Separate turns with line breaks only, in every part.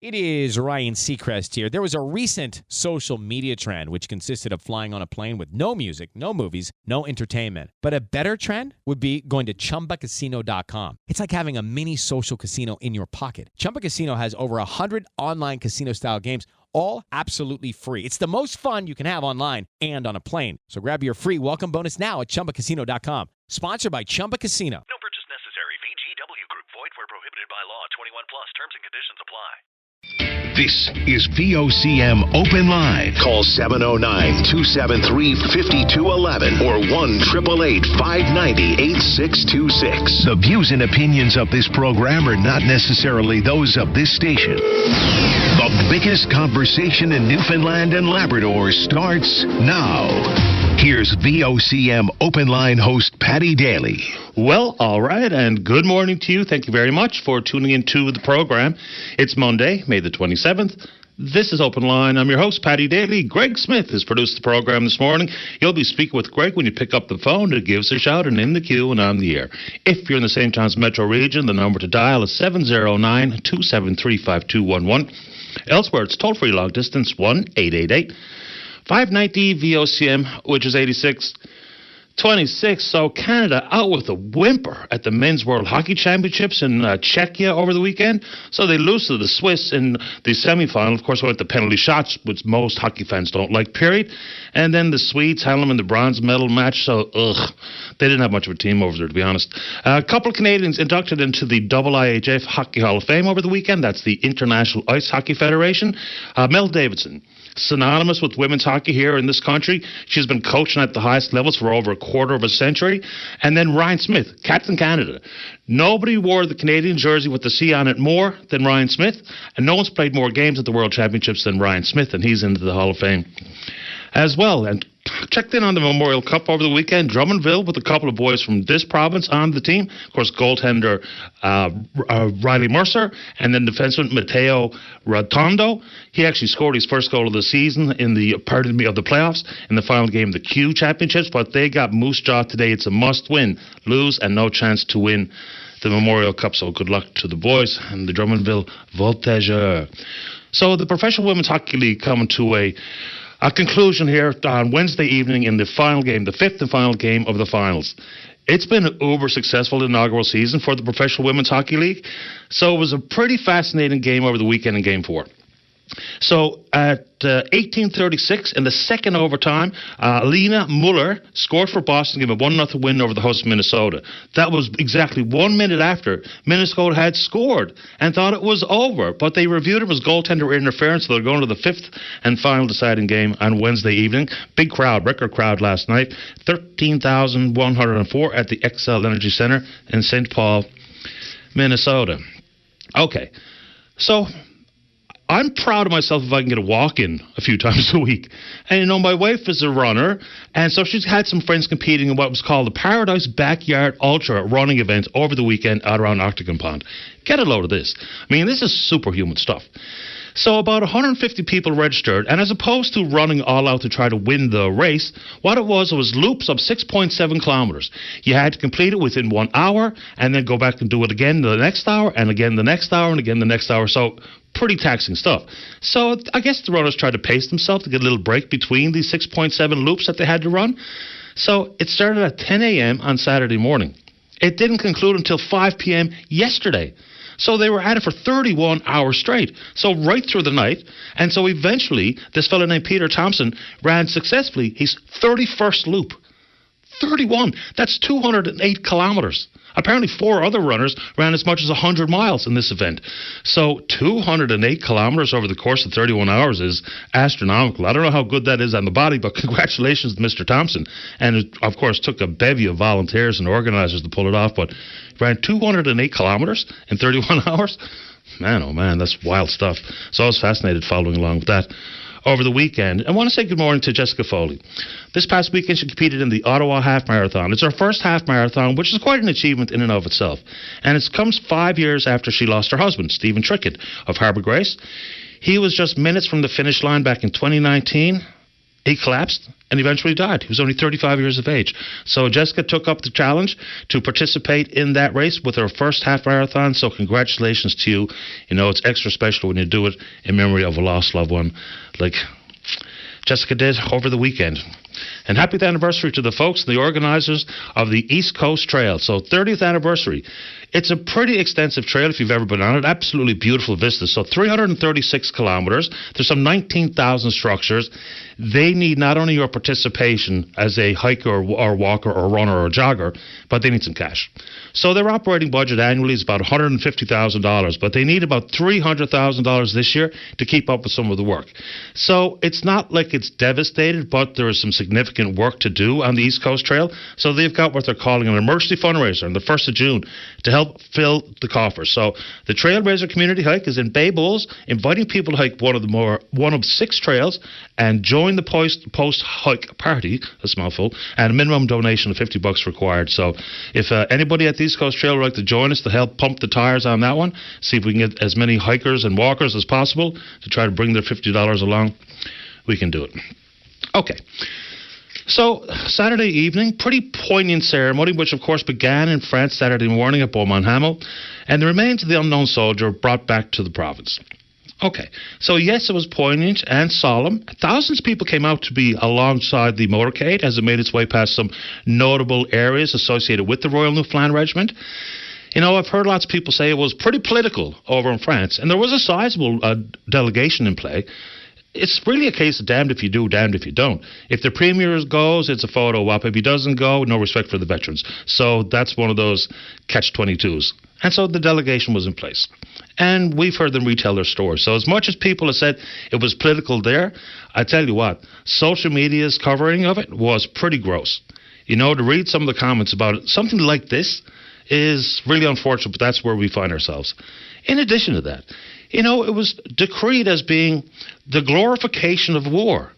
It is Ryan Seacrest here. There was a recent social media trend which consisted of flying on a plane with no music, no movies, no entertainment. But a better trend would be going to ChumbaCasino.com. It's like having a mini social casino in your pocket. Chumba Casino has over 100 online casino-style games, all absolutely free. It's the most fun you can have online and on a plane. So grab your free welcome bonus now at ChumbaCasino.com. Sponsored by Chumba Casino.
No purchase necessary. VGW Group. Void where prohibited by law. 21 plus. Terms and conditions apply.
This is VOCM Open Line. Call 709-273-5211 or 1-888-590-8626. The views and opinions of this program are not necessarily those of this station. The biggest conversation in Newfoundland and Labrador starts now. Here's VOCM Open Line host Paddy Daly.
Well, all right, and good morning to you. Thank you very much for tuning into the program. It's Monday, May the 27th. This is Open Line. I'm your host, Paddy Daly. Greg Smith has produced the program this morning. You'll be speaking with Greg when you pick up the phone to give us a shout and in the queue and on the air. If you're in the St. John's metro region, the number to dial is 709-273-5211. Elsewhere, it's toll-free long distance, 1-888-590-VOCM, which is 8626. So Canada out with a whimper at the Men's World Hockey Championships in Czechia over the weekend. So they lose to the Swiss in the semi-final. Of course, went the penalty shots, which most hockey fans don't like, period. And then the Swedes held them in the bronze medal match. So, they didn't have much of a team over there, to be honest. A couple of Canadians inducted into the IIHF Hockey Hall of Fame over the weekend. That's the International Ice Hockey Federation. Mel Davidson, synonymous with women's hockey here in this country. She's been coaching at the highest levels for over a quarter of a century. And then Ryan Smith, Captain Canada. Nobody wore the Canadian jersey with the C on it more than Ryan Smith, and no one's played more games at the World Championships than Ryan Smith, and he's into the Hall of Fame as well. And checked in on the Memorial Cup over the weekend. Drummondville with a couple of boys from this province on the team. Of course, goaltender Riley Mercer, and then defenseman Matteo Rotondo. He actually scored his first goal of the season of the playoffs in the final game of the Q Championships, but they got Moose Jaw today. It's a must-win. Lose and no chance to win the Memorial Cup, so good luck to the boys and the Drummondville Voltigeurs. So the Professional Women's Hockey League coming to a conclusion here on Wednesday evening in the final game, the fifth and final game of the finals. It's been an uber successful inaugural season for the Professional Women's Hockey League. So it was a pretty fascinating game over the weekend in Game 4. So at 18:36 in the second overtime, Lena Muller scored for Boston, gave a 1-0 win over the host Minnesota. That was exactly 1 minute after Minnesota had scored and thought it was over, but they reviewed it as goaltender interference, so they're going to the fifth and final deciding game on Wednesday evening. Big crowd, record crowd last night, 13,104 at the XL Energy Center in St. Paul, Minnesota. Okay, so I'm proud of myself if I can get a walk-in a few times a week. And, my wife is a runner, and so she's had some friends competing in what was called the Paradise Backyard Ultra running event over the weekend out around Octagon Pond. Get a load of this. I mean, this is superhuman stuff. So about 150 people registered, and as opposed to running all out to try to win the race, what it was loops of 6.7 kilometers. You had to complete it within 1 hour, and then go back and do it again the next hour, and again the next hour, and again the next hour. So pretty taxing stuff. So I guess the runners tried to pace themselves to get a little break between these 6.7 loops that they had to run. So it started at 10 a.m. on Saturday morning. It didn't conclude until 5 p.m. yesterday. So they were at it for 31 hours straight. So right through the night. And so eventually, this fellow named Peter Thompson ran successfully his 31st loop. 31. That's 208 kilometers. Apparently 4 other runners ran as much as 100 miles in this event. So 208 kilometers over the course of 31 hours is astronomical. I don't know how good that is on the body, but congratulations to Mr. Thompson. And it, of course, took a bevy of volunteers and organizers to pull it off, but ran 208 kilometers in 31 hours. Man, oh man, that's wild stuff. So I was fascinated following along with that over the weekend. I want to say good morning to Jessica Foley. This past weekend, she competed in the Ottawa Half Marathon. It's her first half marathon, which is quite an achievement in and of itself. And it comes 5 years after she lost her husband, Stephen Trickett of Harbour Grace. He was just minutes from the finish line back in 2019. he collapsed and eventually died. He was only 35 years of age. So Jessica took up the challenge to participate in that race with her first half marathon. So congratulations to you. You know, it's extra special when you do it in memory of a lost loved one like Jessica did over the weekend. And happy anniversary to the folks, the organizers of the East Coast Trail. So 30th anniversary. It's a pretty extensive trail if you've ever been on it. Absolutely beautiful vistas. So 336 kilometers. There's some 19,000 structures. They need not only your participation as a hiker or walker or runner or jogger, but they need some cash. So their operating budget annually is about $150,000, but they need about $300,000 this year to keep up with some of the work. So it's not like it's devastated, but there is some significant work to do on the East Coast Trail. So they've got what they're calling an emergency fundraiser on the 1st of June to help fill the coffers. So the Trailblazer Community Hike is in Bay Bulls, inviting people to hike one of 6 trails and join the post-hike party, a mouthful, and a minimum donation of $50 required. So if anybody at the East Coast Trail would like to join us to help pump the tires on that one, see if we can get as many hikers and walkers as possible to try to bring their $50 along, we can do it. Okay. So, Saturday evening, pretty poignant ceremony, which of course began in France Saturday morning at Beaumont-Hamel, and the remains of the unknown soldier brought back to the province. Okay, so yes, it was poignant and solemn. Thousands of people came out to be alongside the motorcade as it made its way past some notable areas associated with the Royal Newfoundland Regiment. You know, I've heard lots of people say it was pretty political over in France, and there was a sizable delegation in play. It's really a case of damned if you do, damned if you don't. If the Premier goes, it's a photo op. If he doesn't go, no respect for the veterans. So that's one of those catch-22s. And so the delegation was in place. And we've heard them retell their stories. So as much as people have said it was political there, I tell you what, social media's covering of it was pretty gross. You know, to read some of the comments about it, something like this is really unfortunate, but that's where we find ourselves. In addition to that, you know, it was decreed as being the glorification of war,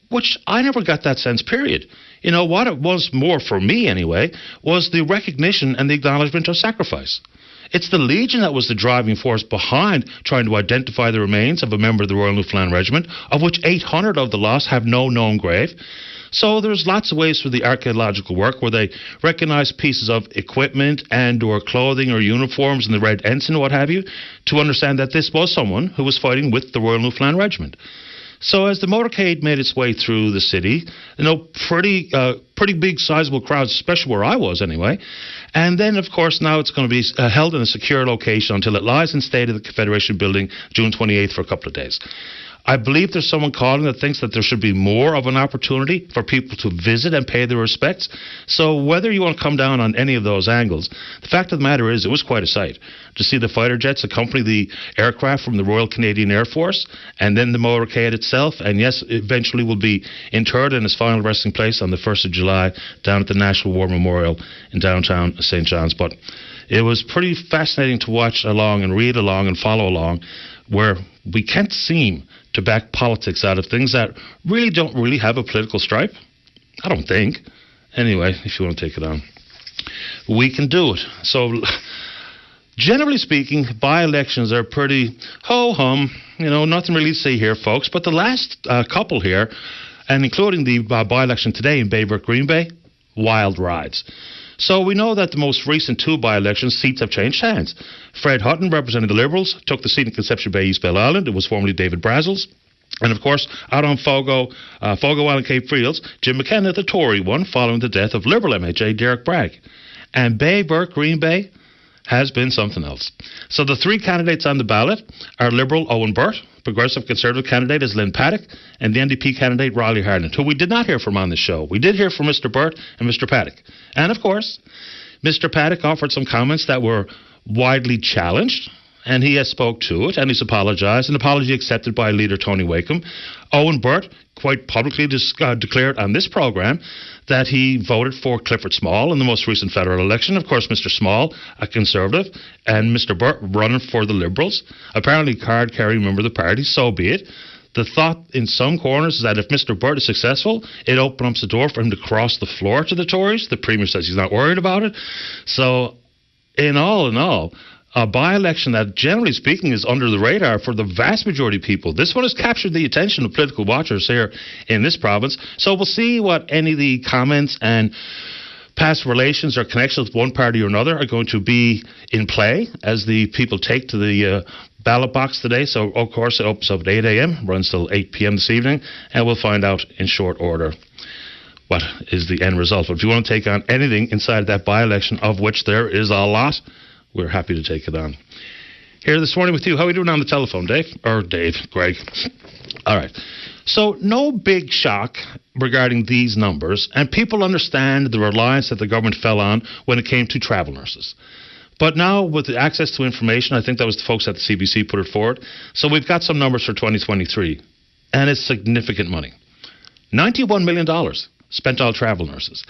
which I never got that sense, period. You know, what it was more for me anyway was the recognition and the acknowledgement of sacrifice. It's the Legion that was the driving force behind trying to identify the remains of a member of the Royal Newfoundland Regiment, of which 800 of the lost have no known grave. So there's lots of ways for the archaeological work where they recognize pieces of equipment and or clothing or uniforms and the red ensign, what have you, to understand that this was someone who was fighting with the Royal Newfoundland Regiment. So as the motorcade made its way through the city, you know, pretty big, sizable crowds, especially where I was anyway. And then, of course, now it's going to be held in a secure location until it lies in state at the Confederation Building June 28th for a couple of days. I believe there's someone calling that thinks that there should be more of an opportunity for people to visit and pay their respects. So whether you want to come down on any of those angles, the fact of the matter is it was quite a sight to see the fighter jets accompany the aircraft from the Royal Canadian Air Force and then the motorcade itself. And yes, eventually will be interred in its final resting place on the 1st of July down at the National War Memorial in downtown St. John's. But it was pretty fascinating to watch along and read along and follow along, where we can't seem to back politics out of things that really don't really have a political stripe. I don't think. Anyway, if you want to take it on, we can do it. So, generally speaking, by-elections are pretty ho-hum. You know, nothing really to say here, folks. But the last couple here, and including the by-election today in Baybrook, Green Bay, wild rides. So we know that the most recent 2 by-elections, seats have changed hands. Fred Hutton, representing the Liberals, took the seat in Conception Bay, East Bell Island. It was formerly David Brazel's. And, of course, out on Fogo Island, Cape Friels, Jim McKenna, the Tory, won following the death of Liberal MHA Derek Bragg. And Baybrook, Green Bay, has been something else. So the 3 candidates on the ballot are Liberal Owen Burt, Progressive Conservative candidate is Lynn Paddock, and the NDP candidate Riley Harland, who we did not hear from on the show. We did hear from Mr. Burt and Mr. Paddock. And, of course, Mr. Paddock offered some comments that were widely challenged, and he has spoke to it, and he's apologized, an apology accepted by leader Tony Wakeham. Owen Burt quite publicly declared on this program that he voted for Clifford Small in the most recent federal election. Of course, Mr. Small, a Conservative, and Mr. Burt running for the Liberals. Apparently card-carrying member of the party, so be it. The thought in some corners is that if Mr. Burt is successful, it opens the door for him to cross the floor to the Tories. The Premier says he's not worried about it. So, in all, a by-election that, generally speaking, is under the radar for the vast majority of people. This one has captured the attention of political watchers here in this province. So we'll see what any of the comments and past relations or connections with one party or another are going to be in play as the people take to the ballot box today. So, of course, it opens up at 8 a.m., runs till 8 p.m. this evening, and we'll find out in short order what is the end result. But if you want to take on anything inside that by-election, of which there is a lot, we're happy to take it on. Here this morning with you. How are we doing on the telephone, Dave? Greg. All right. So no big shock regarding these numbers, and people understand the reliance that the government fell on when it came to travel nurses. But now with the access to information, I think that was the folks at the CBC put it forward. So we've got some numbers for 2023, and it's significant money. $91 million spent on travel nurses.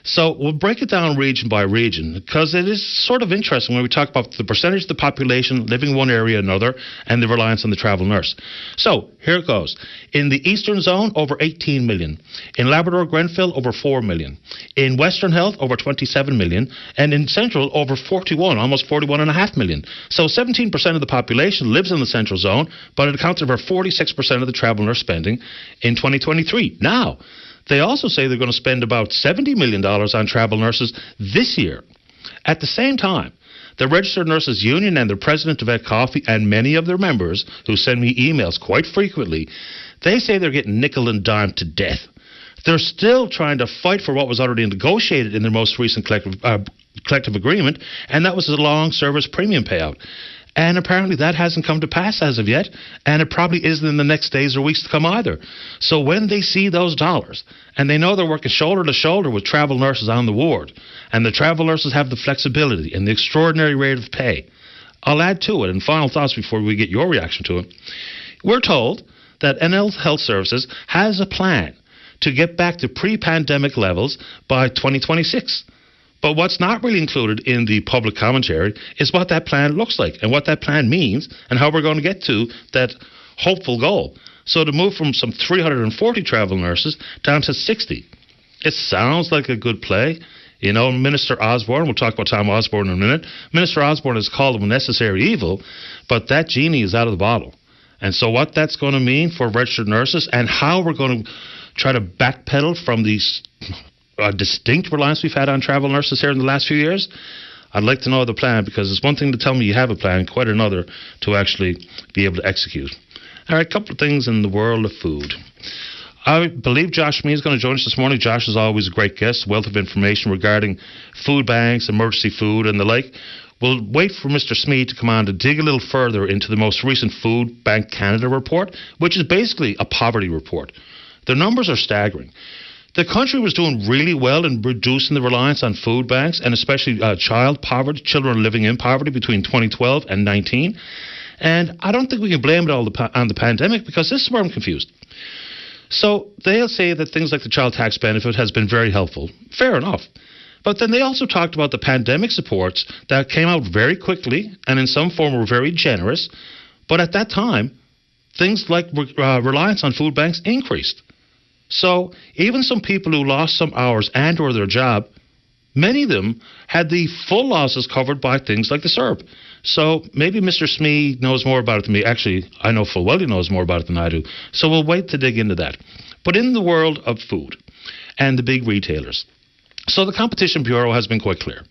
So we'll break it down region by region because it is sort of interesting when we talk about the percentage of the population living in one area or another and the reliance on the travel nurse. So here it goes. In the Eastern Zone, over 18 million. In Labrador-Grenfell, over 4 million. In Western Health, over 27 million. And in Central, over 41, almost 41.5 million. So 17% of the population lives in the Central Zone, but it accounted for 46% of the travel nurse spending in 2023. Now, they also say they're going to spend about $70 million on travel nurses this year. At the same time, the Registered Nurses Union and their president, Yvette Coffey, and many of their members who send me emails quite frequently, they say they're getting nickel and dime to death. They're still trying to fight for what was already negotiated in their most recent collective agreement, and that was a long service premium payout. And apparently that hasn't come to pass as of yet, and it probably isn't in the next days or weeks to come either. So when they see those dollars, and they know they're working shoulder to shoulder with travel nurses on the ward, and the travel nurses have the flexibility and the extraordinary rate of pay, I'll add to it, and final thoughts before we get your reaction to it. We're told that NL Health Services has a plan to get back to pre-pandemic levels by 2026. But what's not really included in the public commentary is what that plan looks like and what that plan means and how we're going to get to that hopeful goal. So to move from some 340 travel nurses down to 60, it sounds like a good play. You know, Minister Osborne, we'll talk about Tom Osborne in a minute, Minister Osborne has called him a necessary evil, but that genie is out of the bottle. And so what that's going to mean for registered nurses and how we're going to try to backpedal from these distinct reliance we've had on travel nurses here in the last few years, I'd like to know the plan, because it's one thing to tell me you have a plan, quite another to actually be able to execute. All right, a couple of things in the world of food. I believe Josh Mee is going to join us this morning. Josh is always a great guest, wealth of information regarding food banks, emergency food, and the like. We'll wait for Mr. Smee to come on to dig a little further into the most recent Food Bank Canada report, which is basically a poverty report. The numbers are staggering. The country was doing really well in reducing the reliance on food banks, and especially child poverty, children living in poverty between 2012 and 19. And I don't think we can blame it all on the pandemic, because this is where I'm confused. So they'll say that things like the child tax benefit has been very helpful. Fair enough. But then they also talked about the pandemic supports that came out very quickly and in some form were very generous. But at that time, things like reliance on food banks increased. So even some people who lost some hours and or their job, many of them had the full losses covered by things like the CERB. So maybe Mr. Smee knows more about it than me. Actually, I know full well he knows more about it than I do. So we'll wait to dig into that. But in the world of food and the big retailers, so the Competition Bureau has been quite clear.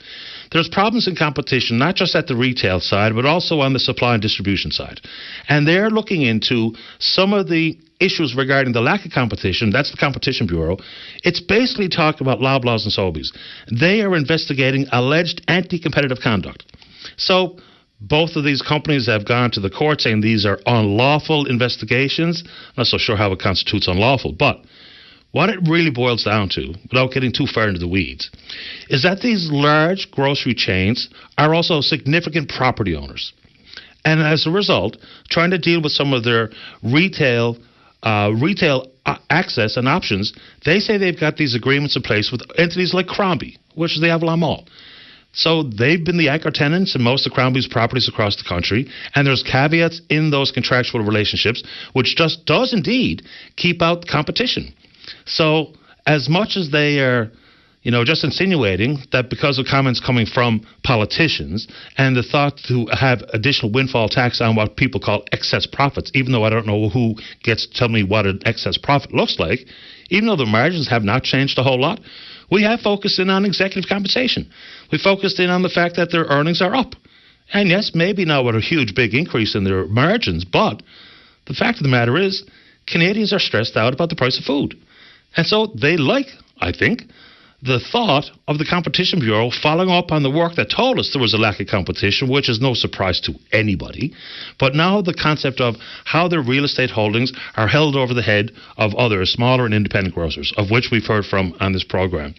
There's problems in competition, not just at the retail side, but also on the supply and distribution side. And they're looking into some of the issues regarding the lack of competition. That's the Competition Bureau. It's basically talking about Loblaws and Sobeys. They are investigating alleged anti-competitive conduct. So both of these companies have gone to the court saying these are unlawful investigations. I'm not so sure how it constitutes unlawful, but what it really boils down to, without getting too far into the weeds, is that these large grocery chains are also significant property owners. And as a result, trying to deal with some of their retail access and options, they say they've got these agreements in place with entities like Crombie, which is the Avalon Mall. So they've been the anchor tenants in most of Crombie's properties across the country, and there's caveats in those contractual relationships, which just does indeed keep out competition. So as much as they are, just insinuating that because of comments coming from politicians and the thought to have additional windfall tax on what people call excess profits, even though I don't know who gets to tell me what an excess profit looks like, even though the margins have not changed a whole lot, we have focused in on executive compensation. We focused in on the fact that their earnings are up. And yes, maybe not with a huge big increase in their margins, but the fact of the matter is Canadians are stressed out about the price of food. And so they like, I think, the thought of the Competition Bureau following up on the work that told us there was a lack of competition, which is no surprise to anybody. But now the concept of how their real estate holdings are held over the head of other smaller and independent grocers, of which we've heard from on this program.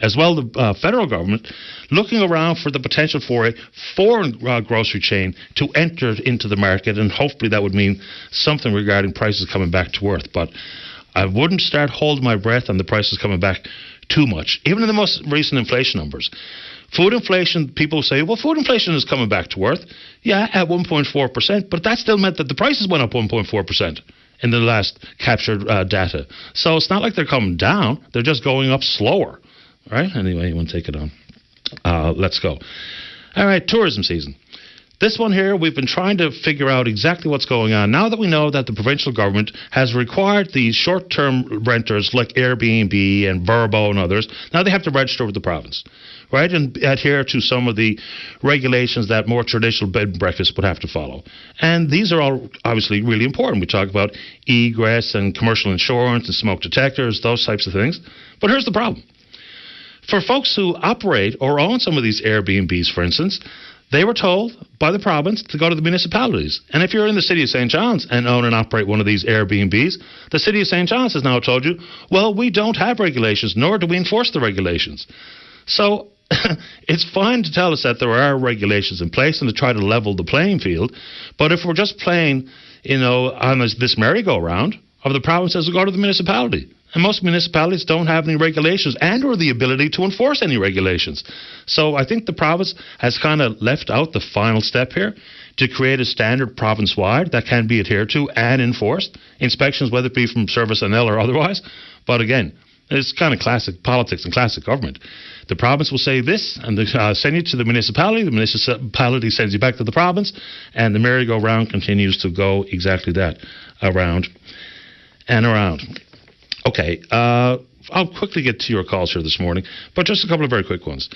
As well, the federal government looking around for the potential for a foreign grocery chain to enter into the market, and hopefully that would mean something regarding prices coming back to earth. But I wouldn't start holding my breath on the prices coming back too much, even in the most recent inflation numbers. Food inflation, people say, well, food inflation is coming back to earth. Yeah, at 1.4%, but that still meant that the prices went up 1.4% in the last captured data. So it's not like they're coming down. They're just going up slower. All right? Anyway, you want to take it on. Let's go. All right, tourism season. This one here, we've been trying to figure out exactly what's going on. Now that we know that the provincial government has required these short-term renters like Airbnb and Vrbo and others, now they have to register with the province, right, and adhere to some of the regulations that more traditional bed and breakfasts would have to follow. And these are all obviously really important. We talk about egress and commercial insurance and smoke detectors, those types of things. But here's the problem. For folks who operate or own some of these Airbnbs, for instance, they were told by the province to go to the municipalities. And if you're in the city of St. John's and own and operate one of these Airbnbs, the city of St. John's has now told you, well, we don't have regulations, nor do we enforce the regulations. So it's fine to tell us that there are regulations in place and to try to level the playing field. But if we're just playing, on this merry-go-round of the provinces, go to the municipality. And most municipalities don't have any regulations and or the ability to enforce any regulations. So I think the province has kind of left out the final step here to create a standard province-wide that can be adhered to and enforced. Inspections, whether it be from Service NL or otherwise. But again, it's kind of classic politics and classic government. The province will say this and they send you to the municipality sends you back to the province, and the merry-go-round continues to go exactly that, around and around. Okay, I'll quickly get to your calls here this morning, but just a couple of very quick ones.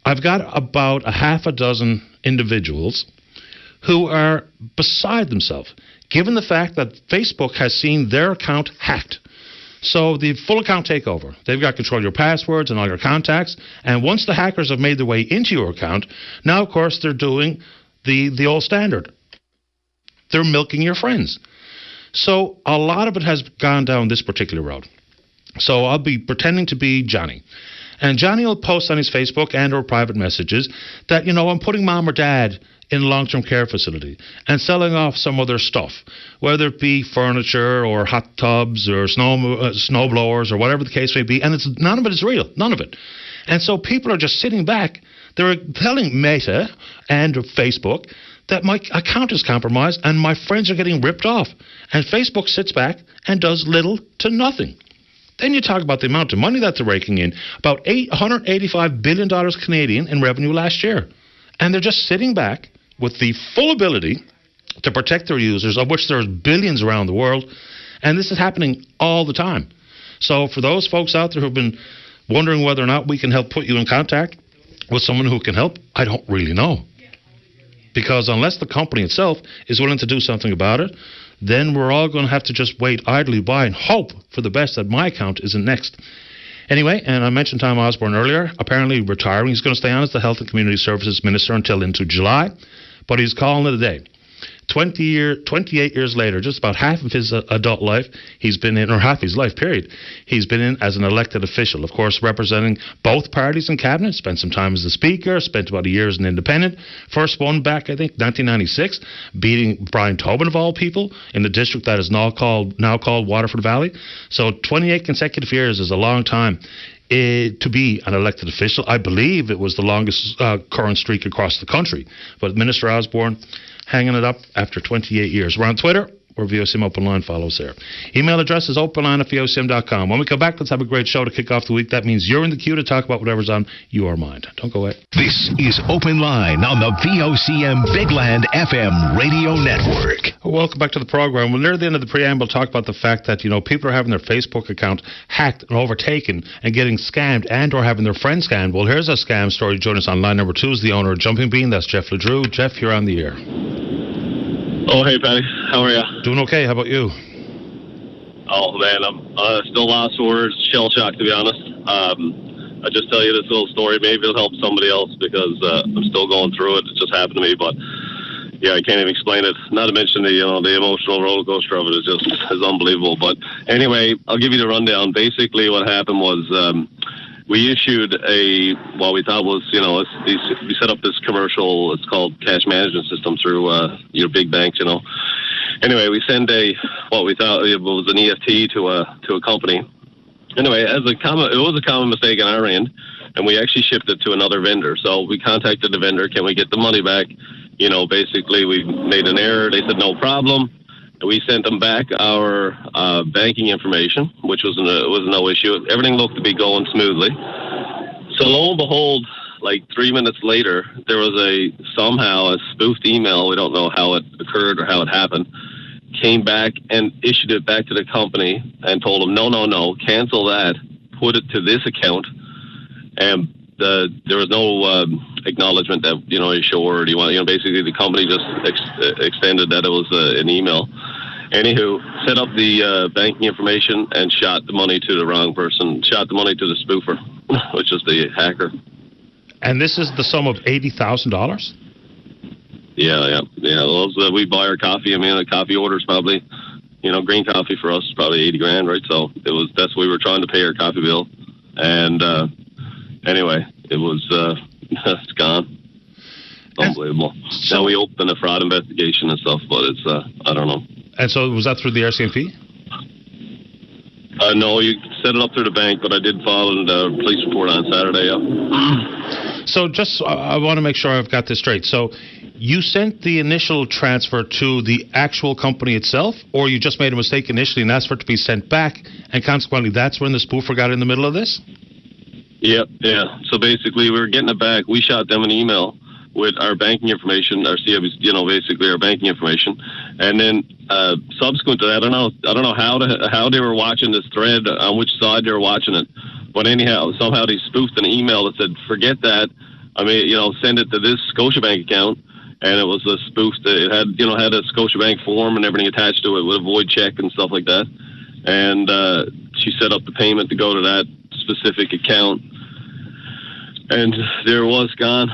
I've got about a half a dozen individuals who are beside themselves, given the fact that Facebook has seen their account hacked. So the full account takeover. They've got control of your passwords and all your contacts, and once the hackers have made their way into your account, now, of course, they're doing the old standard. They're milking your friends. So a lot of it has gone down this particular road. So I'll be pretending to be Johnny. And Johnny will post on his Facebook and or private messages that, I'm putting mom or dad in a long-term care facility and selling off some other stuff, whether it be furniture or hot tubs or snow blowers or whatever the case may be. And none of it is real, none of it. And so people are just sitting back. They're telling Meta and Facebook that my account is compromised and my friends are getting ripped off. And Facebook sits back and does little to nothing. Then you talk about the amount of money that they're raking in, about $185 billion Canadian in revenue last year. And they're just sitting back with the full ability to protect their users, of which there's billions around the world. And this is happening all the time. So for those folks out there who've been wondering whether or not we can help put you in contact with someone who can help, I don't really know. Because unless the company itself is willing to do something about it, then we're all going to have to just wait idly by and hope for the best that my account isn't next. Anyway, and I mentioned Tom Osborne earlier, apparently retiring. He's going to stay on as the Health and Community Services Minister until into July, but he's calling it a day. 28 years later, just about half of his adult life, he's been in, or half his life, period, he's been in as an elected official, of course, representing both parties in cabinet, spent some time as a speaker, spent about a year as an independent, first one back, I think, 1996, beating Brian Tobin, of all people, in the district that is now called Waterford Valley. So 28 consecutive years is a long time to be an elected official. I believe it was the longest current streak across the country. But Minister Osborne hanging it up after 28 years. We're on Twitter. where VOCM Open Line follows there. Email address is openline@vocm.com. When we come back, let's have a great show to kick off the week. That means you're in the queue to talk about whatever's on your mind. Don't go away.
This is Open Line on the VOCM Big Land FM radio network.
Welcome back to the program. We're near the end of the preamble. Talk about the fact that, people are having their Facebook account hacked and overtaken and getting scammed and or having their friends scammed. Well, here's a scam story. Join us on line number 2 is the owner of Jumping Bean. That's Jeff LeDrew. Jeff, you're on the air.
Oh, hey, Patty. How are you?
Doing okay. How about you?
Oh, man, I'm still lost for words, shell-shocked, to be honest. I just tell you this little story. Maybe it'll help somebody else because I'm still going through it. It just happened to me, but yeah, I can't even explain it. Not to mention the emotional roller coaster of it is unbelievable. But anyway, I'll give you the rundown. Basically, what happened was we issued what we thought was, we set up this commercial. It's called cash management system through your big banks. Anyway, we send what we thought it was an EFT to a company. Anyway, it was a common mistake on our end, and we actually shipped it to another vendor. So we contacted the vendor. Can we get the money back? Basically, we made an error. They said no problem. We sent them back our banking information, which was no issue. Everything looked to be going smoothly. So lo and behold, like 3 minutes later, there was somehow a spoofed email. We don't know how it occurred or how it happened. Came back and issued it back to the company and told them, no, cancel that, put it to this account. And there was no acknowledgement that, you sure, do you want, basically the company just extended that it was an email. Anywho, set up the banking information and shot the money to the wrong person, shot the money to the spoofer, which is the hacker.
And this is the sum of $80,000?
Yeah. Those, we buy our coffee. I mean, the coffee order's probably, green coffee for us is probably $80,000, right? So that's what we were trying to pay our coffee bill. And anyway, it was, it's gone. Unbelievable. Now we open a fraud investigation and stuff, but it's, I don't know.
And so was that through the RCMP?
No, you set it up through the bank, but I did file a police report on Saturday, yeah.
So I want to make sure I've got this straight. So you sent the initial transfer to the actual company itself, or you just made a mistake initially and asked for it to be sent back, and consequently that's when the spoofer got in the middle of this?
Yeah. So basically we were getting it back. We shot them an email with our banking information, our CIBC, basically our banking information. And then subsequent to that, I don't know how they were watching this thread, on which side they were watching it. But anyhow, somehow they spoofed an email that said, forget that. I mean, send it to this Scotiabank account. And it was a spoof. It had a Scotiabank form and everything attached to it with a void check and stuff like that. And she set up the payment to go to that specific account. And there it was gone.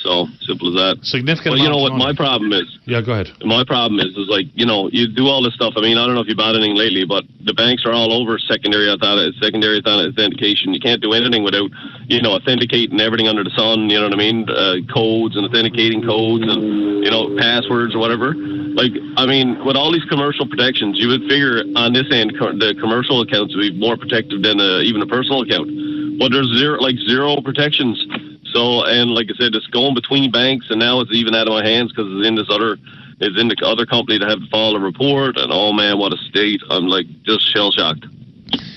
So simple as that.
Significant.
Well, you know what my problem is?
Yeah, go ahead.
My problem is like, you do all this stuff. I mean, I don't know if you bought anything lately, but the banks are all over secondary authentication. You can't do anything without, authenticating everything under the sun. You know what I mean? Codes and authenticating codes and, passwords or whatever. Like, I mean, with all these commercial protections, you would figure on this end, the commercial accounts would be more protective than even a personal account. But there's zero protections. So, and like I said, it's going between banks, and now it's even out of my hands because it's in the other company that have to file a report. And oh man, what a state! I'm like just shell shocked.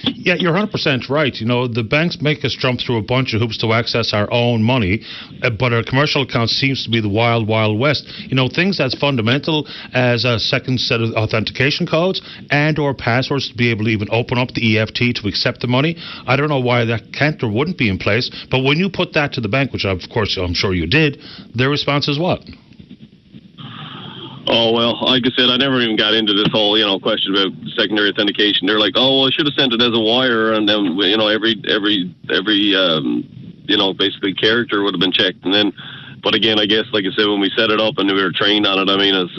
Yeah, you're 100% right. The banks make us jump through a bunch of hoops to access our own money, but our commercial account seems to be the wild, wild west. Things as fundamental as a second set of authentication codes and or passwords to be able to even open up the EFT to accept the money. I don't know why that can't or wouldn't be in place, but when you put that to the bank, which of course I'm sure you did, their response is what?
Oh, well, like I said, I never even got into this whole, question about secondary authentication. They're like, oh, well, I should have sent it as a wire, and then, every basically character would have been checked. And then, but again, I guess, like I said, when we set it up and we were trained on it, I mean, it's,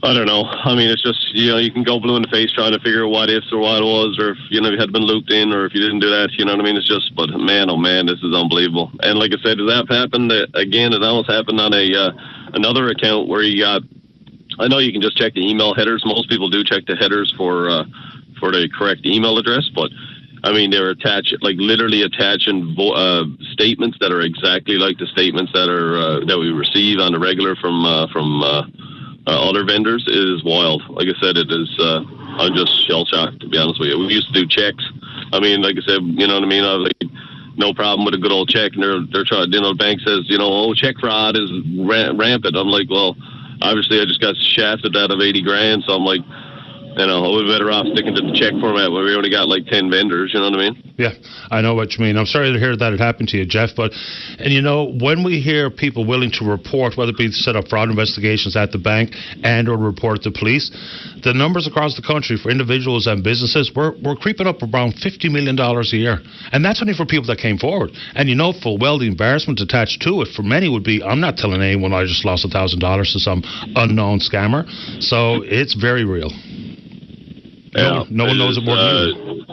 I don't know. I mean, it's just, you can go blue in the face trying to figure out what ifs or what it was, or if, you had been looped in, or if you didn't do that, you know what I mean? It's just, but man, oh man, this is unbelievable. And like I said, that happened, again, it almost happened on another account where I know you can just check the email headers. Most people do check the headers for the correct email address, but I mean, they're literally attaching statements that are exactly like the statements that we receive on the regular from other vendors is wild. Like I said, it is. I'm just shell shocked, to be honest with you. We used to do checks. I mean, like I said, you know what I mean. I was like, no problem with a good old check, and they're trying. You know, the bank says, check fraud is rampant. I'm like, well, obviously, I just got shafted out of $80,000, so I'm like, we're better off sticking to the check format where we only got like 10 vendors, you know what I mean?
Yeah, I know what you mean. I'm sorry to hear that it happened to you, Jeff, and when we hear people willing to report, whether it be to set up fraud investigations at the bank and or report to police, the numbers across the country for individuals and businesses, we're creeping up around $50 million a year. And that's only for people that came forward. And full well, the embarrassment attached to it for many would be, I'm not telling anyone I just lost $1,000 to some unknown scammer. So it's very real.
Yeah,
no one knows it more than you.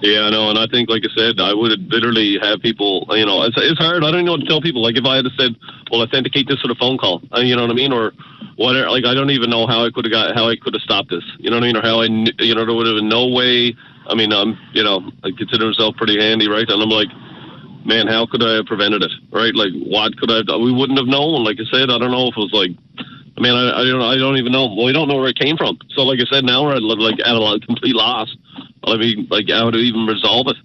Yeah, I know, and I think, like I said, I would literally have people, it's hard. I don't even know what to tell people. Like, if I had said, well, authenticate this with a phone call, you know what I mean? Or whatever. Like, I don't even know how I could have stopped this. You know what I mean? Or how there would have been no way. I mean, I consider myself pretty handy, right? And I'm like, man, how could I have prevented it, right? Like, what could I have done? We wouldn't have known. Like I said, I don't know if it was like, I mean, I don't even know. Well, we don't know where it came from. So, like I said, now we're at a complete loss. I mean, like, how to even resolve it.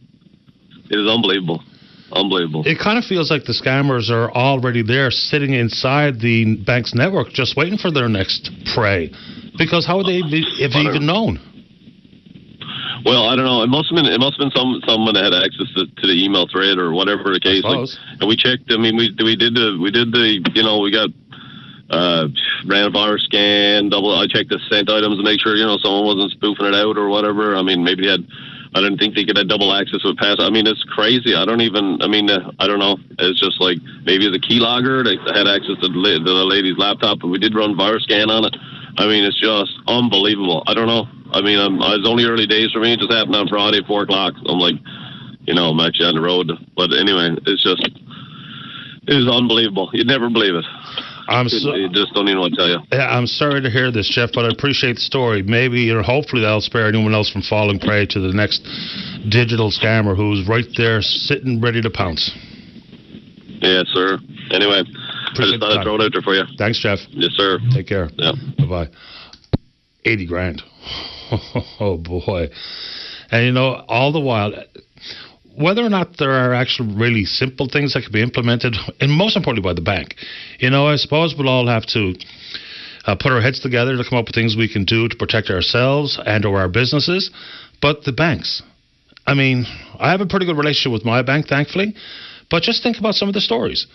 It is unbelievable. Unbelievable. It
kind of feels like the scammers are already there, sitting inside the bank's network, just waiting for their next prey. Because how would they if they even known?
Well, I don't know. It must have been someone that had access to the email thread or whatever the case. And we checked. I mean, we did the we got. Ran a virus scan, I checked the sent items to make sure, someone wasn't spoofing it out or whatever. I mean, maybe I didn't think they could have double access with pass. I mean, it's crazy. I don't know. It's just like, maybe the keylogger, they had access to the lady's laptop, but we did run virus scan on it. I mean, it's just unbelievable. I don't know. I mean, it's only early days for me. It just happened on Friday at 4 o'clock. So I'm like, I'm actually on the road. But anyway, it is unbelievable. You'd never believe it. I just don't even want to tell you.
Yeah, I'm sorry to hear this, Jeff, but I appreciate the story. Maybe or hopefully that'll spare anyone else from falling prey to the next digital scammer who's right there sitting ready to pounce.
Yeah, sir. Anyway, I just thought I'd throw it out there for you.
Thanks, Jeff.
Yes, sir.
Take care.
Yeah.
Bye-bye. $80,000. Oh, boy. And, all the while, whether or not there are actually really simple things that can be implemented, and most importantly by the bank. I suppose we'll all have to put our heads together to come up with things we can do to protect ourselves and or our businesses. But the banks, I mean, I have a pretty good relationship with my bank, thankfully, but just think about some of the stories.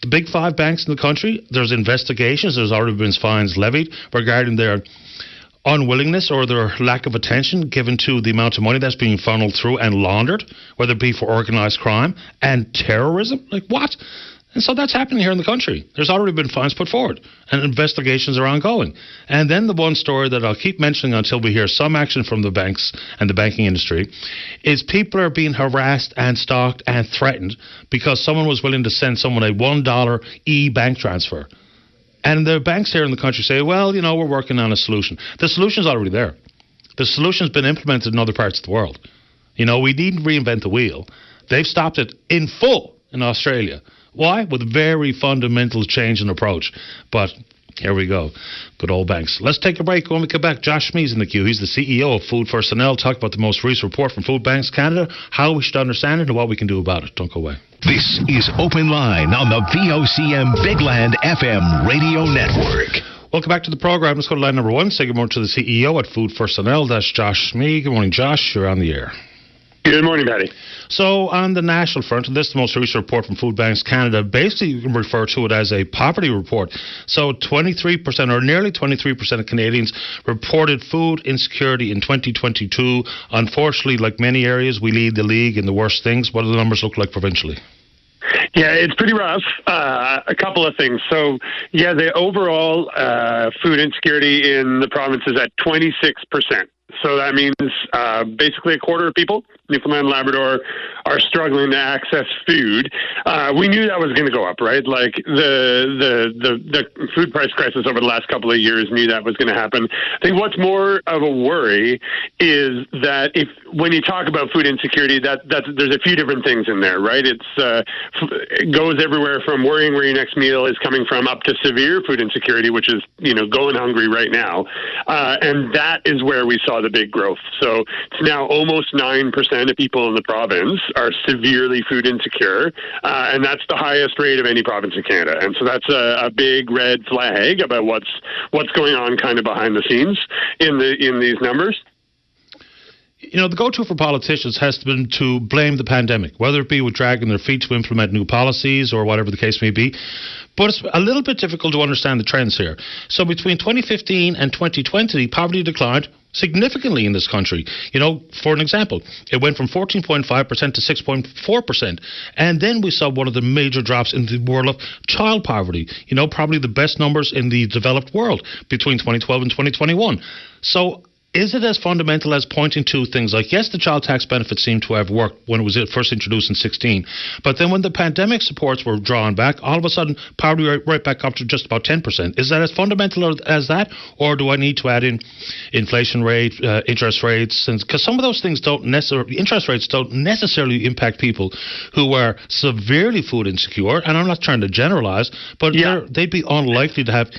The big 5 banks in the country, there's investigations, there's already been fines levied regarding their unwillingness or their lack of attention given to the amount of money that's being funneled through and laundered, whether it be for organized crime and terrorism. Like, what? And so that's happening here in the country. There's already been fines put forward, and investigations are ongoing. And then the one story that I'll keep mentioning until we hear some action from the banks and the banking industry is people are being harassed and stalked and threatened because someone was willing to send someone a $1 e-bank transfer. And the banks here in the country say, well, we're working on a solution. The solution's already there. The solution's been implemented in other parts of the world. We needn't reinvent the wheel. They've stopped it in full in Australia. Why? With very fundamental change in approach. But here we go. Good old banks. Let's take a break. When we come back, Josh Schmee's in the queue. He's the CEO of Food Personnel. Talk about the most recent report from Food Banks Canada, how we should understand it, and what we can do about it. Don't go away.
This is Open Line on the VOCM Big Land FM radio network.
Welcome back to the program. Let's go to line number 1. Say good morning to the CEO at Food Personnel. That's Josh Schmee. Good morning, Josh. You're on the air.
Good morning, Patty.
So on the national front, and this is the most recent report from Food Banks Canada, basically you can refer to it as a poverty report. So 23% or nearly 23% of Canadians reported food insecurity in 2022. Unfortunately, like many areas, we lead the league in the worst things. What do the numbers look like provincially?
Yeah, it's pretty rough. A couple of things. So, the overall food insecurity in the province is at 26%. So that means basically a quarter of people, Newfoundland and Labrador, are struggling to access food. We knew that was going to go up, right? Like the food price crisis over the last couple of years knew that was going to happen. I think what's more of a worry is that when you talk about food insecurity, there's a few different things in there, right? It goes everywhere from worrying where your next meal is coming from up to severe food insecurity, which is, going hungry right now. And that is where we saw the big growth. So it's now almost 9% of people in the province are severely food insecure. And that's the highest rate of any province in Canada. And so that's a big red flag about what's going on kind of behind the scenes in these numbers.
The go-to for politicians has been to blame the pandemic, whether it be with dragging their feet to implement new policies or whatever the case may be. But it's a little bit difficult to understand the trends here. So between 2015 and 2020, poverty declined significantly in this country. For an example, it went from 14.5% to 6.4%. And then we saw one of the major drops in the world of child poverty. Probably the best numbers in the developed world between 2012 and 2021. So is it as fundamental as pointing to things like, yes, the child tax benefit seemed to have worked when it was first introduced in 2016, but then when the pandemic supports were drawn back, all of a sudden poverty right back up to just about 10%. Is that as fundamental as that, or do I need to add in inflation rate, interest rates? Because some of those things interest rates don't necessarily impact people who are severely food insecure, and I'm not trying to generalize, but they'd be unlikely to have,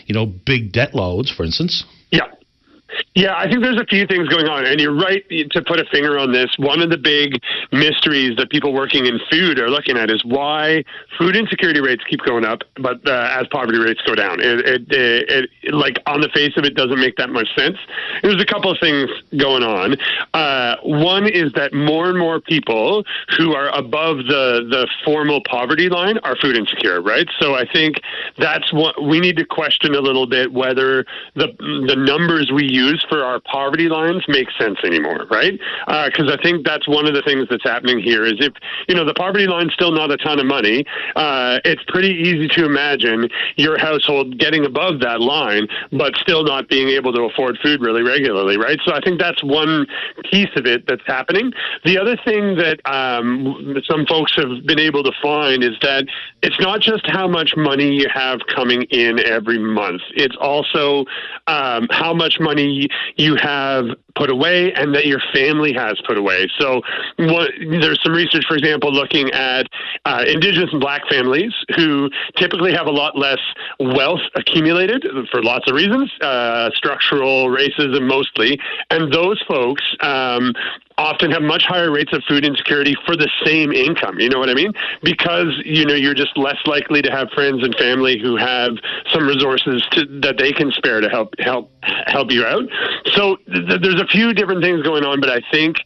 big debt loads, for instance.
Yeah, I think there's a few things going on, and you're right to put a finger on this. One of the big mysteries that people working in food are looking at is why food insecurity rates keep going up, but as poverty rates go down. It like on the face of it doesn't make that much sense. There's a couple of things going on. One is that more and more people who are above the formal poverty line are food insecure, right? So I think that's what we need to question a little bit, whether the numbers we use for our poverty lines make sense anymore, right? Because I think that's one of the things that's happening here is if, the poverty line's still not a ton of money, it's pretty easy to imagine your household getting above that line, but still not being able to afford food really regularly, right? So I think that's one piece of it that's happening. The other thing that some folks have been able to find is that it's not just how much money you have coming in every month. It's also how much money you have put away and that your family has put away. So there's some research, for example, looking at Indigenous and Black families who typically have a lot less wealth accumulated for lots of reasons, structural, racism mostly, and those folks often have much higher rates of food insecurity for the same income. You know what I mean? Because, you're just less likely to have friends and family who have some resources that they can spare to help you out. So there's a few different things going on, but I think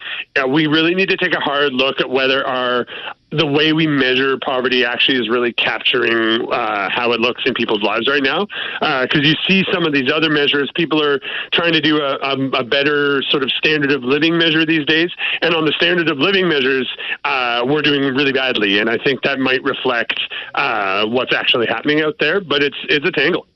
we really need to take a hard look at whether the way we measure poverty actually is really capturing how it looks in people's lives right now. Because you see some of these other measures, people are trying to do a better sort of standard of living measure these days. And on the standard of living measures, we're doing really badly. And I think that might reflect what's actually happening out there. But it's a tangle.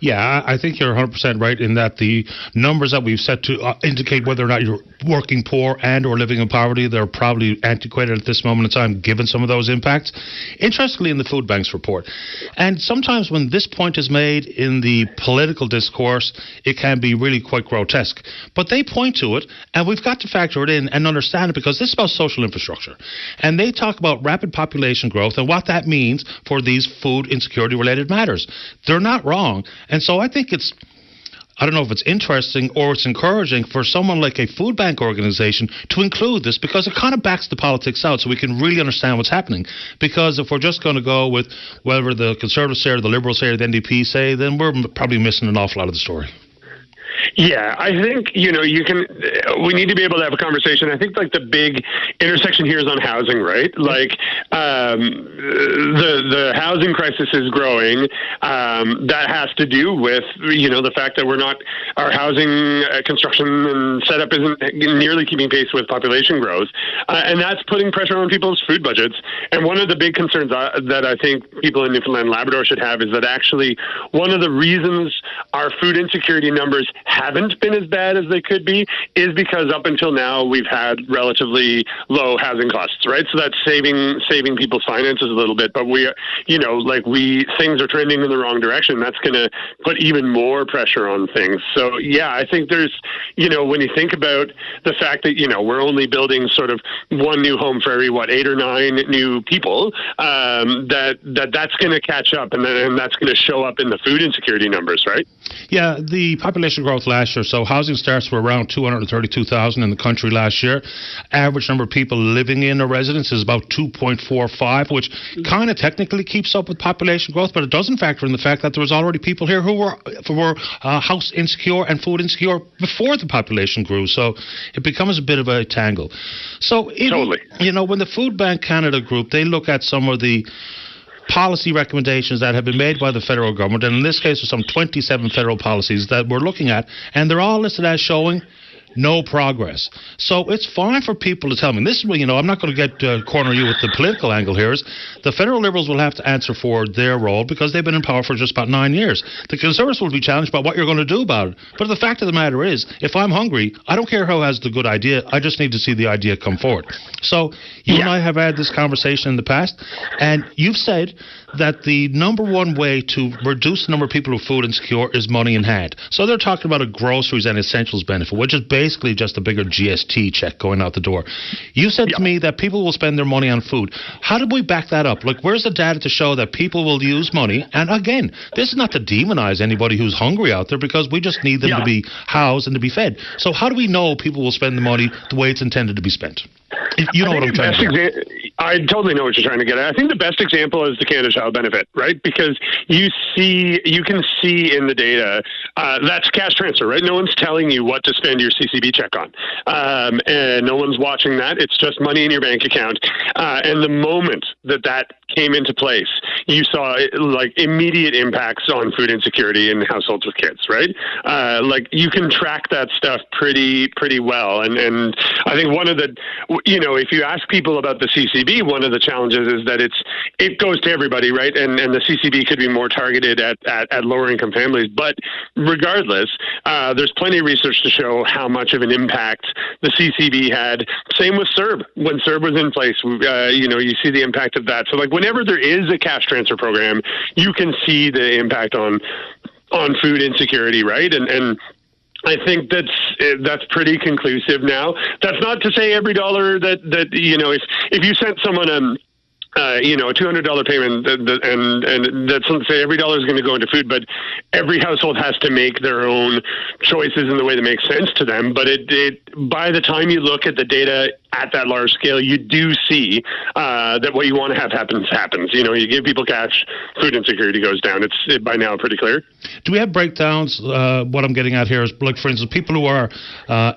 Yeah, I think you're 100% right in that the numbers that we've set to indicate whether or not you're working poor and or living in poverty, they're probably antiquated at this moment in time, given some of those impacts. Interestingly, in the Food Bank's report, and sometimes when this point is made in the political discourse, it can be really quite grotesque. But they point to it, and we've got to factor it in and understand it, because this is about social infrastructure. And they talk about rapid population growth and what that means for these food insecurity-related matters. They're not wrong. And so I think I don't know if it's interesting or it's encouraging for someone like a food bank organization to include this, because it kind of backs the politics out so we can really understand what's happening. Because if we're just going to go with whatever the Conservatives say or the Liberals say or the NDP say, then we're probably missing an awful lot of the story.
Yeah, I think, we need to be able to have a conversation. I think like the big intersection here is on housing, right? Like the housing crisis is growing. That has to do with, the fact that our housing construction and setup isn't nearly keeping pace with population growth. And that's putting pressure on people's food budgets. And one of the big concerns that I think people in Newfoundland and Labrador should have is that actually one of the reasons our food insecurity numbers haven't been as bad as they could be is because up until now we've had relatively low housing costs, right? So that's saving people's finances a little bit, but things are trending in the wrong direction. That's going to put even more pressure on things. So yeah, I think there's, when you think about the fact that, we're only building sort of one new home for every 8 or 9 new people, that's going to catch up, and that's going to show up in the food insecurity numbers, right?
Yeah, the population growth last year, so housing starts were around 232,000 in the country last year. Average number of people living in a residence is about 2.45, which kind of technically keeps up with population growth, but it doesn't factor in the fact that there was already people here who were house insecure and food insecure before the population grew. So it becomes a bit of a tangle. So
totally.
When the Food Bank Canada group, they look at some of the policy recommendations that have been made by the federal government, and in this case, there's some 27 federal policies that we're looking at, and they're all listed as showing no progress. So it's fine for people to tell me. This is where, I'm not going to get corner you with the political angle here. Is the federal Liberals will have to answer for their role because they've been in power for just about 9 years. The Conservatives will be challenged about what you're going to do about it. But the fact of the matter is, if I'm hungry, I don't care who has the good idea. I just need to see the idea come forward. So you and I have had this conversation in the past, and you've said that the number one way to reduce the number of people who are food insecure is money in hand. So they're talking about a groceries and essentials benefit, which is basically just a bigger GST check going out the door. You said to me that people will spend their money on food. How did we back that up? Like, where's the data to show that people will use money? And again, this is not to demonize anybody who's hungry out there, because we just need them to be housed and to be fed. So how do we know people will spend the money the way it's intended to be spent? You know what I'm trying to get.
I totally know what you're trying to get at. I think the best example is the Canada Child Benefit, right? Because you can see in the data, that's cash transfer, right? No one's telling you what to spend your CCB check on. And no one's watching that. It's just money in your bank account. And the moment that came into place, you saw immediate impacts on food insecurity in households with kids, right? You can track that stuff pretty well. And I think one of the, if you ask people about the CCB, one of the challenges is that it goes to everybody, right? And the CCB could be more targeted at lower income families. But regardless, there's plenty of research to show how much of an impact the CCB had. Same with CERB. When CERB was in place, you see the impact of that. So whenever there is a cash transfer program, you can see the impact on food insecurity, right? And I think that's pretty conclusive now. That's not to say every dollar that if you sent someone a $200 payment, and that's not to say every dollar is going to go into food, but every household has to make their own choices in the way that makes sense to them. But by the time you look at the data at that large scale, you do see that what you want to have happens. You give people cash, food insecurity goes down. It's by now pretty clear.
Do we have breakdowns? What I'm getting at here is, for instance, people who are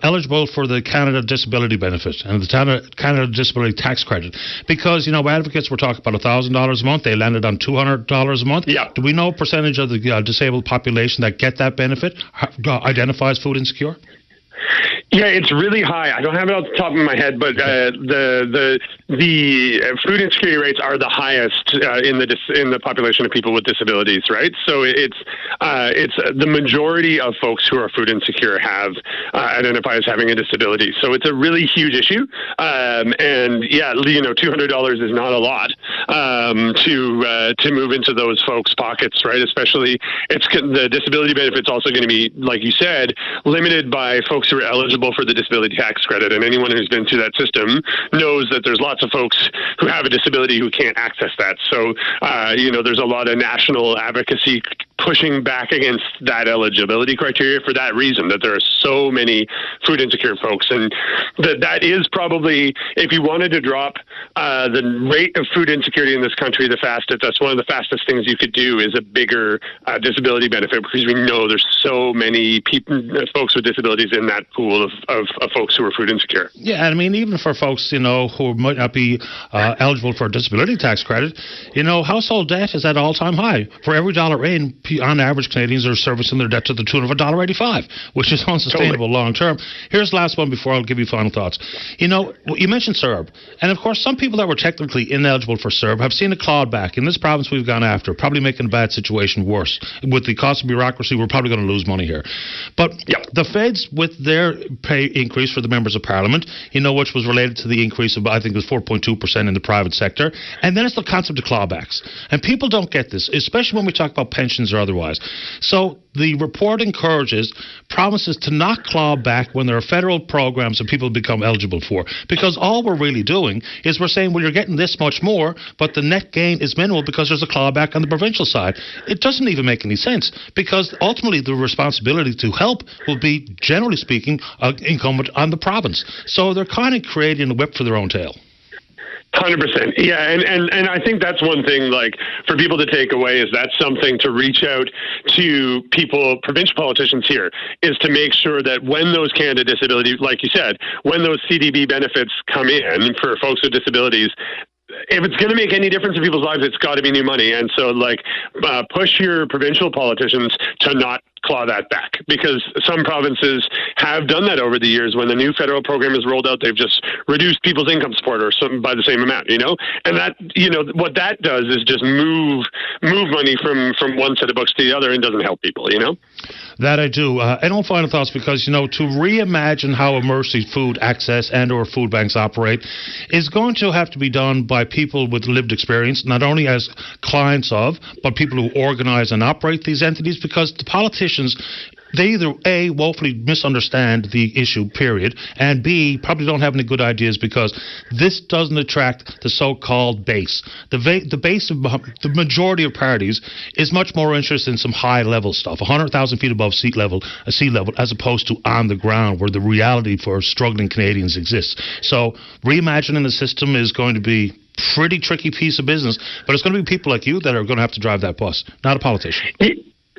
eligible for the Canada Disability Benefit and the Canada Disability Tax Credit, because advocates were talking about $1,000 a month. They landed on $200 a month.
Yeah.
Do we know a percentage of the disabled population that get that benefit identifies food insecure?
Yeah, it's really high. I don't have it off the top of my head, but the food insecurity rates are the highest in the population of people with disabilities, right? So it's the majority of folks who are food insecure have identify as having a disability. So it's a really huge issue, and $200 is not a lot to move into those folks' pockets, right? Especially the disability benefit's also going to be, like you said, limited by folks who are eligible for the disability tax credit, and anyone who's been through that system knows that there's lots of folks who have a disability who can't access that. So, there's a lot of national advocacy pushing back against that eligibility criteria for that reason, that there are so many food insecure folks. And that is probably, if you wanted to drop the rate of food insecurity in this country the fastest, that's one of the fastest things you could do, is a bigger disability benefit, because we know there's so many folks with disabilities in that pool of folks who are food insecure.
Yeah, I mean, even for folks, who might not be eligible for a disability tax credit, household debt is at all-time high. For every dollar in, on average, Canadians are servicing their debt to the tune of $1.85, which is unsustainable long term. Here's the last one before I'll give you final thoughts. You know, you mentioned CERB, and of course, some people that were technically ineligible for CERB have seen it clawed back. In this province, we've gone after, probably making a bad situation worse. With the cost of bureaucracy, we're probably going to lose money here. But the feds, with their pay increase for the members of Parliament, you know, which was related to the increase of, I think it was 4.2% in the private sector, and then it's the concept of clawbacks. And people don't get this, especially when we talk about pensions or otherwise. So the report encourages promises to not claw back when there are federal programs that people become eligible for. Because all we're really doing is we're saying, well, you're getting this much more, but the net gain is minimal because there's a clawback on the provincial side. It doesn't even make any sense, because ultimately the responsibility to help will be, generally speaking, incumbent on the province. So they're kind of creating a whip for their own tail.
100%. Yeah, and I think that's one thing, like, for people to take away, is that's something to reach out to people, provincial politicians here, is to make sure that when those Canada Disability, like you said, when those CDB benefits come in for folks with disabilities, if it's going to make any difference in people's lives, it's got to be new money. And so, like, push your provincial politicians to not claw that back, because some provinces have done that over the years. When the new federal program is rolled out, they've just reduced people's income support or some by the same amount, you know? And that, you know, what that does is just move money from one set of books to the other, and doesn't help people, you know?
That I do. And all final thoughts, because, you know, to reimagine how emergency food access and or food banks operate is going to have to be done by people with lived experience, not only as clients of, but people who organize and operate these entities, because the politicians, they either A, woefully misunderstand the issue, period, and B, probably don't have any good ideas, because this doesn't attract the so-called base. The base of the majority of parties is much more interested in some high-level stuff, 100,000 feet above sea level, as opposed to on the ground, where the reality for struggling Canadians exists. So reimagining the system is going to be pretty tricky piece of business, but it's going to be people like you that are going to have to drive that bus, not a politician.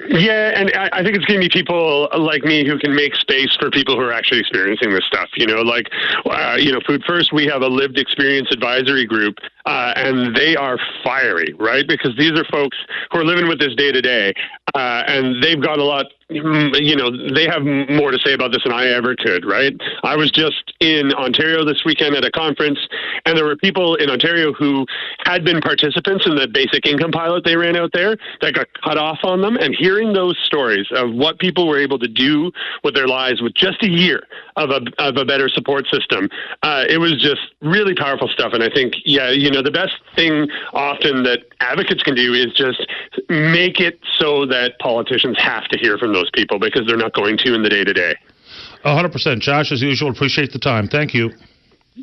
Yeah, and I think it's going to be people like me who can make space for people who are actually experiencing this stuff. You know, like, you know, Food First, we have a lived experience advisory group, and they are fiery, right? Because these are folks who are living with this day to day, and they've got a lot. You know, they have more to say about this than I ever could, right? I was just in Ontario this weekend at a conference, and there were people in Ontario who had been participants in the basic income pilot they ran out there that got cut off on them. And hearing those stories of what people were able to do with their lives with just a year of a better support system, it was just really powerful stuff. And I think, yeah, you know, the best thing often that advocates can do is just make it so that politicians have to hear from those people, because they're not going to in the day-to-day.
100%. Josh, as usual, appreciate the time. Thank you.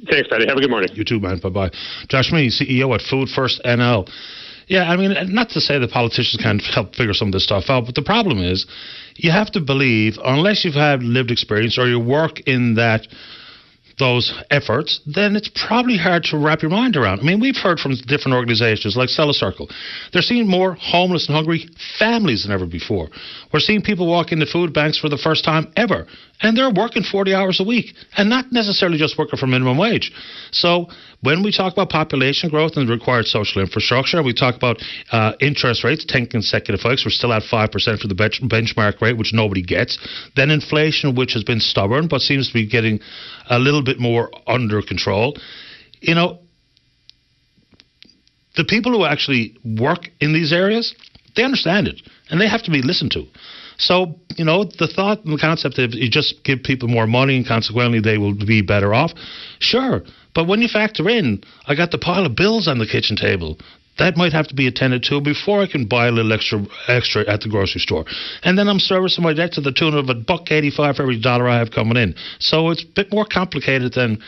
Thanks, Patty. Have a good morning.
You too, man. Bye-bye. Josh Meany, CEO at Food First NL. Yeah, I mean, not to say that politicians can't help figure some of this stuff out, but the problem is you have to believe, unless you've had lived experience or you work in those efforts, then it's probably hard to wrap your mind around. I mean, we've heard from different organizations like Stella Circle. They're seeing more homeless and hungry families than ever before. We're seeing people walk into food banks for the first time ever, and they're working 40 hours a week, and not necessarily just working for minimum wage. So when we talk about population growth and the required social infrastructure, we talk about interest rates, 10 consecutive hikes. We're still at 5% for the benchmark rate, which nobody gets. Then inflation, which has been stubborn, but seems to be getting a little bit more under control. You know, the people who actually work in these areas, they understand it, and they have to be listened to. So, you know, the thought and the concept of you just give people more money and consequently they will be better off, sure. But when you factor in, I got the pile of bills on the kitchen table, that might have to be attended to before I can buy a little extra at the grocery store. And then I'm servicing my debt to the tune of $1.85 for every dollar I have coming in. So it's a bit more complicated than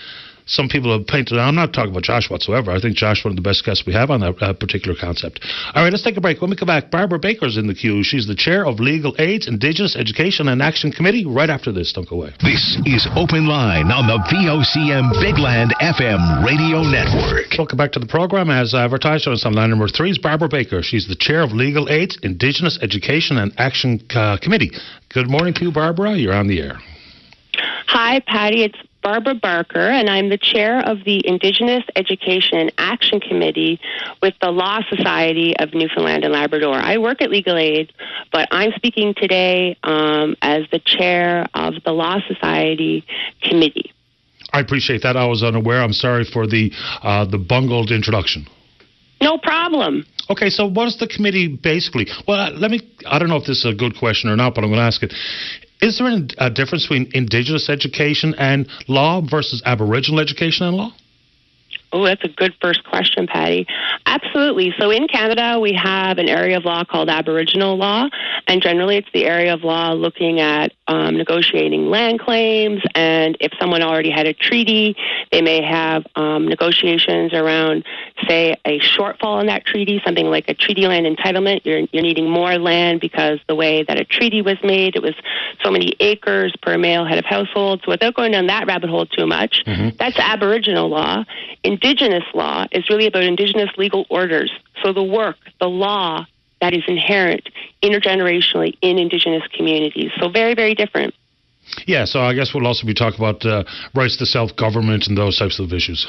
some people have painted. I'm not talking about Josh whatsoever. I think Josh is one of the best guests we have on that particular concept. All right, let's take a break. When we come back, Barbara Baker's in the queue. She's the chair of Legal Aid's Indigenous Education and Action Committee. Right after this, don't go away.
This is Open Line on the VOCM Bigland FM radio network.
Welcome back to the program. As advertised on line number 3 is Barbara Baker. She's the chair of Legal Aid's Indigenous Education and Action Committee. Good morning to you, Barbara. You're on the air.
Hi, Patty. It's Barbara Barker, and I'm the chair of the Indigenous Education and Action Committee with the Law Society of Newfoundland and Labrador. I work at Legal Aid, but I'm speaking today as the chair of the Law Society Committee.
I appreciate that. I was unaware. I'm sorry for the bungled introduction.
No problem.
Okay, so what is the committee basically? Well, I don't know if this is a good question or not, but I'm going to ask it. Is there a difference between Indigenous education and law versus Aboriginal education and law?
Oh, that's a good first question, Patty. Absolutely. So in Canada, we have an area of law called Aboriginal law, and generally it's the area of law looking at negotiating land claims, and if someone already had a treaty, they may have negotiations around, say, a shortfall in that treaty, something like a treaty land entitlement. You're needing more land because the way that a treaty was made, it was so many acres per male head of household. So without going down that rabbit hole too much, that's Aboriginal law. Indigenous law is really about Indigenous legal orders. So the work, the law that is inherent intergenerationally in Indigenous communities. So very, very different.
Yeah, so I guess we'll also be talking about rights to self-government and those types of issues.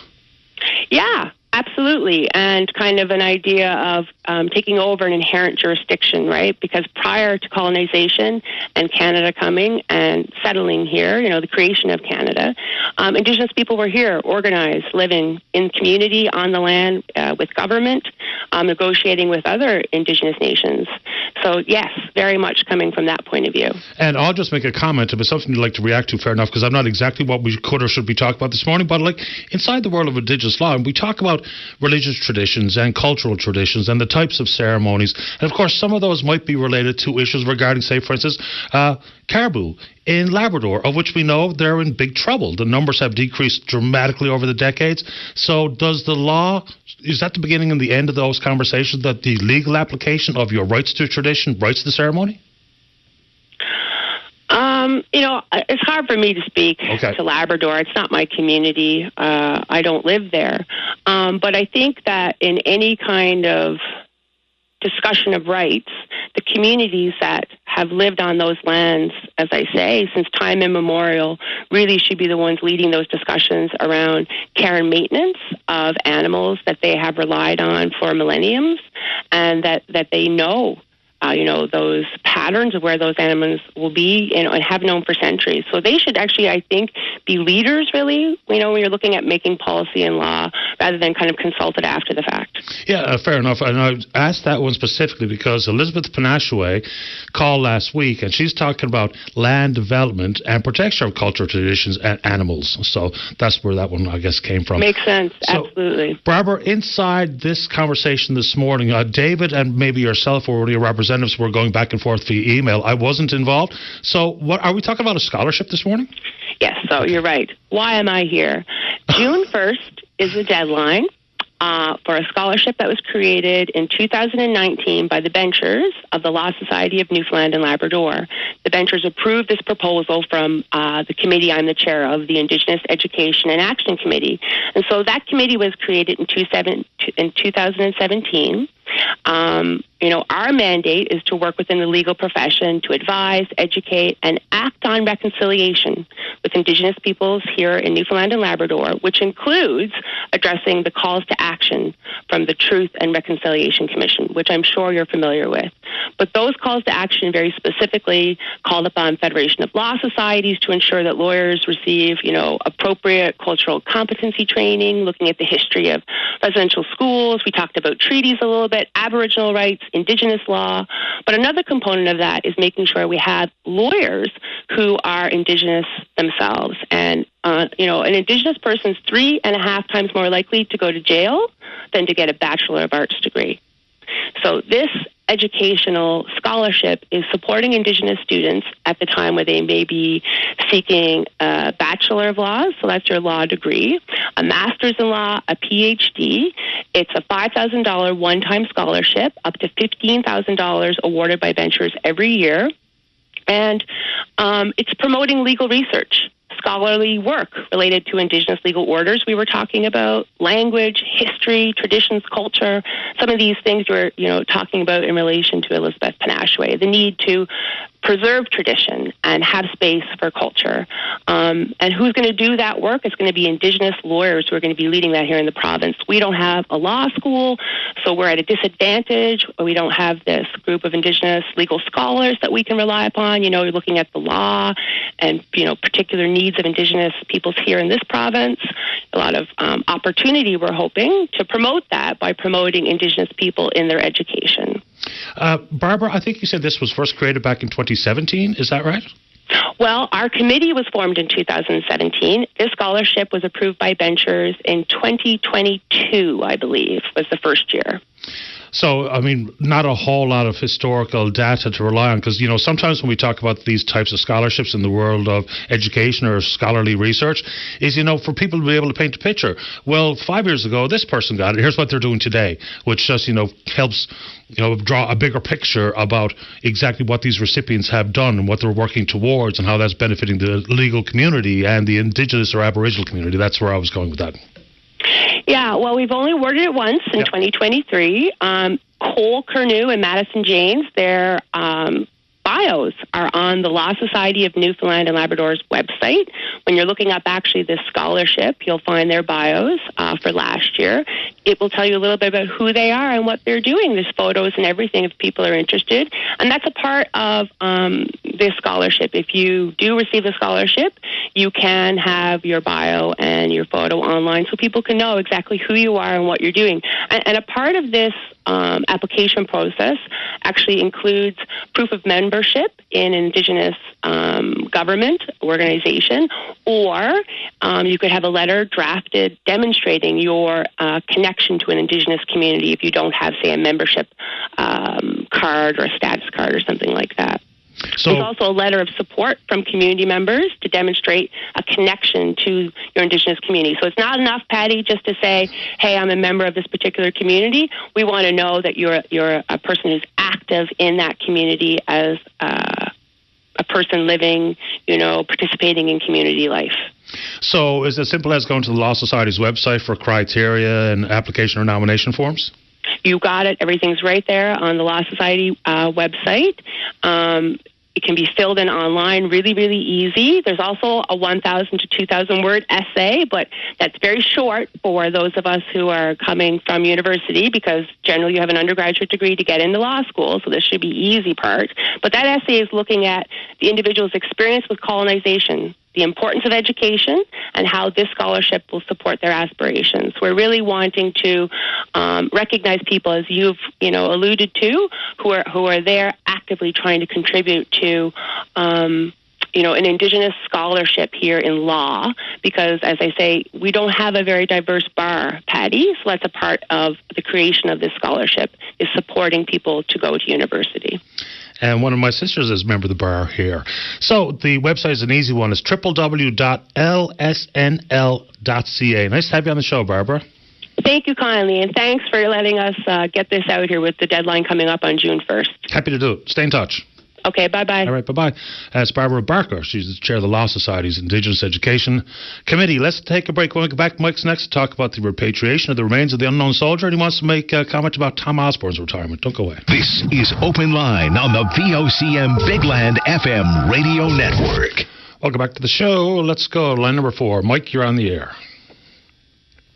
Yeah, absolutely. And kind of an idea of taking over an inherent jurisdiction, right? Because prior to colonization and Canada coming and settling here, the creation of Canada, Indigenous people were here, organized, living in community on the land with government, negotiating with other Indigenous nations. So, yes, very much coming from that point of view. And
I'll just make a comment. If it's something you'd like to react to, fair enough, because I'm not exactly what we could or should be talking about this morning, but inside the world of Indigenous law, and we talk about religious traditions and cultural traditions and the types of ceremonies. And of course, some of those might be related to issues regarding, say, for instance, caribou in Labrador, of which we know they're in big trouble. The numbers have decreased dramatically over the decades. So does the law, is that the beginning and the end of those conversations, that the legal application of your rights to tradition, rights to ceremony?
It's hard for me to speak to Labrador. It's not my community. I don't live there. But I think that in any kind of discussion of rights, the communities that have lived on those lands, as I say, since time immemorial, really should be the ones leading those discussions around care and maintenance of animals that they have relied on for millenniums, and that they know those patterns of where those animals will be, and have known for centuries. So they should actually, I think, be leaders, really, when you're looking at making policy and law, rather than kind of consulted after the fact.
Yeah, fair enough. And I asked that one specifically because Elizabeth Panashaway called last week, and she's talking about land development and protection of cultural traditions and animals. So that's where that one, I guess, came from.
Makes sense. So, absolutely.
Barbara, inside this conversation this morning, David and maybe yourself or your representatives were going back and forth via email. I wasn't involved. So what are we talking about, a scholarship this morning?
Yes, so you're right. Why am I here? June 1st is the deadline for a scholarship that was created in 2019 by the Benchers of the Law Society of Newfoundland and Labrador. The Benchers approved this proposal from the committee I'm the chair of, the Indigenous Education and Action Committee. And so that committee was created in 2017. Our mandate is to work within the legal profession to advise, educate, and act on reconciliation with Indigenous peoples here in Newfoundland and Labrador, which includes addressing the calls to action from the Truth and Reconciliation Commission, which I'm sure you're familiar with. But those calls to action very specifically called upon Federation of Law Societies to ensure that lawyers receive, appropriate cultural competency training, looking at the history of residential schools. We talked about treaties a little bit, Aboriginal rights, Indigenous law. But another component of that is making sure we have lawyers who are Indigenous themselves. And, an Indigenous person is 3.5 times more likely to go to jail than to get a Bachelor of Arts degree. So this educational scholarship is supporting Indigenous students at the time where they may be seeking a Bachelor of Laws, so that's your law degree, a Master's in Law, a PhD. It's a $5,000 one-time scholarship, up to $15,000 awarded by Benchers every year. And it's promoting legal research, scholarly work related to Indigenous legal orders we were talking about, language, history, traditions, culture, some of these things we're talking about in relation to Elizabeth Panashaway, the need to preserve tradition and have space for culture. And who's going to do that work? It's going to be Indigenous lawyers who are going to be leading that here in the province. We don't have a law school, so we're at a disadvantage. We don't have this group of Indigenous legal scholars that we can rely upon. You're looking at the law and, particular needs of Indigenous peoples here in this province. A lot of opportunity, we're hoping, to promote that by promoting Indigenous people in their education.
Barbara, I think you said this was first created back in 2017. Is that right?
Well, our committee was formed in 2017. This scholarship was approved by benchers in 2022, I believe, was the first year.
So, not a whole lot of historical data to rely on, because, sometimes when we talk about these types of scholarships in the world of education or scholarly research, is, for people to be able to paint a picture. Well, 5 years ago, this person got it. Here's what they're doing today, which just, helps, draw a bigger picture about exactly what these recipients have done and what they're working towards and how that's benefiting the legal community and the Indigenous or Aboriginal community. That's where I was going with that.
Yeah, well, we've only awarded it once in 2023. Cole Curnew and Madison James, their bios are on the Law Society of Newfoundland and Labrador's website. When you're looking up actually this scholarship, you'll find their bios for last year. It will tell you a little bit about who they are and what they're doing. There's photos and everything if people are interested. And that's a part of this scholarship. If you do receive the scholarship, you can have your bio and your photo online so people can know exactly who you are and what you're doing. And a part of this application process actually includes proof of membership in an Indigenous government organization, or you could have a letter drafted demonstrating your connection to an Indigenous community if you don't have, say, a membership card or a status card or something like that. So, there's also a letter of support from community members to demonstrate a connection to your Indigenous community. So it's not enough, Patty, just to say, hey, I'm a member of this particular community. We want to know that you're a person who's active in that community as a person living, participating in community life.
So is it as simple as going to the Law Society's website for criteria and application or nomination forms?
You got it. Everything's right there on the Law Society website. It can be filled in online, really, really easy. There's also a 1,000 to 2,000 word essay, but that's very short for those of us who are coming from university, because generally you have an undergraduate degree to get into law school, so this should be easy part. But that essay is looking at the individual's experience with colonization, the importance of education, and how this scholarship will support their aspirations. We're really wanting to recognize people, as you've alluded to, who are there actively trying to contribute to an Indigenous scholarship here in law, because, as I say, we don't have a very diverse bar, Patty, so that's a part of the creation of this scholarship, is supporting people to go to university.
And one of my sisters is a member of the bar here. So the website is an easy one. It's www.lsnl.ca. Nice to have you on the show, Barbara.
Thank you kindly, and thanks for letting us get this out here with the deadline coming up on June 1st.
Happy to do it. Stay in touch.
Okay, bye-bye.
All right, bye-bye. It's Barbara Barker. She's the chair of the Law Society's Indigenous Education Committee. Let's take a break. When we get back, Mike's next to talk about the repatriation of the remains of the unknown soldier, and he wants to make a comment about Tom Osborne's retirement. Don't go away.
This is Open Line on the VOCM Bigland FM Radio Network.
Welcome back to the show. Let's go. Line number 4. Mike, you're on the air.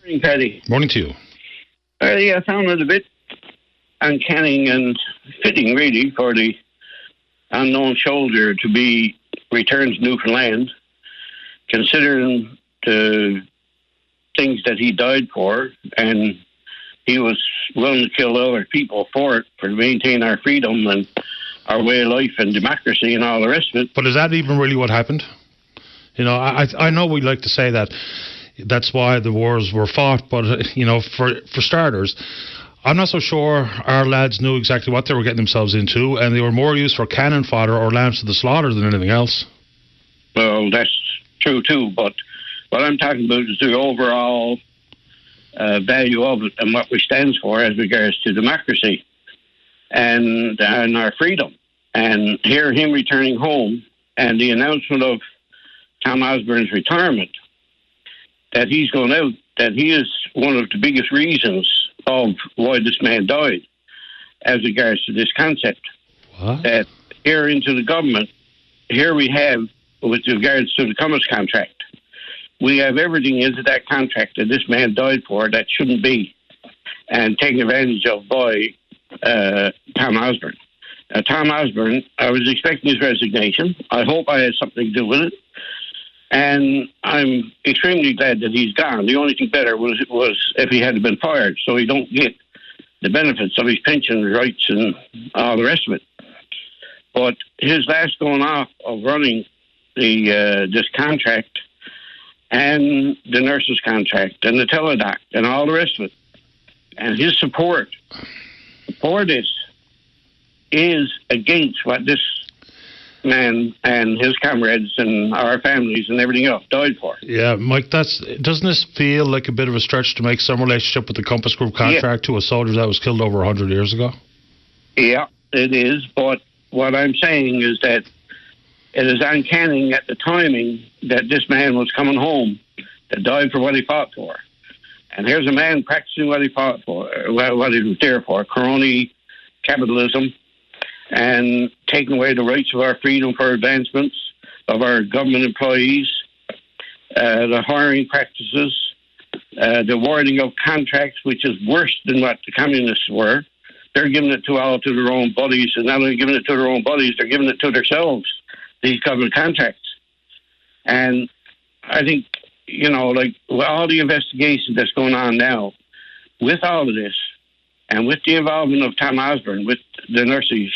Morning, Paddy.
Morning to you.
I found it a bit uncanny and fitting, really, for the unknown soldier to be returned to Newfoundland, considering the things that he died for, and he was willing to kill other people for it, to maintain our freedom and our way of life and democracy and all the rest of it.
But is that even really what happened? I know we like to say that that's why the wars were fought, but, for starters, I'm not so sure our lads knew exactly what they were getting themselves into, and they were more used for cannon fodder or lambs to the slaughter than anything else.
Well, that's true too, but what I'm talking about is the overall value of it and what we stand for as regards to democracy and our freedom. And here, him returning home and the announcement of Tom Osborne's retirement, that he's going out, that he is one of the biggest reasons of why this man died as regards to this concept.
What?
That here into the government, here we have, with regards to the Cummins contract, we have everything into that contract that this man died for that shouldn't be, and taken advantage of by Tom Osborne. Tom Osborne, I was expecting his resignation. I hope I had something to do with it. And I'm extremely glad that he's gone. The only thing better was if he had been fired, so he don't get the benefits of his pension rights and all the rest of it. But his last going off of running this contract and the nurses' contract and the teledoc and all the rest of it, and his support for this is against what this man and his comrades and our families and everything else died for.
Yeah, Mike, doesn't this feel like a bit of a stretch to make some relationship with the Compass Group contract to a soldier that was killed over 100 years ago?
Yeah, it is. But what I'm saying is that it is uncanny at the timing that this man was coming home that died for what he fought for. And here's a man practicing what he fought for, what he was there for, crony capitalism, and taking away the rights of our freedom for advancements of our government employees, the hiring practices, the awarding of contracts, which is worse than what the communists were. They're giving it to their own buddies, and not only giving it to their own buddies, they're giving it to themselves, these government contracts. And I think, like with all the investigation that's going on now, with all of this, and with the involvement of Tom Osborne, with the nurses'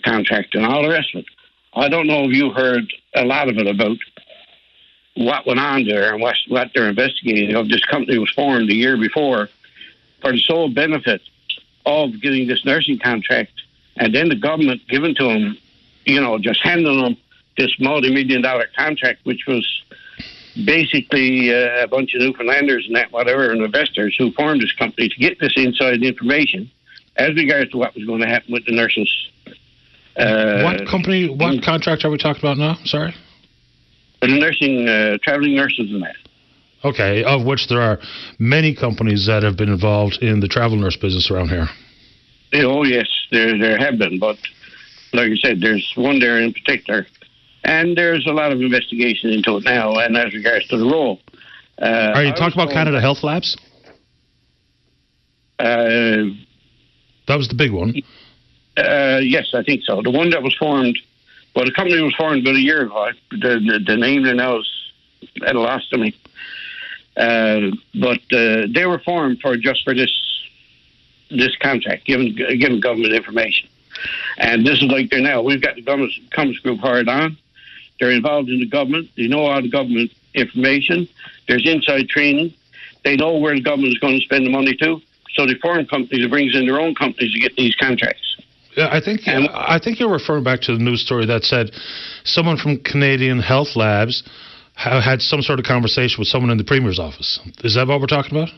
contract and all the rest of it, I don't know if you heard a lot of it about what went on there and what they're investigating. This company was formed the year before for the sole benefit of getting this nursing contract, and then the government giving to them, just handing them this multi-million-dollar contract, which was basically a bunch of Newfoundlanders and and investors who formed this company to get this inside information as regards to what was going to happen with the nurses.
What contract are we talking about now? Sorry?
The nursing, traveling nurses and that.
Okay, of which there are many companies that have been involved in the travel nurse business around here.
Oh, yes, there have been. But like I said, there's one there in particular. And there's a lot of investigation into it now, and as regards to the role.
Are you talking about Canada Health Labs? That was the big one.
Yes, I think so. The one that was formed, the company was formed about a year ago. The name now is at a loss to me. But they were formed just for this contract, giving government information. And this is like they're now. We've got the Cummins Group hired on. They're involved in the government. They know all the government information. There's inside training. They know where the government is going to spend the money to. So the foreign companies brings in their own companies to get these contracts.
Yeah, I think you're referring back to the news story that said someone from Canadian Health Labs had some sort of conversation with someone in the Premier's office. Is that what we're talking about?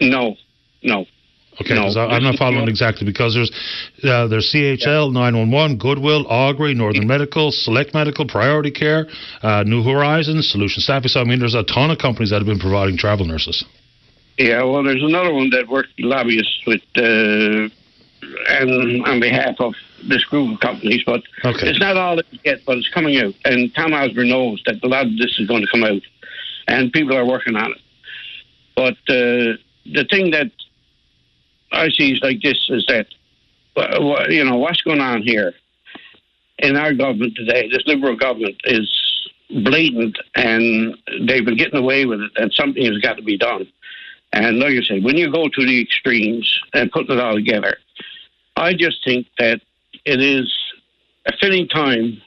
No.
Okay, because I'm not following exactly, because there's CHL, 911, Goodwill, Augury, Northern Medical, Select Medical, Priority Care, New Horizons, Solution Staffing. So, there's a ton of companies that have been providing travel nurses.
Yeah, well, there's another one that worked lobbyists with, and on behalf of this group of companies, but It's not all that yet, but it's coming out. And Tom Osborne knows that a lot of this is going to come out, and people are working on it. But the thing that I see is like this, is that, what's going on here in our government today, this Liberal government, is blatant, and they've been getting away with it, and something has got to be done. And like I said, when you go to the extremes and put it all together, I just think that it is a fitting time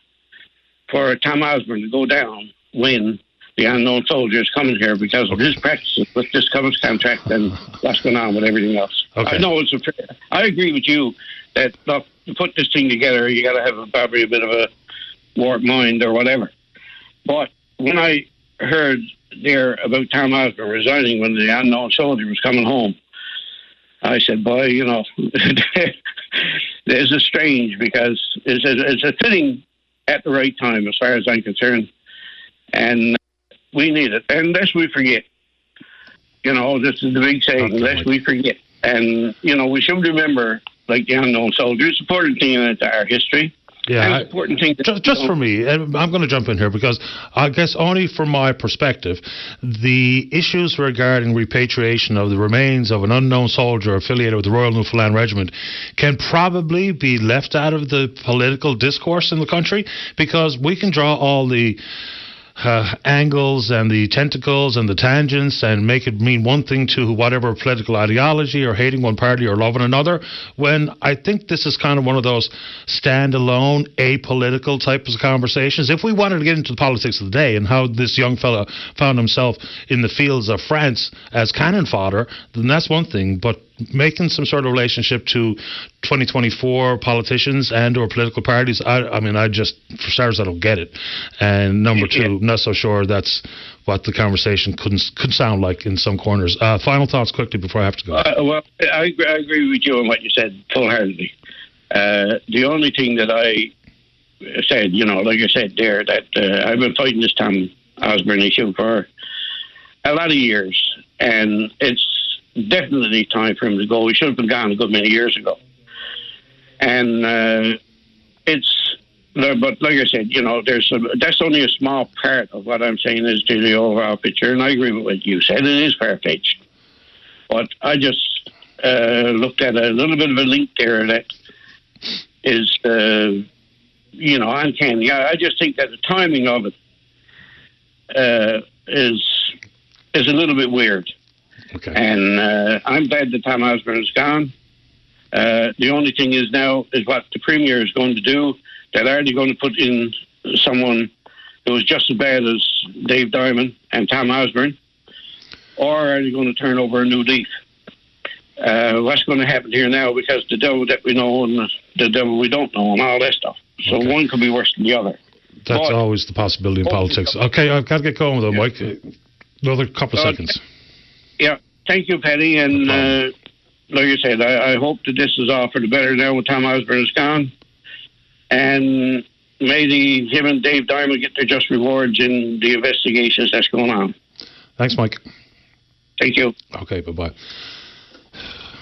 for Tom Osborne to go down when the unknown soldier is coming here because of his practices with this Cummins contract and what's going on with everything else.
Okay.
I know I agree with you that, look, to put this thing together, you got to have probably a bit of a warped mind or whatever. But when I heard there about Tom Osborne resigning when the unknown soldier was coming home, I said, boy, this is strange, because it's a fitting at the right time as far as I'm concerned. And we need it. And lest we forget, this is the big saying, lest we forget. And, we should remember, like the unknown soldiers, important thing in our history.
Yeah,
important thing.
Just for me, and I'm going to jump in here because I guess only from my perspective, the issues regarding repatriation of the remains of an unknown soldier affiliated with the Royal Newfoundland Regiment can probably be left out of the political discourse in the country, because we can draw all the angles and the tentacles and the tangents and make it mean one thing to whatever political ideology, or hating one party or loving another, when I think this is kind of one of those standalone, apolitical types of conversations. If we wanted to get into the politics of the day and how this young fella found himself in the fields of France as cannon fodder, then that's one thing, but making some sort of relationship to 2024 politicians and or political parties, I mean, I just, for starters, I don't get it. And number two, I'm not so sure that's what the conversation could sound like in some corners. Final thoughts quickly before I have to go.
Well, I agree with you on what you said full-heartedly. The only thing that I said, like I said there, that I've been fighting this Tom Osborne issue for a lot of years, and it's definitely time for him to go. He should have been gone a good many years ago. And but like I said, that's only a small part of what I'm saying is to the overall picture. And I agree with what you said. It is far-fetched. But I just looked at a little bit of a link there that is, uncanny. I just think that the timing of it is a little bit weird.
Okay.
And I'm glad that Tom Osborne is gone. The only thing is now is what the Premier is going to do. That are they going to put in someone who is just as bad as Dave Diamond and Tom Osborne? Or are they going to turn over a new leaf? What's going to happen here now? Because the devil that we know and the devil we don't know and all that stuff. So one could be worse than the other.
That's always the possibility in politics. Okay, I've got to get going though, Mike. Another couple of seconds.
Yeah, thank you, Paddy. And like I said, I hope that this is all for the better now when Tom Osborne is gone. And may him and Dave Diamond get their just rewards in the investigations that's going on.
Thanks, Mike.
Thank you.
Okay, bye-bye.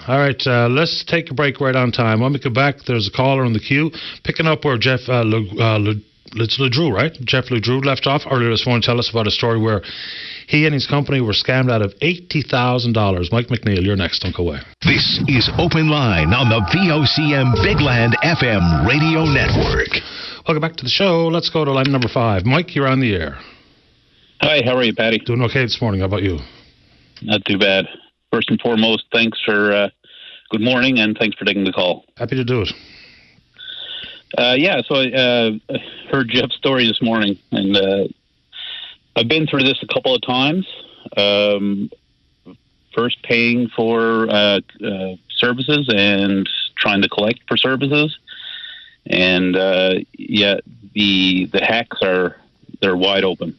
All right, let's take a break right on time. When we come back, there's a caller in the queue, picking up where Jeff it's Ledrew, right? Jeff Ledrew left off earlier this morning. Tell us about a story where he and his company were scammed out of $80,000. Mike McNeil, you're next. Don't go away.
This is Open Line on the VOCM Bigland FM radio network.
Welcome back to the show. Let's go to line number 5. Mike, you're on the air.
Hi, how are you, Patty?
Doing okay this morning. How about you?
Not too bad. First and foremost, thanks for good morning, and thanks for taking the call.
Happy to do it.
So I heard Jeff's story this morning, and I've been through this a couple of times. First paying for services and trying to collect for services. And the hacks they're wide open.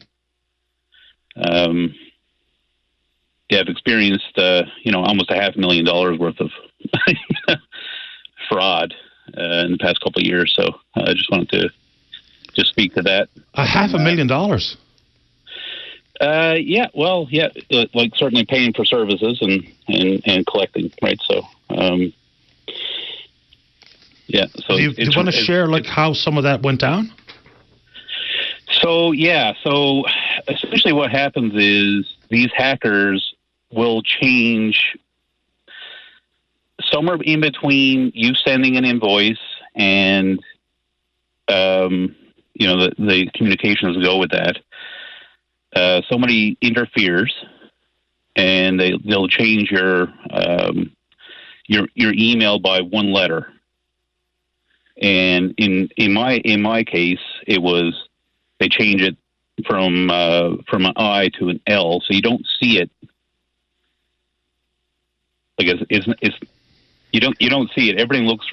I've experienced almost $500,000 worth of fraud in the past couple of years. So I just wanted to just speak to that.
$500,000.
Like certainly paying for services and collecting, right? So, So
do you want to share how some of that went down?
So essentially what happens is these hackers will change somewhere in between you sending an invoice and the communications go with that. Somebody interferes, and they'll change your email by one letter. And in my case, it was they change it from an I to an L, so you don't see it. Like it's you don't see it. Everything looks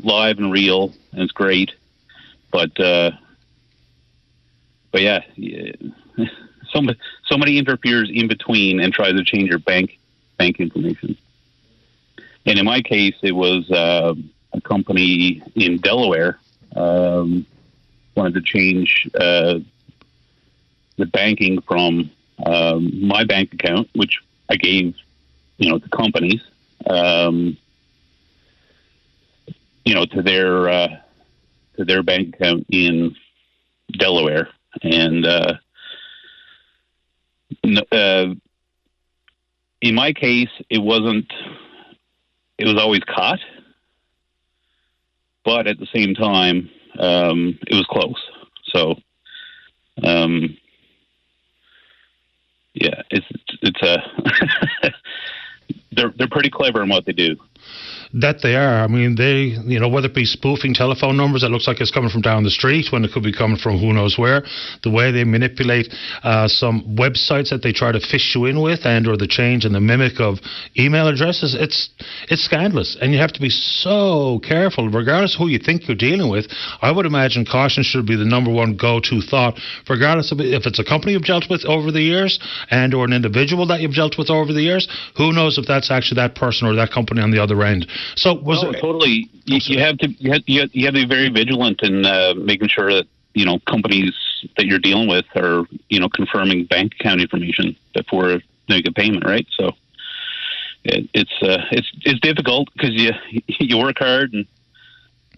live and real, and it's great. But somebody interferes in between and tries to change your bank information. And in my case, it was a company in Delaware wanted to change the banking from my bank account, which I gave, to companies, to to their bank account in Delaware. And in my case, it was always caught, but at the same time, it was close. So, yeah, it's they're pretty clever in what they do.
That they are. I mean, they, whether it be spoofing telephone numbers that looks like it's coming from down the street when it could be coming from who knows where, the way they manipulate some websites that they try to fish you in with, and or the change and the mimic of email addresses, it's scandalous. And you have to be so careful, regardless of who you think you're dealing with. I would imagine caution should be the number one go-to thought, regardless of if it's a company you've dealt with over the years and or an individual that you've dealt with over the years. Who knows if that's actually that person or that company on the other end. So
totally. You have to be very vigilant in making sure that companies that you're dealing with are confirming bank account information before they make a payment, right? So it's difficult because you work hard and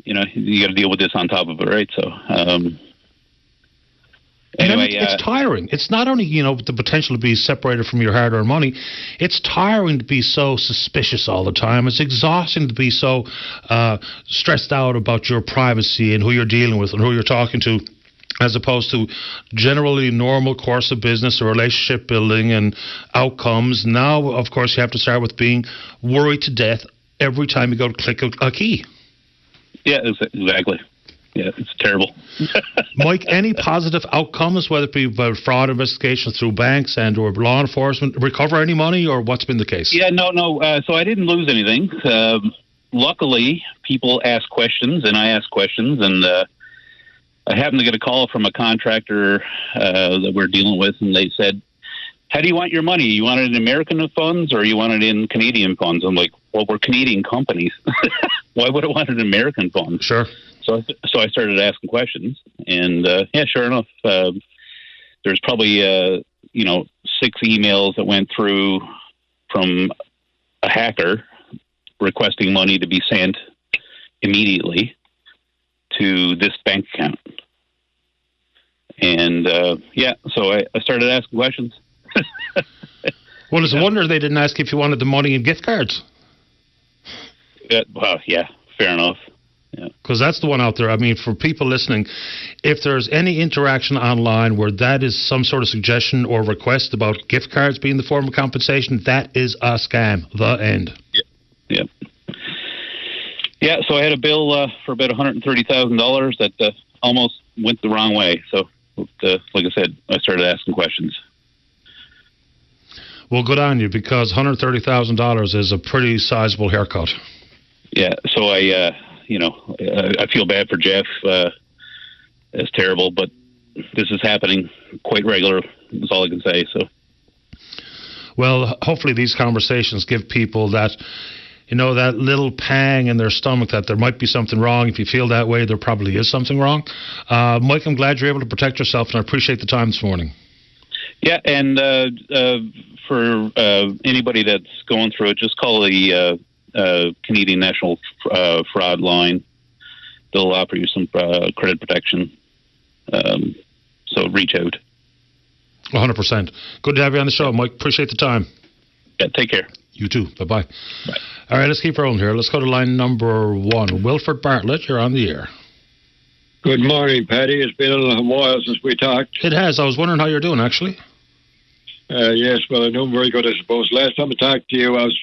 you got to deal with this on top of it, right? So. Anyway,
it's tiring. It's not only, the potential to be separated from your hard-earned money. It's tiring to be so suspicious all the time. It's exhausting to be so stressed out about your privacy and who you're dealing with and who you're talking to, as opposed to generally normal course of business or relationship building and outcomes. Now, of course, you have to start with being worried to death every time you go to click a key.
Yeah, exactly. Yeah, it's terrible.
Mike, any positive outcomes, whether it be about fraud investigations through banks and or law enforcement, recover any money, or what's been the case?
Yeah, no. So I didn't lose anything. Luckily, people ask questions, and I ask questions, and I happened to get a call from a contractor that we're dealing with, and they said, how do you want your money? You want it in American funds or you want it in Canadian funds? I'm like, well, we're Canadian companies. Why would I want it in American funds?
Sure.
So I started asking questions, and sure enough, there's probably 6 emails that went through from a hacker requesting money to be sent immediately to this bank account. And so I started asking questions.
Well, it's a wonder they didn't ask if you wanted the money in gift cards.
Well, yeah, fair enough.
Because that's the one out there. I mean, for people listening, if there's any interaction online where that is some sort of suggestion or request about gift cards being the form of compensation, that is a scam. The end.
Yeah. Yeah, so I had a bill for about $130,000 that almost went the wrong way. So, like I said, I started asking questions.
Well, good on you, because $130,000 is a pretty sizable haircut.
Yeah, so I feel bad for Jeff. It's terrible, but this is happening quite regular. That's all I can say. So,
well, hopefully these conversations give people that, that little pang in their stomach that there might be something wrong. If you feel that way, there probably is something wrong. Mike, I'm glad you're able to protect yourself, and I appreciate the time this morning.
Yeah, and for anybody that's going through it, just call the Canadian National Fraud Line. They'll offer you some credit protection. So reach out.
100%. Good to have you on the show, Mike. Appreciate the time.
Yeah, take care.
You too. Bye-bye.
Bye.
All right, let's keep rolling here. Let's go to line number 1. Wilfred Bartlett, you're on the air.
Good morning, Paddy. It's been a while since we talked.
It has. I was wondering how you're doing, actually.
Yes, well, I'm doing very good, I suppose. Last time I talked to you, I was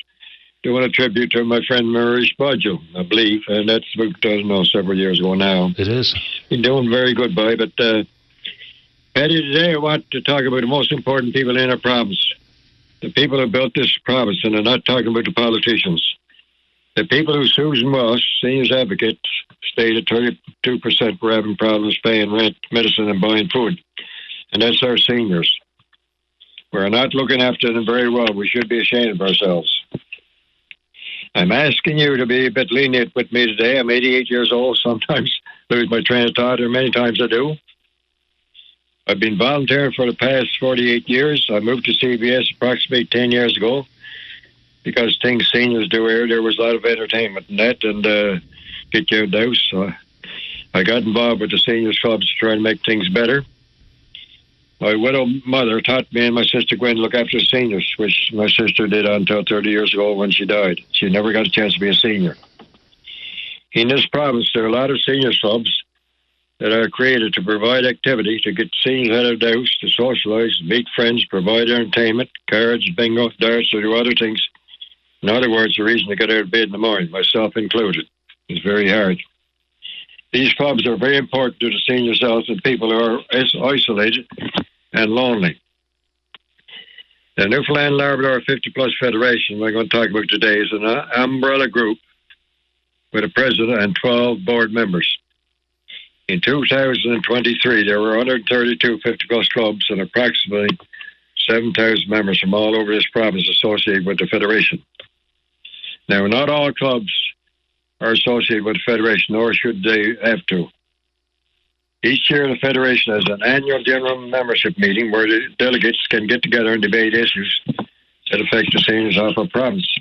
doing a tribute to my friend Murray Spudgel, I believe, and that's about, several years ago now.
It is.
Been doing very good, boy, but Paddy, today I want to talk about the most important people in our province. The people who built this province, and I'm not talking about the politicians. The people who Susan Moss, seniors advocate, stated 32% were having problems paying rent, medicine, and buying food. And that's our seniors. We're not looking after them very well. We should be ashamed of ourselves. I'm asking you to be a bit lenient with me today. I'm 88 years old. Sometimes lose my train of thought, or many times I do. I've been volunteering for the past 48 years. I moved to CBS approximately 10 years ago because things seniors do here, there was a lot of entertainment in that and get you out of the house. So I got involved with the seniors clubs to try and make things better. My widow mother taught me and my sister Gwen to look after the seniors, which my sister did until 30 years ago when she died. She never got a chance to be a senior. In this province, there are a lot of seniors clubs that are created to provide activity, to get seniors out of the house, to socialise, meet friends, provide entertainment, cards, bingo, darts, or do other things. In other words, the reason to get out of bed in the morning, myself included. It's very hard. These clubs are very important to the seniors' health and people who are isolated and lonely. The Newfoundland Labrador 50-plus Federation we're going to talk about today is an umbrella group with a president and 12 board members. In 2023, there were 132 50-plus clubs and approximately 7,000 members from all over this province associated with the Federation. Now, not all clubs are associated with the Federation, nor should they have to. Each year, the Federation has an annual general membership meeting where the delegates can get together and debate issues that affect the seniors of our province.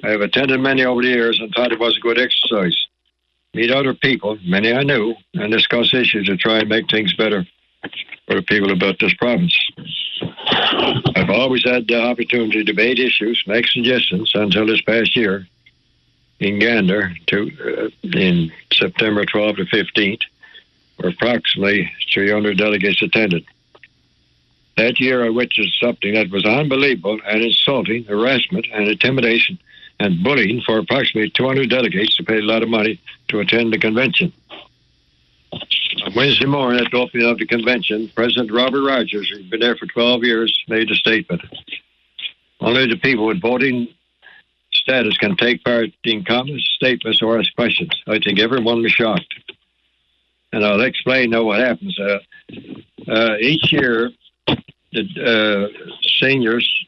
I have attended many over the years and thought it was a good exercise. Meet other people, many I knew, and discuss issues to try and make things better for the people about this province. I've always had the opportunity to debate issues, make suggestions until this past year in Gander in September 12th to 15th, where approximately 300 delegates attended. That year I witnessed something that was unbelievable and insulting, harassment and intimidation and bullying for approximately 200 delegates who paid a lot of money to attend the convention. On Wednesday morning at the opening of the convention, President Robert Rogers, who's been there for 12 years, made a statement. Only the people with voting status can take part in comments, statements, or ask questions. I think everyone was shocked. And I'll explain now what happens. Each year, the seniors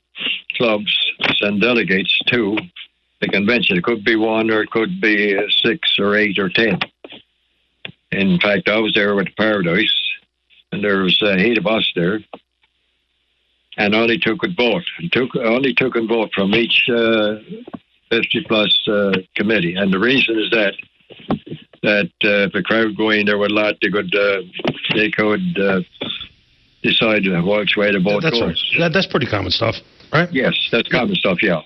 clubs send delegates to the convention. It could be one, or it could be 6 or 8 or 10. In fact, I was there with Paradise, and there was 8 of us there, and only 2 could vote. Only 2 can vote from each 50-plus committee. And the reason is that if a crowd go in there with a lot, they could decide which way the vote goes.
Right. That's pretty common stuff, right?
Yes, that's common stuff, yeah.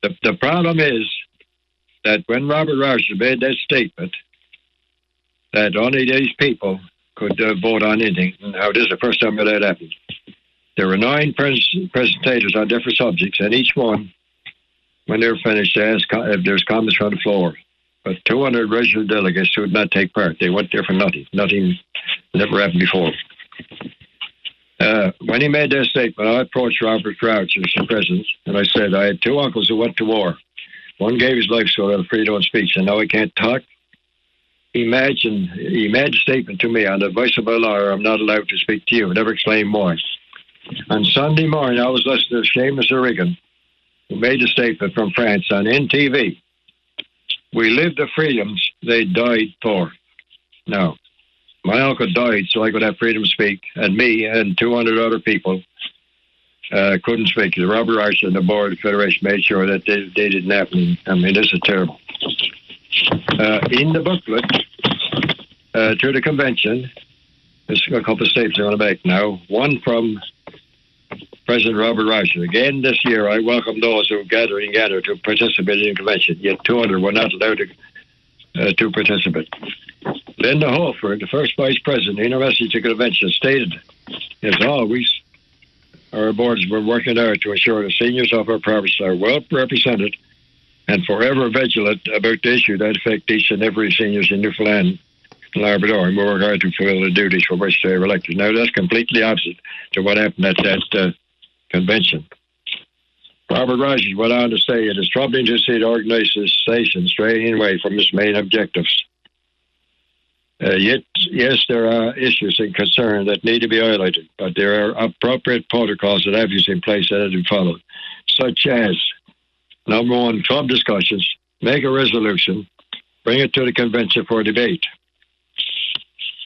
The problem is that when Robert Rogers made that statement, that only these people could vote on anything. Now, this is the first time that happened. There were 9 presentators on different subjects, and each one, when they were finished, they asked if there's comments from the floor. But 200 registered delegates who would not take part. They went there for nothing. Nothing never happened before. When he made that statement, I approached Robert Rogers, the president, and I said, I had 2 uncles who went to war. One gave his life so that freedom of speech, and now he can't talk. He made a statement to me on the advice of my lawyer, I'm not allowed to speak to you. Never explained why. On Sunday morning, I was listening to Seamus O'Regan, who made a statement from France on NTV. We lived the freedoms they died for. Now, my uncle died so I could have freedom to speak, and me and 200 other people couldn't speak. Robert Rogers and the board of the Federation made sure that they didn't happen. I mean, this is terrible. In the booklet to the convention, there's a couple of statements I'm going to make now. One from President Robert Rogers. Again, this year, I welcome those who gather to participate in the convention, yet 200 were not allowed to participate. Linda Holford, the first vice president of the University to Convention, stated, as always, our boards were working hard to ensure the seniors of our province are well represented and forever vigilant about the issue that affect each and every seniors in Newfoundland and Labrador, and we work hard to fulfill the duties for which they were elected. Now, that's completely opposite to what happened at that convention. Robert Rogers went on to say, it is troubling to see the organization straying away from its main objectives. Yet, yes, there are issues and concerns that need to be highlighted, but there are appropriate protocols and avenues in place that have to be followed, such as, number 1, club discussions, make a resolution, bring it to the convention for debate.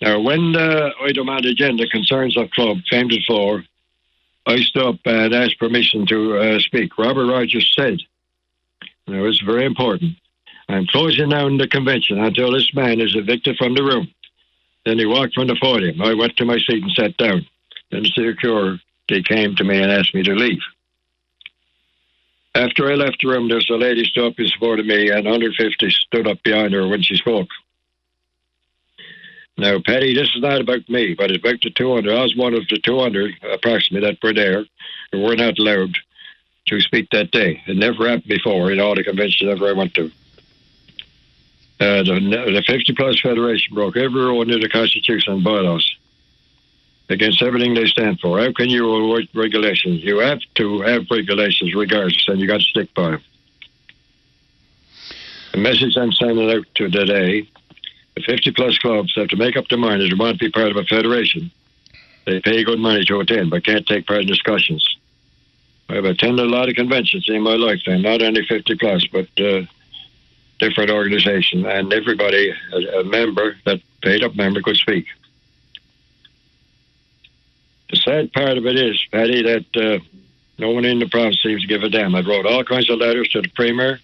Now, when the item on the agenda, concerns of club, came to the floor, I stood up and asked permission to speak. Robert Rogers said, and it was very important, I'm closing down the convention until this man is evicted from the room. Then he walked from the podium. I went to my seat and sat down. Then the security came to me and asked me to leave. After I left the room, there's a lady stood up in support of me, and 150 stood up behind her when she spoke. Now, Paddy, this is not about me, but it's about the 200. I was one of the 200, approximately, that were there, who were not allowed to speak that day. It never happened before in all the conventions ever I went to. The 50-plus Federation broke every rule under the Constitution and bylaws against everything they stand for. How can you avoid regulations? You have to have regulations regardless, and you got to stick by them. The message I'm sending out to today, the 50-plus clubs have to make up their mind that they want to be part of a federation. They pay good money to attend, but can't take part in discussions. I've attended a lot of conventions in my lifetime, not only 50-plus, but different organizations, and everybody, a member, that paid-up member, could speak. The sad part of it is, Paddy, that no one in the province seems to give a damn. I wrote all kinds of letters to the Premier,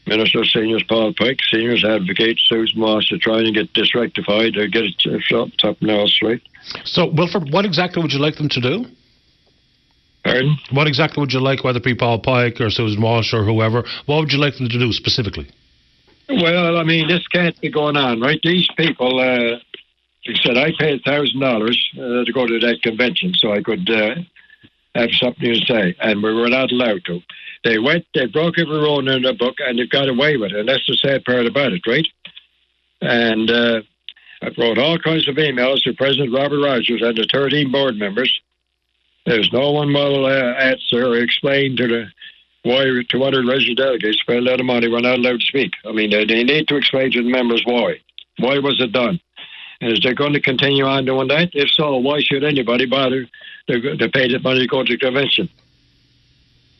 Minister of Seniors Paul Pike, Seniors Advocate Susan Moss, to try and get this rectified, to get it something else right.
So, Wilfred, what exactly would you like them to do?
Pardon?
What exactly would you like, whether it be Paul Pike or Susan Walsh or whoever, what would you like them to do specifically?
Well, I mean, this can't be going on, right? These people, he said, I paid $1,000 to go to that convention so I could have something to say, and we were not allowed to. They broke every rule in the book, and they got away with it, and that's the sad part about it, right? And I wrote all kinds of emails to President Robert Rogers and the 13 board members. There's no one will answer or explain to why 200 registered delegates spent a lot of money were not allowed to speak. I mean, they need to explain to the members why. Why was it done? And is they going to continue on doing that? If so, why should anybody bother to pay the money to go to the convention?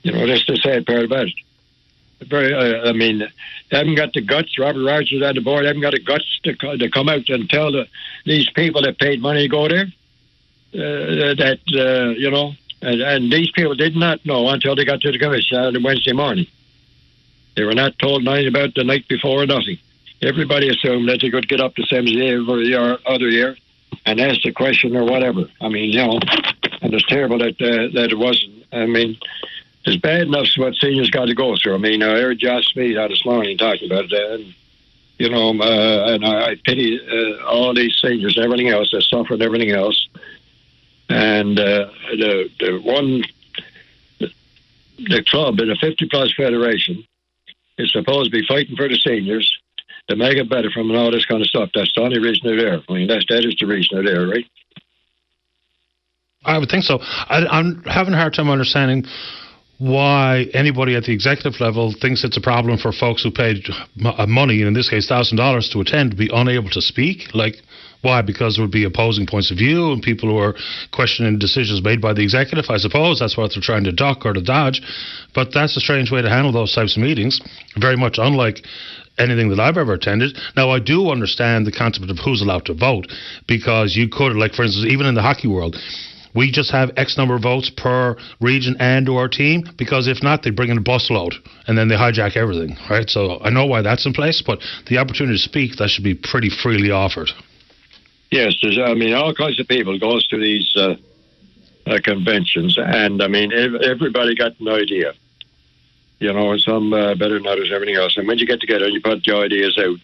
You know, that's the sad part about it. I mean, they haven't got the guts. Robert Rogers and the board haven't got the guts to come out and tell these people that paid money to go there that, you know, and these people did not know until they got to the convention on Wednesday morning. They were not told nothing about the night before or nothing. Everybody assumed that they could get up the same day every other year and ask the question or whatever. I mean, you know, and it's terrible that it wasn't. I mean, it's bad enough what seniors got to go through. I mean, I heard Josh Smith out this morning talking about that, and, you know, and I pity all these seniors and everything else that suffered and everything else. And the club in the 50-plus federation is supposed to be fighting for the seniors to make it better from all this kind of stuff. That's the only reason they're there. I mean, that is the reason they're there, right?
I would think so. I'm having a hard time understanding why anybody at the executive level thinks it's a problem for folks who paid money, in this case $1,000, to attend, to be unable to speak. Like, why? Because there would be opposing points of view and people who are questioning decisions made by the executive. I suppose that's what they're trying to duck or to dodge. But that's a strange way to handle those types of meetings, very much unlike anything that I've ever attended. Now, I do understand the concept of who's allowed to vote, because you could, like, for instance, even in the hockey world, we just have X number of votes per region and or team, because if not, they bring in a busload and then they hijack everything, right? So I know why that's in place, but the opportunity to speak, that should be pretty freely offered.
Yes, I mean, all kinds of people goes to these conventions, and I mean, everybody got an idea, you know, and some better than others, everything else. And when you get together and you put your ideas out,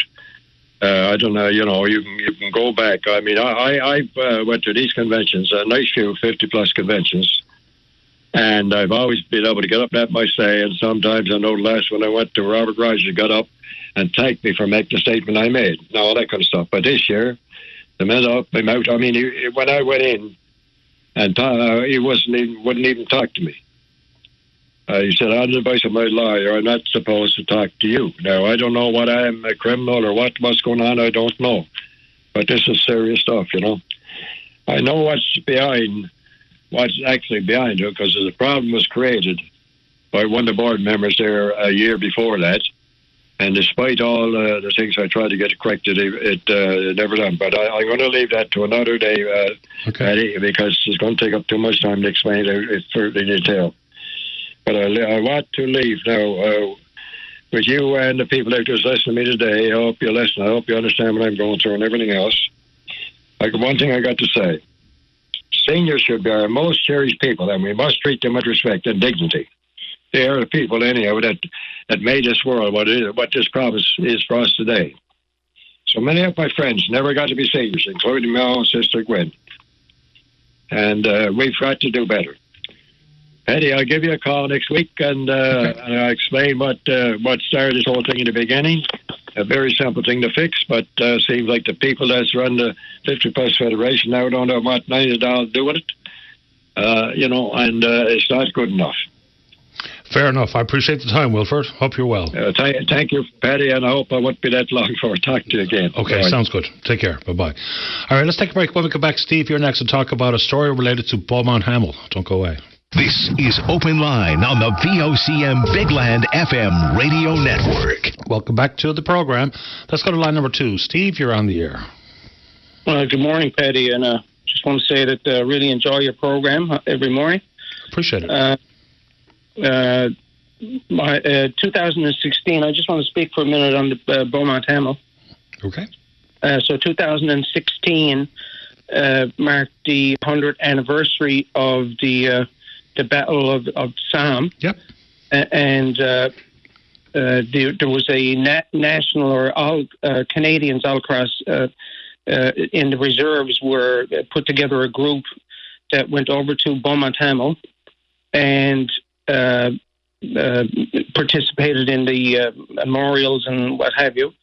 I don't know, you know, you can go back. I mean, I went to these conventions, a nice few 50-plus conventions, and I've always been able to get up and have my say, and sometimes I know the last one I went to, Robert Rogers got up and thanked me for making the statement I made, and all that kind of stuff. But this year, the minute I came out, I mean, when I went in, and he wouldn't even talk to me. He said, on the advice of my lawyer, I'm not supposed to talk to you. Now, I don't know what I am, a criminal or what's going on, I don't know. But this is serious stuff, you know. I know what's actually behind it, because the problem was created by one of the board members there a year before that. And despite all the things I tried to get corrected, it never done. But I'm going to leave that to another day, Eddie, because it's going to take up too much time to explain it further in detail. But I want to leave now with you and the people out there listening to me today. I hope you listen. I hope you understand what I'm going through and everything else. Like, one thing I got to say. Seniors should be our most cherished people, and we must treat them with respect and dignity. They are the people, anyhow, that made this world what this province is for us today. So many of my friends never got to be seniors, including my own sister, Gwen. And we've got to do better. Eddie, I'll give you a call next week, and I'll explain what started this whole thing in the beginning. A very simple thing to fix, but seems like the people that's run the 50-plus Federation now don't know what $90 to do with it. And it's not good enough.
Fair enough. I appreciate the time, Wilford. Hope you're well.
Thank you, Paddy, and I hope I won't be that long before I talk to you again.
Okay,
Bye.
Sounds good. Take care. Bye-bye. All right, let's take a break. When we come back, Steve, you're next to talk about a story related to Beaumont Hamel. Don't go away.
This is Open Line on the VOCM Big Land FM radio network.
Welcome back to the program. Let's go to line number 2. Steve, you're on the air.
Good morning, Paddy, and just want to say that really enjoy your program every morning.
Appreciate it.
2016, I just want to speak for a minute on the Beaumont Hamel.
Okay.
So 2016 marked the 100th anniversary of the Battle of Somme.
Yep.
And there was a national or all Canadians all across in the reserves were put together a group that went over to Beaumont Hamel and participated in the memorials and what have you.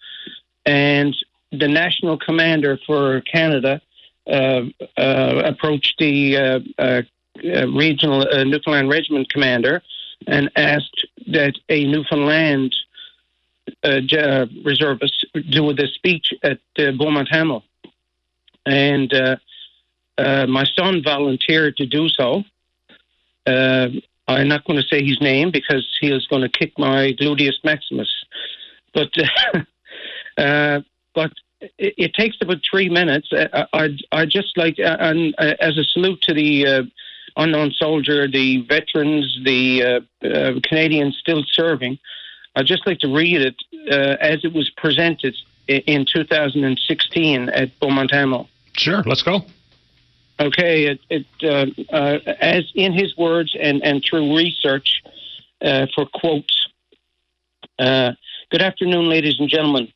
And the national commander for Canada approached the regional Newfoundland Regiment commander and asked that a Newfoundland reservist do the speech at Beaumont Hamel. And my son volunteered to do so. I'm not going to say his name because he is going to kick my gluteus maximus. But it takes about 3 minutes. I just like, as a salute to the unknown soldier, the veterans, the Canadians still serving, I'd just like to read it as it was presented in 2016 at Beaumont Hamel.
Sure, let's go.
Okay, as in his words and through research for quotes. Good afternoon, ladies and gentlemen.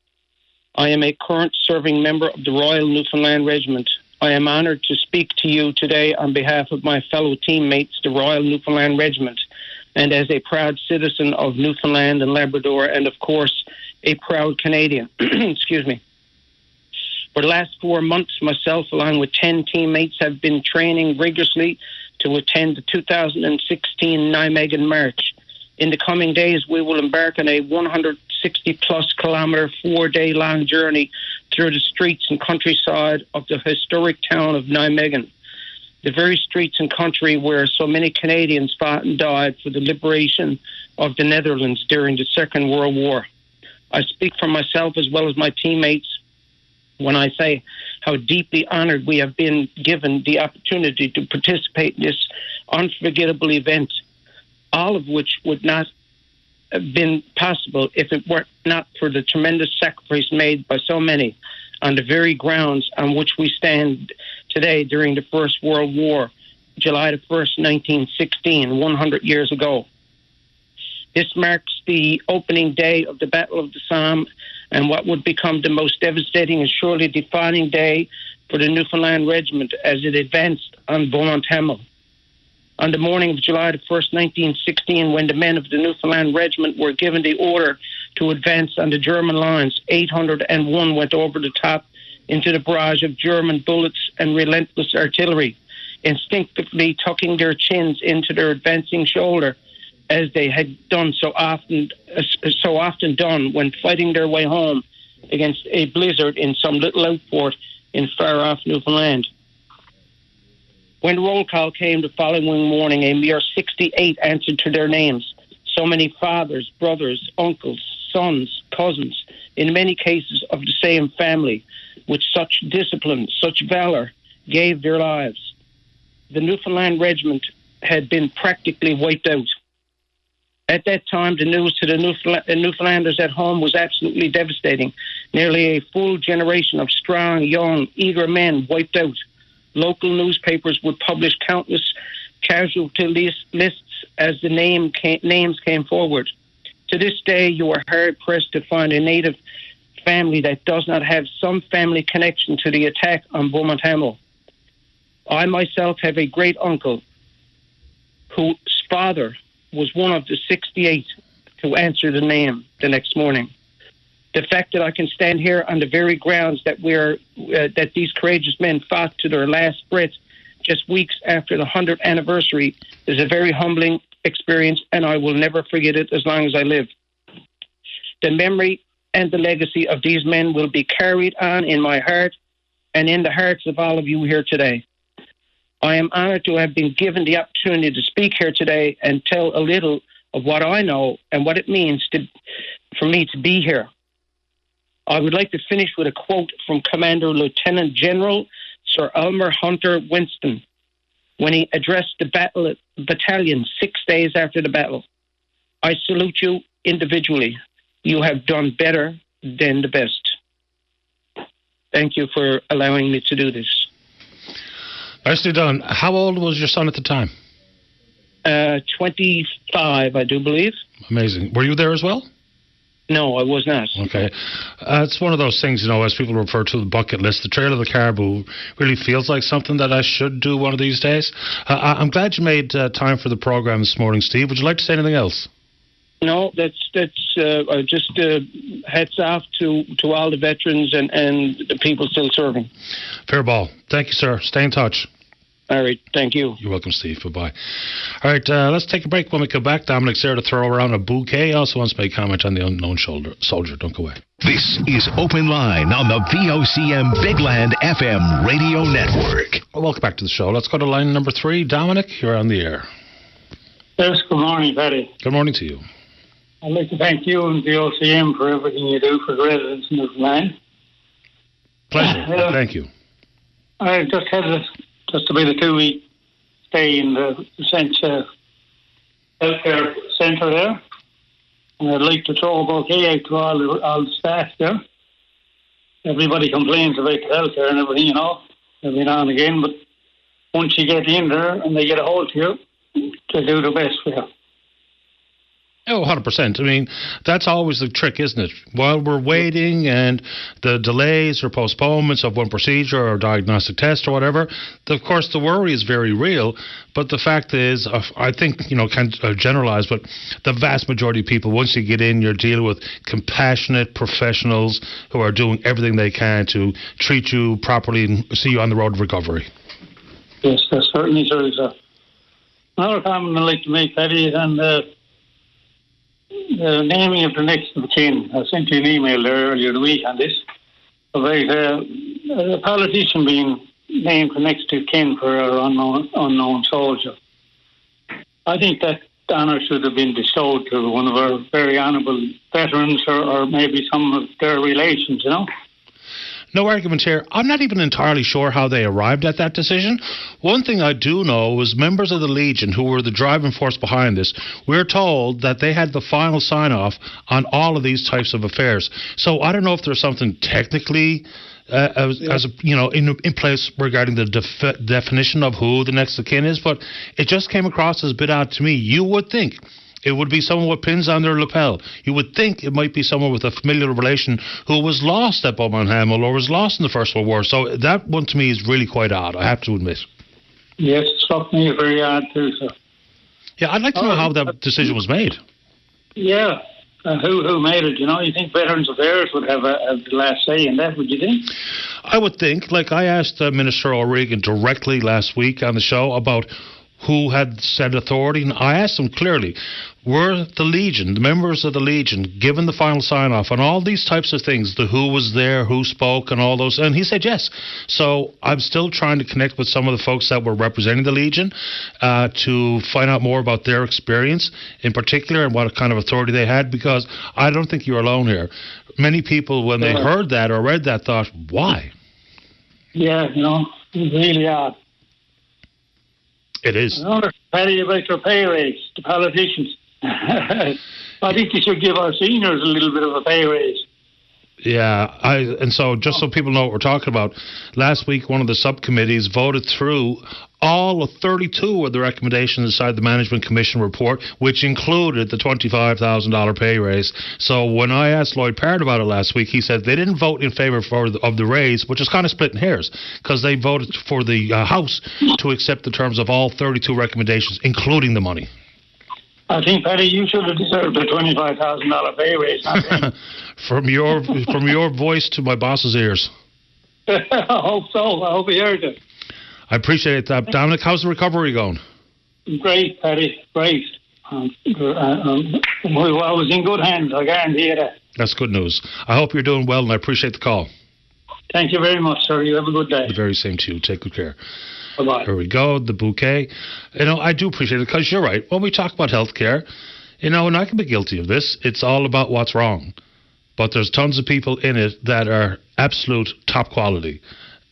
I am a current serving member of the Royal Newfoundland Regiment. I am honoured to speak to you today on behalf of my fellow teammates, the Royal Newfoundland Regiment, and as a proud citizen of Newfoundland and Labrador, and of course, a proud Canadian. Excuse me. For the last 4 months, myself, along with 10 teammates, have been training rigorously to attend the 2016 Nijmegen March. In the coming days, we will embark on a 160-plus kilometre, 4-day-long journey through the streets and countryside of the historic town of Nijmegen, the very streets and country where so many Canadians fought and died for the liberation of the Netherlands during the Second World War. I speak for myself as well as my teammates when I say how deeply honoured we have been given the opportunity to participate in this unforgettable event, all of which would not have been possible if it were not for the tremendous sacrifice made by so many on the very grounds on which we stand today during the First World War, July the 1st, 1916, 100 years ago. This marks the opening day of the Battle of the Somme and what would become the most devastating and surely defining day for the Newfoundland Regiment as it advanced on Beaumont Hamel. On the morning of July the 1st, 1916, when the men of the Newfoundland Regiment were given the order to advance on the German lines, 801 went over the top into the barrage of German bullets and relentless artillery, instinctively tucking their chins into their advancing shoulder, as they had done so often done when fighting their way home against a blizzard in some little outport in far-off Newfoundland. When the roll call came the following morning, a mere 68 answered to their names. So many fathers, brothers, uncles, sons, cousins, in many cases of the same family, with such discipline, such valour, gave their lives. The Newfoundland Regiment had been practically wiped out. At that time, the news to the Newfoundlanders at home was absolutely devastating. Nearly a full generation of strong, young, eager men wiped out. Local newspapers would publish countless casualty lists as the names came forward. To this day, you are hard-pressed to find a native family that does not have some family connection to the attack on Beaumont Hamel. I myself have a great uncle whose father was one of the 68 to answer the name the next morning. The fact that I can stand here on the very grounds that that these courageous men fought to their last breath just weeks after the 100th anniversary is a very humbling experience, and I will never forget it as long as I live. The memory and the legacy of these men will be carried on in my heart and in the hearts of all of you here today. I am honored to have been given the opportunity to speak here today and tell a little of what I know and what it means for me to be here. I would like to finish with a quote from Commander Lieutenant General Sir Elmer Hunter Winston when he addressed the battalion 6 days after the battle. I salute you individually. You have done better than the best. Thank you for allowing me to do this.
Nicely done. How old was your son at the time?
25, I do believe.
Amazing. Were you there as well?
No, I was not.
Okay. It's one of those things, as people refer to the bucket list, the Trail of the Caribou really feels like something that I should do one of these days. I'm glad you made time for the program this morning, Steve. Would you like to say anything else?
No, that's just hats off to all the veterans and the people still serving.
Fair ball. Thank you, sir. Stay in touch.
All right. Thank you.
You're welcome, Steve. Bye-bye. All right, let's take a break. When we come back, Dominic's there to throw around a bouquet. He also wants to make a comment on the unknown soldier. Don't go away.
This is Open Line on the VOCM Big Land FM radio network.
Well, welcome back to the show. Let's go to line number 3. Dominic, you're on the air.
Yes, good morning, Paddy.
Good morning to you.
I'd like to thank you and the OCM for everything you do for the residents in Newfoundland.
Pleasure. Thank you.
I just had just about a 2-week stay in the healthcare centre there. And I'd like to throw a bouquet out to all the staff there. Everybody complains about the healthcare and everything, every now and again. But once you get in there and they get a hold of you, they do their best for you.
Oh, 100%. I mean, that's always the trick, isn't it? While we're waiting and the delays or postponements of one procedure or diagnostic test or whatever, of course, the worry is very real. But the fact is, I think, can't generalize, but the vast majority of people, once you get in, you're dealing with compassionate professionals who are doing everything they can to treat you properly and see you on the road to recovery.
Yes, that's certainly true, sir. Another comment I'd like to make, Paddy, is on the naming of the next of kin. I sent you an email there earlier in the week on this about a politician being named the next of kin for our unknown soldier. I think that honour should have been bestowed to one of our very honourable veterans or maybe some of their relations,
No argument here. I'm not even entirely sure how they arrived at that decision. One thing I do know is members of the Legion, who were the driving force behind this, we're told that they had the final sign-off on all of these types of affairs. So I don't know if there's something technically in place regarding the definition of who the next of kin is, but it just came across as a bit odd to me. You would think it would be someone with pins on their lapel. You would think it might be someone with a familiar relation who was lost at Beaumont Hamel or was lost in the First World War. So that one to me is really quite odd, I have to admit.
Yes, it struck me very odd too, sir.
Yeah, I'd like to know how that decision was made.
Yeah, who made it? You think Veterans Affairs would have the last say in that, would you think?
I would think. I asked Minister O'Regan directly last week on the show about who had said authority, and I asked them clearly, were the Legion, the members of the Legion, given the final sign-off on all these types of things, the who was there, who spoke, and all those, and he said yes. So I'm still trying to connect with some of the folks that were representing the Legion to find out more about their experience in particular and what kind of authority they had, because I don't think you're alone here. Many people, when they heard that or read that, thought, why?
Yeah, it's really odd.
It is.
Another, Paddy, about your pay rates, the politicians. I think you should give our seniors a little bit of a pay raise.
Yeah, and so just so people know what we're talking about, last week one of the subcommittees voted through all of 32 of the recommendations inside the Management Commission report, which included the $25,000 pay raise. So when I asked Lloyd Parrott about it last week, he said they didn't vote in favour of the raise, which is kind of splitting hairs, because they voted for the House to accept the terms of all 32 recommendations, including the money.
I think, Paddy, you should have deserved a $25,000 pay raise.
From your voice to my boss's ears.
I hope so. I hope he heard it.
I appreciate that. Dominic, how's the recovery going?
Great, Paddy. Great. I was in good hands. I guarantee you that.
That's good news. I hope you're doing well, and I appreciate the call.
Thank you very much, sir. You have a good day.
The very same to you. Take good care.
Bye-bye.
Here we go, the bouquet. I do appreciate it, because you're right. When we talk about healthcare, and I can be guilty of this, it's all about what's wrong. But there's tons of people in it that are absolute top quality.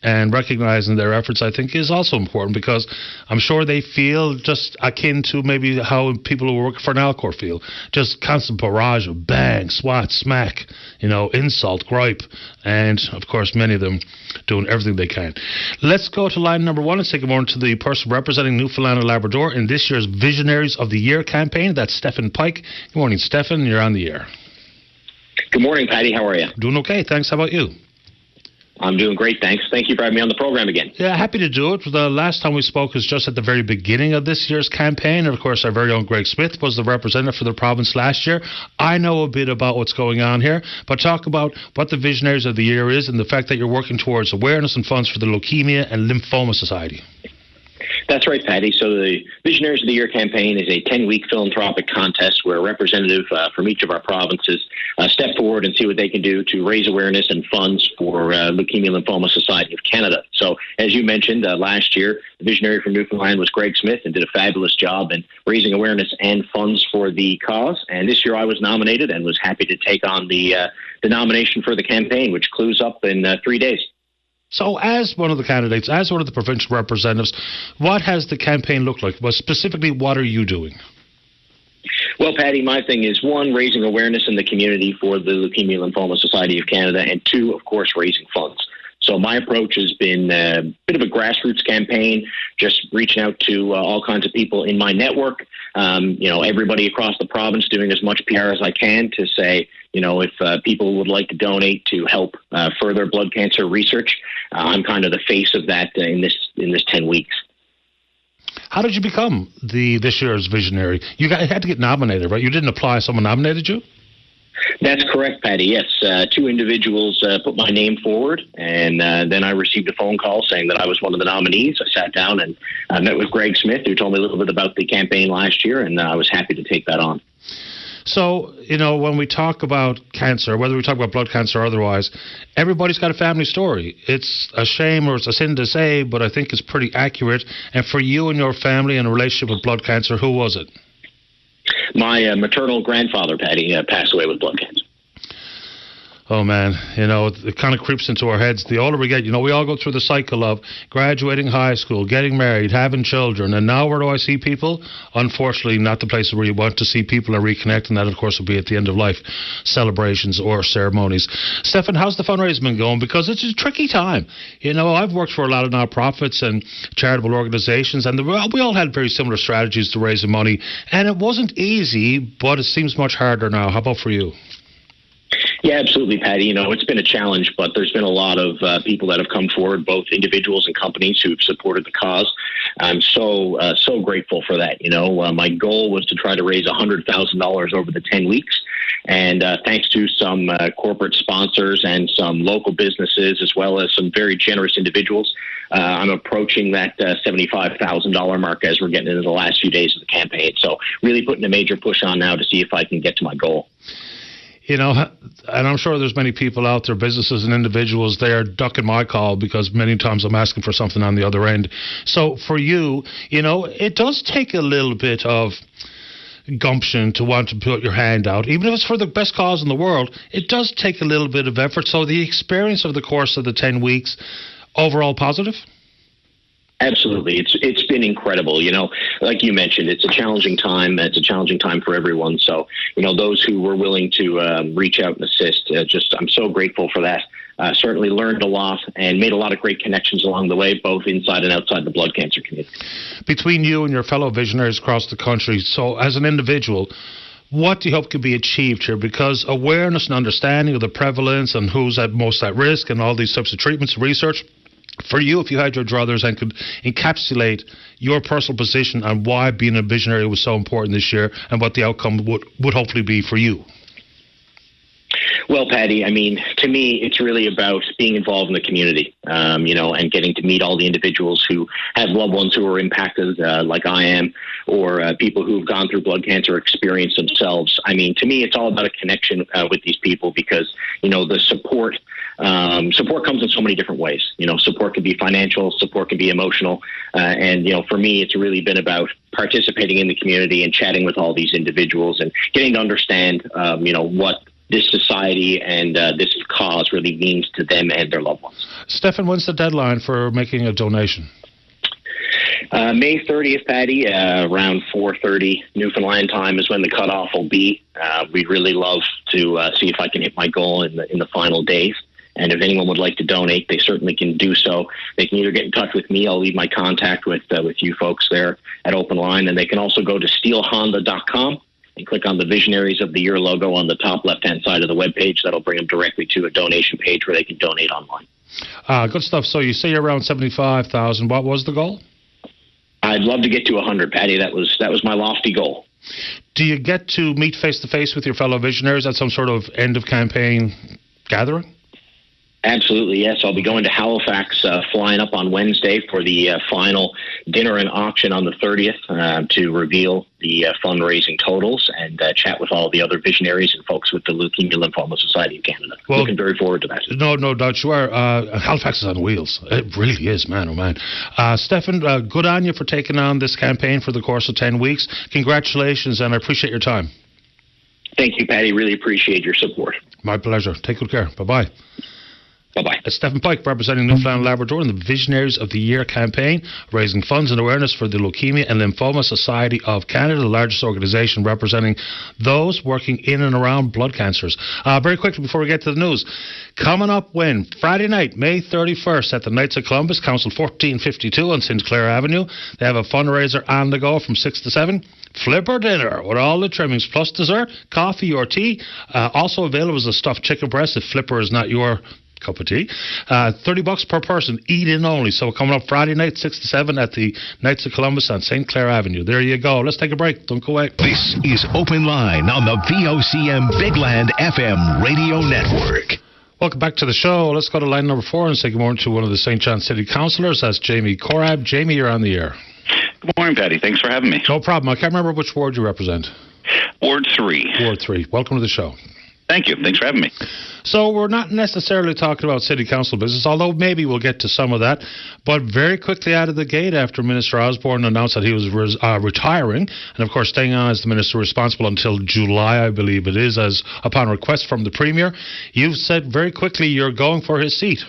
And recognizing their efforts, I think, is also important, because I'm sure they feel just akin to maybe how people who work for Nalcor feel. Just constant barrage of bang, swat, smack, insult, gripe. And, of course, many of them doing everything they can. Let's go to line number 1 and say good morning to the person representing Newfoundland and Labrador in this year's Visionaries of the Year campaign. That's Stephen Pike. Good morning, Stephen. You're on the air.
Good morning, Paddy. How are you?
Doing okay. Thanks. How about you?
I'm doing great, thanks. Thank you for having me on the program again.
Yeah, happy to do it. The last time we spoke was just at the very beginning of this year's campaign. And, of course, our very own Greg Smith was the representative for the province last year. I know a bit about what's going on here, but talk about what the Visionaries of the Year is and the fact that you're working towards awareness and funds for the Leukemia and Lymphoma Society.
That's right, Paddy. So the Visionaries of the Year campaign is a 10-week philanthropic contest where a representative from each of our provinces step forward and see what they can do to raise awareness and funds for Leukemia Lymphoma Society of Canada. So as you mentioned, last year, the visionary from Newfoundland was Greg Smith and did a fabulous job in raising awareness and funds for the cause. And this year I was nominated and was happy to take on the nomination for the campaign, which clues up in 3 days.
So as one of the candidates, as one of the provincial representatives, what has the campaign looked like? Well, specifically, what are you doing?
Well, Paddy, my thing is, 1, raising awareness in the community for the Leukemia Lymphoma Society of Canada, and 2, of course, raising funds. So my approach has been a bit of a grassroots campaign, just reaching out to all kinds of people in my network, everybody across the province, doing as much PR as I can to say, if people would like to donate to help further blood cancer research, I'm kind of the face of that in this 10 weeks.
How did you become this year's visionary? You had to get nominated, right? You didn't apply. Someone nominated you? That's
correct, Paddy. Yes, 2 individuals put my name forward, and then I received a phone call saying that I was one of the nominees. I sat down and met with Greg Smith, who told me a little bit about the campaign last year, and I was happy to take that on.
So, when we talk about cancer, whether we talk about blood cancer or otherwise, everybody's got a family story. It's a shame or it's a sin to say, but I think it's pretty accurate. And for you and your family in a relationship with blood cancer, who was it?
My maternal grandfather, Paddy, passed away with blood cancer.
Oh, man, it kind of creeps into our heads. The older we get, we all go through the cycle of graduating high school, getting married, having children. And now where do I see people? Unfortunately, not the place where you want to see people and reconnect. And that, of course, will be at the end of life celebrations or ceremonies. Stefan, how's the fundraising been going? Because it's a tricky time. I've worked for a lot of nonprofits and charitable organizations, and we all had very similar strategies to raising money. And it wasn't easy, but it seems much harder now. How about for you?
Yeah, absolutely, Paddy. It's been a challenge, but there's been a lot of people that have come forward, both individuals and companies who've supported the cause. I'm so grateful for that. My goal was to try to raise $100,000 over the 10 weeks. And thanks to some corporate sponsors and some local businesses, as well as some very generous individuals, I'm approaching that $75,000 mark as we're getting into the last few days of the campaign. So really putting a major push on now to see if I can get to my goal.
And I'm sure there's many people out there, businesses and individuals, they are ducking my call because many times I'm asking for something on the other end. So for you, it does take a little bit of gumption to want to put your hand out. Even if it's for the best cause in the world, it does take a little bit of effort. So the experience of the course of the 10 weeks, overall positive?
Absolutely. It's been incredible. You know, like you mentioned, it's a challenging time. It's a challenging time for everyone. So, you know, those who were willing to reach out and assist, I'm so grateful for that. Certainly learned a lot and made a lot of great connections along the way, both inside and outside the blood cancer community.
Between you and your fellow visionaries across the country, so as an individual, what do you hope can be achieved here? Because awareness and understanding of the prevalence and who's most at risk and all these types of treatments, research, for you, if you had your druthers and could encapsulate your personal position on why being a visionary was so important this year and what the outcome would hopefully be for you.
Well, Paddy, I mean, to me, it's really about being involved in the community, you know, and getting to meet all the individuals who have loved ones who are impacted like I am, or people who've gone through blood cancer experience themselves. I mean, to me, it's all about a connection with these people because, you know, the support comes in so many different ways. You know, support can be financial, support can be emotional. And, you know, for me, it's really been about participating in the community and chatting with all these individuals and getting to understand, you know, what this society and this cause really means to them and their loved ones.
Stefan, when's the deadline for making a donation?
May 30th, Paddy, around 4:30 Newfoundland time is when the cutoff will be. We'd really love to see if I can hit my goal in the final days. And if anyone would like to donate, they certainly can do so. They can either get in touch with me. I'll leave my contact with you folks there at Open Line. And they can also go to steelhonda.com and click on the Visionaries of the Year logo on the top left-hand side of the webpage. That'll bring them directly to a donation page where they can donate online.
Good stuff. So you say you're around 75,000. What was the goal?
I'd love to get to 100, Paddy. That was my lofty goal.
Do you get to meet face-to-face with your fellow visionaries at some sort of end-of-campaign gathering?
Absolutely, yes. I'll be going to Halifax, flying up on Wednesday for the final dinner and auction on the 30th to reveal the fundraising totals and chat with all the other visionaries and folks with the Leukemia Lymphoma Society of Canada. Well, looking very forward to that.
No doubt you are. Halifax is on wheels. It really is, man, oh man. Stefan, good on you for taking on this campaign for the course of 10 weeks. Congratulations, and I appreciate your time.
Thank you, Paddy. Really appreciate your support.
My pleasure. Take good care. Bye-bye.
Bye-bye.
Stefan Pike, representing Newfoundland and Labrador in the Visionaries of the Year campaign, raising funds and awareness for the Leukemia and Lymphoma Society of Canada, the largest organisation representing those working in and around blood cancers. Very quickly before we get to the news, coming up when? Friday night, May 31st at the Knights of Columbus, Council 1452 on St. Clair Avenue. They have a fundraiser on the go from 6 to 7. Flipper dinner with all the trimmings plus dessert, coffee or tea. Also available is a stuffed chicken breast if Flipper is not your cup of tea. $30 per person, eat in only. So coming up Friday night, 6 to 7 at the Knights of Columbus on St. Clair Avenue. There you go. Let's take a break. Don't go away.
This is Open Line on the VOCM Big Land FM radio network.
Welcome back to the show. Let's go to line number 4 and say good morning to one of the St. John City councillors. That's Jamie Corab. Jamie, you're on the air.
Good morning, Paddy. Thanks for having me.
No problem. I can't remember which ward you represent.
Ward 3.
Ward 3. Welcome to the show.
Thank you. Thanks for having me.
So we're not necessarily talking about city council business, although maybe we'll get to some of that. But very quickly out of the gate after Minister Osborne announced that he was retiring, and of course staying on as the minister responsible until July, I believe it is, as upon request from the Premier, you've said very quickly you're going for his seat.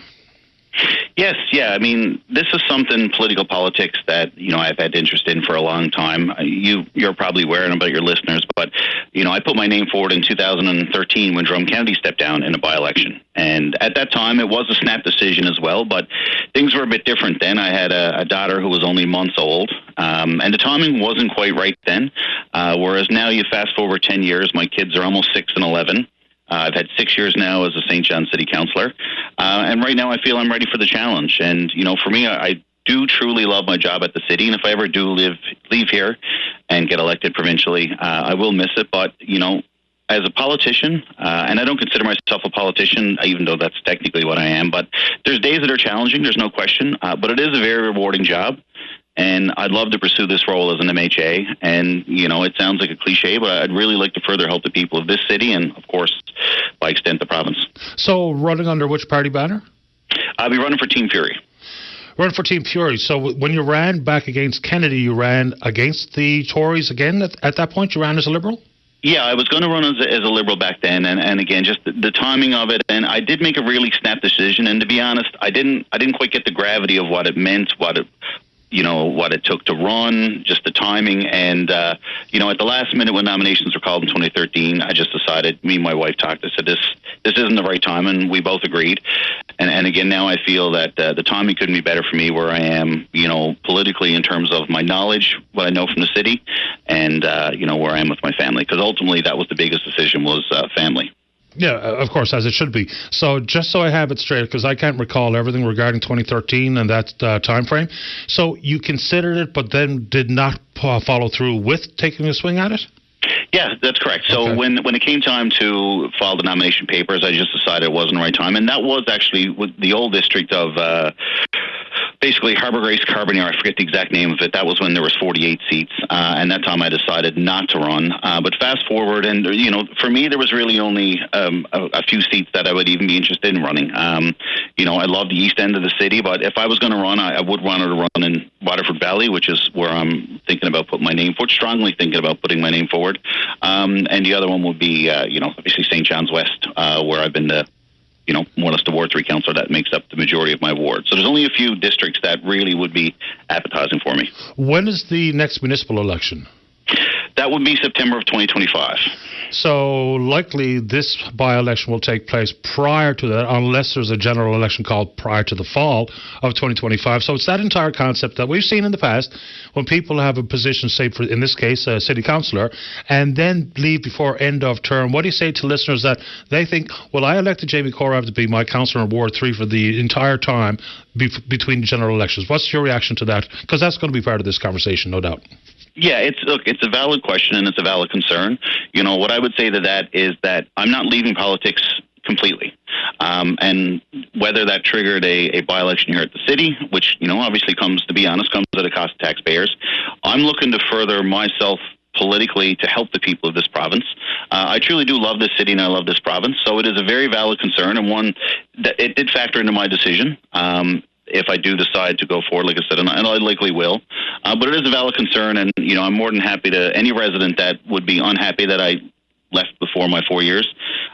Yes, yeah. I mean, this is something, political politics, that, you know, I've had interest in for a long time. You're probably aware, and about your listeners, but, you know, I put my name forward in 2013 when Drum Kennedy stepped down in a by-election. And at that time, it was a snap decision as well, but things were a bit different then. I had a daughter who was only months old, and the timing wasn't quite right then. Whereas now you fast forward 10 years, my kids are almost 6 and 11. I've had 6 years now as a St. John City councillor, and right now I feel I'm ready for the challenge. And, you know, for me, I do truly love my job at the city, and if I ever do leave here and get elected provincially, I will miss it. But, you know, as a politician, and I don't consider myself a politician, even though that's technically what I am, but there's days that are challenging, there's no question, but it is a very rewarding job. And I'd love to pursue this role as an MHA. And, you know, it sounds like a cliche, but I'd really like to further help the people of this city and, of course, by extent, the province.
So running under which party banner?
I'll be running for Team Fury.
Running for Team Fury. So when you ran back against Kennedy, you ran against the Tories again at that point? You ran as a Liberal?
Yeah, I was going to run as a Liberal back then, and again, just the timing of it, and I did make a really snap decision, and to be honest, I didn't quite get the gravity of what it meant, what it took to run, just the timing. And, at the last minute when nominations were called in 2013, I just decided, me and my wife talked, I said, this isn't the right time, and we both agreed. And again, now I feel that the timing couldn't be better for me where I am, politically in terms of my knowledge, what I know from the city, and, where I am with my family. Because ultimately that was the biggest decision, was family.
Yeah, of course, as it should be. So just so I have it straight, because I can't recall everything regarding 2013 and that time frame. So you considered it, but then did not follow through with taking a swing at it?
Yeah, that's correct. So when it came time to file the nomination papers, I just decided it wasn't the right time. And that was actually with the old district of basically Harbour Grace, Carbonear, I forget the exact name of it. That was when there was 48 seats. And that time I decided not to run. But fast forward, and, for me, there was really only a few seats that I would even be interested in running. I love the east end of the city, but if I was going to run, I would want to run in Waterford Valley, which is where I'm thinking about putting my name forward, strongly thinking about putting my name forward. And the other one would be, obviously St. John's West, where I've been the, more or less the Ward 3 councillor that makes up the majority of my ward. So there's only a few districts that really would be appetizing for me.
When is the next municipal election?
That would be September of 2025.
So likely this by-election will take place prior to that, unless there's a general election called prior to the fall of 2025. So it's that entire concept that we've seen in the past when people have a position, say, for, in this case, a city councillor, and then leave before end of term. What do you say to listeners that they think, well, I elected Jamie Korav to be my councillor in Ward 3 for the entire time between general elections? What's your reaction to that? Because that's going to be part of this conversation, no doubt.
Yeah, it's a valid question and it's a valid concern. What I would say to that is that I'm not leaving politics completely. And whether that triggered a by-election here at the city, which, obviously comes at a cost to taxpayers, I'm looking to further myself politically to help the people of this province. I truly do love this city and I love this province. So it is a very valid concern, and one that it did factor into my decision. If I do decide to go forward, like I said, and I likely will. But it is a valid concern, and, I'm more than happy to any resident that would be unhappy that I left before my 4 years.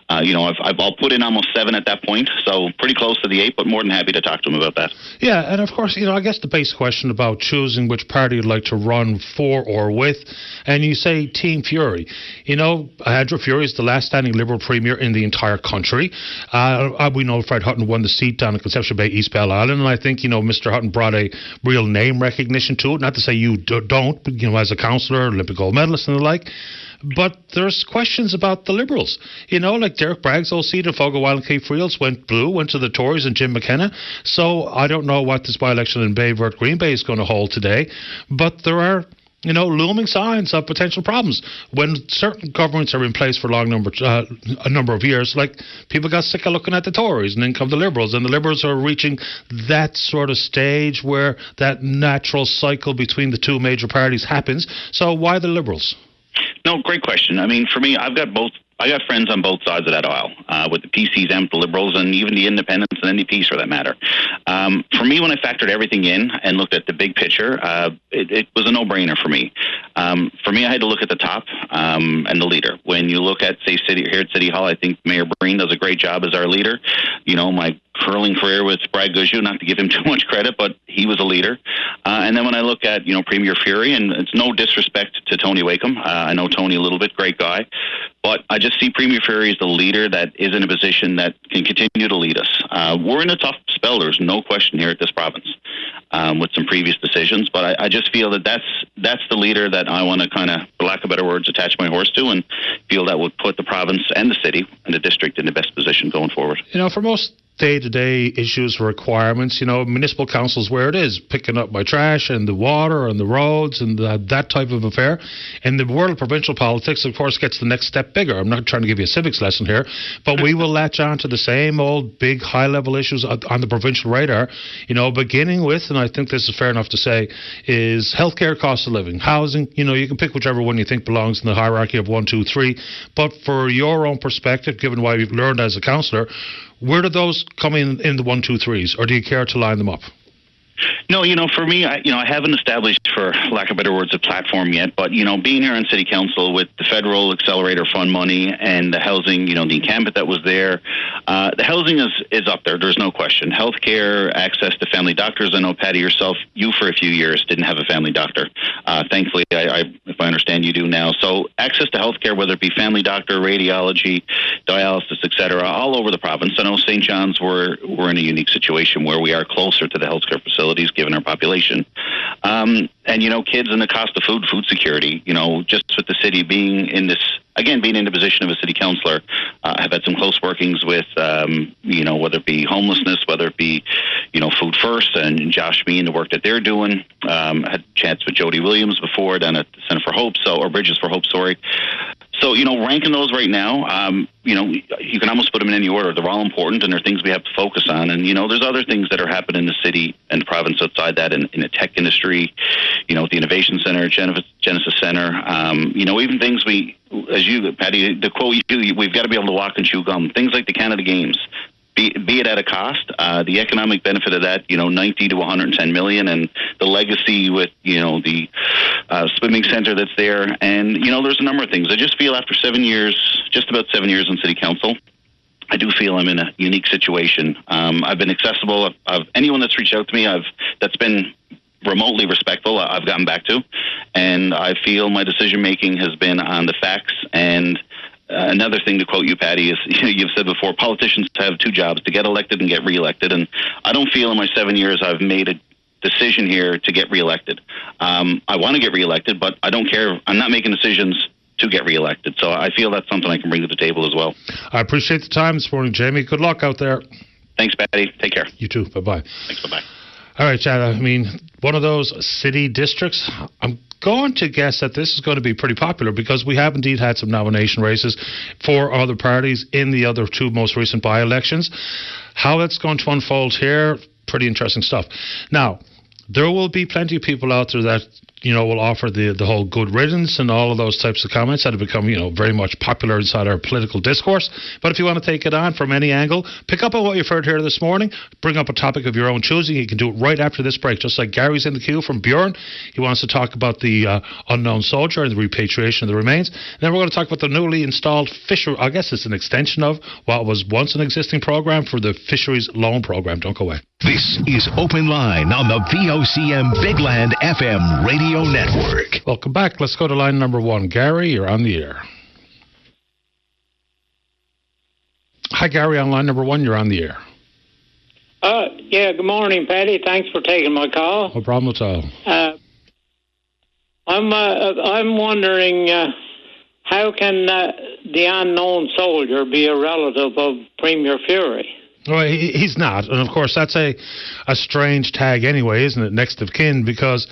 I'll put in almost 7 at that point, so pretty close to the 8, but more than happy to talk to them about that.
Yeah, and of course, I guess the base question about choosing which party you'd like to run for or with, and you say Team Fury. Andrew Fury is the last standing Liberal Premier in the entire country. We know Fred Hutton won the seat down in Conception Bay, East Bell Island, and I think, Mr. Hutton brought a real name recognition to it. Not to say you don't, but, as a councillor, Olympic gold medalist and the like. But there's questions about the Liberals. Like Derek Bragg's old seat in Fogo and Cape Friels went blue, went to the Tories and Jim McKenna. So I don't know what this by-election in Bayvert Green Bay is going to hold today. But there are, looming signs of potential problems. When certain governments are in place for a number of years, like people got sick of looking at the Tories, and then come the Liberals, and the Liberals are reaching that sort of stage where that natural cycle between the two major parties happens. So why the Liberals?
No, great question. I mean, for me, I got friends on both sides of that aisle, with the PCs and the Liberals, and even the Independents and NDPs for that matter. For me, when I factored everything in and looked at the big picture, it was a no-brainer for me. For me, I had to look at the top and the leader. When you look at, say, here at City Hall, I think Mayor Breen does a great job as our leader. My curling career with Brad Guzzo, not to give him too much credit, but he was a leader. And then when I look at, Premier Fury, and it's no disrespect to Tony Wakeham. I know Tony a little bit, great guy. But I just see Premier Fury as the leader that is in a position that can continue to lead us. We're in a tough spell, there's no question here at this province, with some previous decisions. But I just feel that that's the leader that I want to kind of, for lack of better words, attach my horse to, and feel that would put the province and the city and the district in the best position going forward.
For most day-to-day issues, requirements, municipal councils where it is, picking up my trash and the water and the roads and that type of affair. And the world of provincial politics, of course, gets the next step bigger. I'm not trying to give you a civics lesson here, but we will latch on to the same old big high-level issues on the provincial radar, beginning with, and I think this is fair enough to say, is healthcare, cost of living, housing. You can pick whichever one you think belongs in the hierarchy of 1, 2, 3. But for your own perspective, given what you've learned as a councillor, where do those come in the 1, 2, 3s, or do you care to line them up?
No, for me, I haven't established, for lack of better words, a platform yet. But, being here on City Council with the Federal Accelerator Fund money and the housing, the encampment that was there, the housing is up there. There's no question. Healthcare, access to family doctors. I know, Patty, yourself, you for a few years didn't have a family doctor. Thankfully, if I understand, you do now. So access to healthcare, whether it be family doctor, radiology, dialysis, et cetera, all over the province. I know St. John's, we're in a unique situation where we are closer to the healthcare facilities given our population. And, kids and the cost of food security, just with the city being in the position of a city councillor, I've had some close workings with, whether it be homelessness, whether it be, Food First and Josh Me and the work that they're doing. I had a chance with Jody Williams before down at the Center for Hope, or Bridges for Hope, sorry. So, ranking those right now, you can almost put them in any order. They're all important, and they're things we have to focus on. And, there's other things that are happening in the city and the province outside that in the tech industry, the Innovation Center, Genesis Center, even things as you, Patty, the quote we've got to be able to walk and chew gum. Things like the Canada Games. Be it at a cost, the economic benefit of that, 90 to 110 million, and the legacy with, the swimming center that's there. And, there's a number of things. I just feel after 7 years, just about 7 years on City Council, I do feel I'm in a unique situation. I've been accessible. Anyone that's reached out to me, that's been remotely respectful, I've gotten back to. And I feel my decision-making has been on the facts. And another thing to quote you, Patty, is you've said before, politicians have two jobs, to get elected and get reelected. And I don't feel in my 7 years I've made a decision here to get reelected. I want to get reelected, but I don't care. I'm not making decisions to get reelected. So I feel that's something I can bring to the table as well.
I appreciate the time this morning, Jamie. Good luck out there.
Thanks, Patty. Take care.
You too. Bye-bye.
Thanks. Bye-bye.
All right, Chad. One of those city districts, I'm going to guess that this is going to be pretty popular because we have indeed had some nomination races for other parties in the other two most recent by-elections. How it's going to unfold here, pretty interesting stuff. Now, there will be plenty of people out there that, will offer the whole good riddance and all of those types of comments that have become, very much popular inside our political discourse. But if you want to take it on from any angle, pick up on what you've heard here this morning, bring up a topic of your own choosing. You can do it right after this break, just like Gary's in the queue from Bjorn. He wants to talk about the unknown soldier and the repatriation of the remains. And then we're going to talk about the newly installed fishery. I guess it's an extension of what was once an existing program for the Fisheries Loan Program. Don't go away.
This is Open Line on the VOCM Bigland FM Radio Network.
Welcome back. Let's go to line number one. Gary, you're on the air. Hi, Gary, on line number one. You're on the air.
Yeah, good morning, Patty. Thanks for taking my call.
No problem at all.
I'm wondering how can the unknown soldier be a relative of Premier Fury?
Well, he's not. And, of course, that's a strange tag anyway, isn't it, next of kin? Because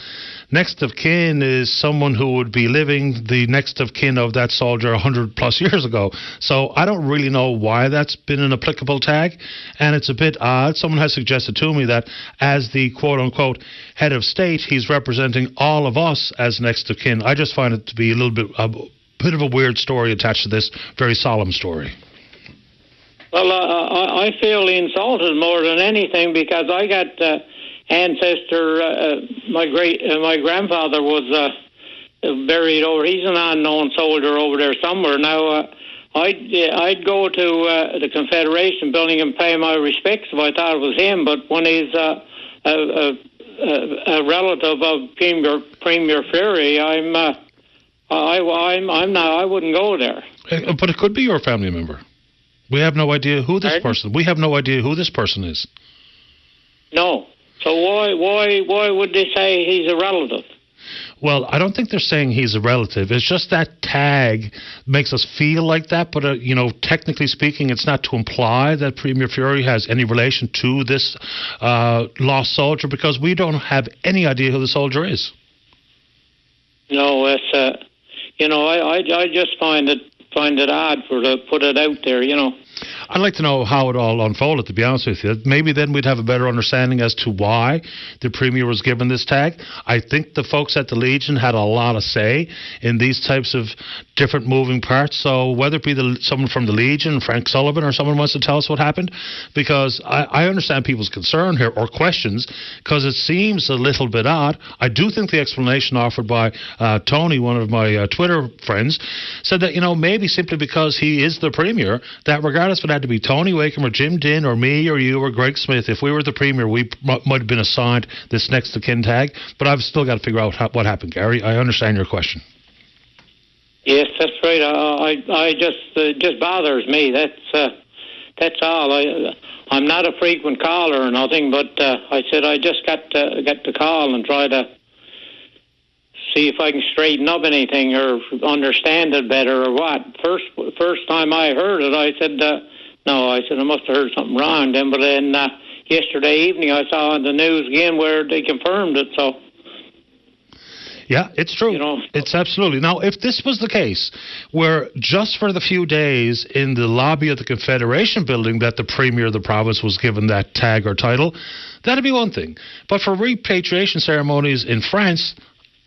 next of kin is someone who would be living the next of kin of that soldier 100-plus years ago. So I don't really know why that's been an applicable tag, and it's a bit odd. Someone has suggested to me that as the quote-unquote head of state, he's representing all of us as next of kin. I just find it to be a bit of a weird story attached to this very solemn story.
Well, I feel insulted more than anything because I got ancestor. My grandfather was buried over. He's an unknown soldier over there somewhere. Now, I'd go to the Confederation building and pay my respects if I thought it was him. But when he's a relative of Premier Fury, I'm not. I wouldn't go there.
But it could be your family member. We have no idea who this person. We have no idea who this person is.
No. So why would they say he's a relative?
Well, I don't think they're saying he's a relative. It's just that tag makes us feel like that. But technically speaking, it's not to imply that Premier Fury has any relation to this lost soldier because we don't have any idea who the soldier is.
No, it's I just find it odd to put it out there,
I'd like to know how it all unfolded, to be honest with you. Maybe then we'd have a better understanding as to why the Premier was given this tag. I think the folks at the Legion had a lot of say in these types of different moving parts. So whether it be someone from the Legion, Frank Sullivan, or someone wants to tell us what happened, because I understand people's concern here, or questions, because it seems a little bit odd. I do think the explanation offered by Tony, one of my Twitter friends, said that, maybe simply because he is the Premier, that regardless if it had to be Tony Wakeham or Jim Dinn or me or you or Greg Smith, if we were the Premier, we might have been assigned this next of kin tag. But I've still got to figure out what happened, Gary. I understand your question.
Yes, that's right. I just bothers me. That's all. I'm not a frequent caller or nothing, but I said I just got to call and try to see if I can straighten up anything or understand it better or what. First time I heard it, I said no. I said I must have heard something wrong then. But then yesterday evening, I saw on the news again where they confirmed it. So.
Yeah, it's true. It's absolutely. Now, if this was the case, where just for the few days in the lobby of the Confederation building that the Premier of the province was given that tag or title, that'd be one thing. But for repatriation ceremonies in France,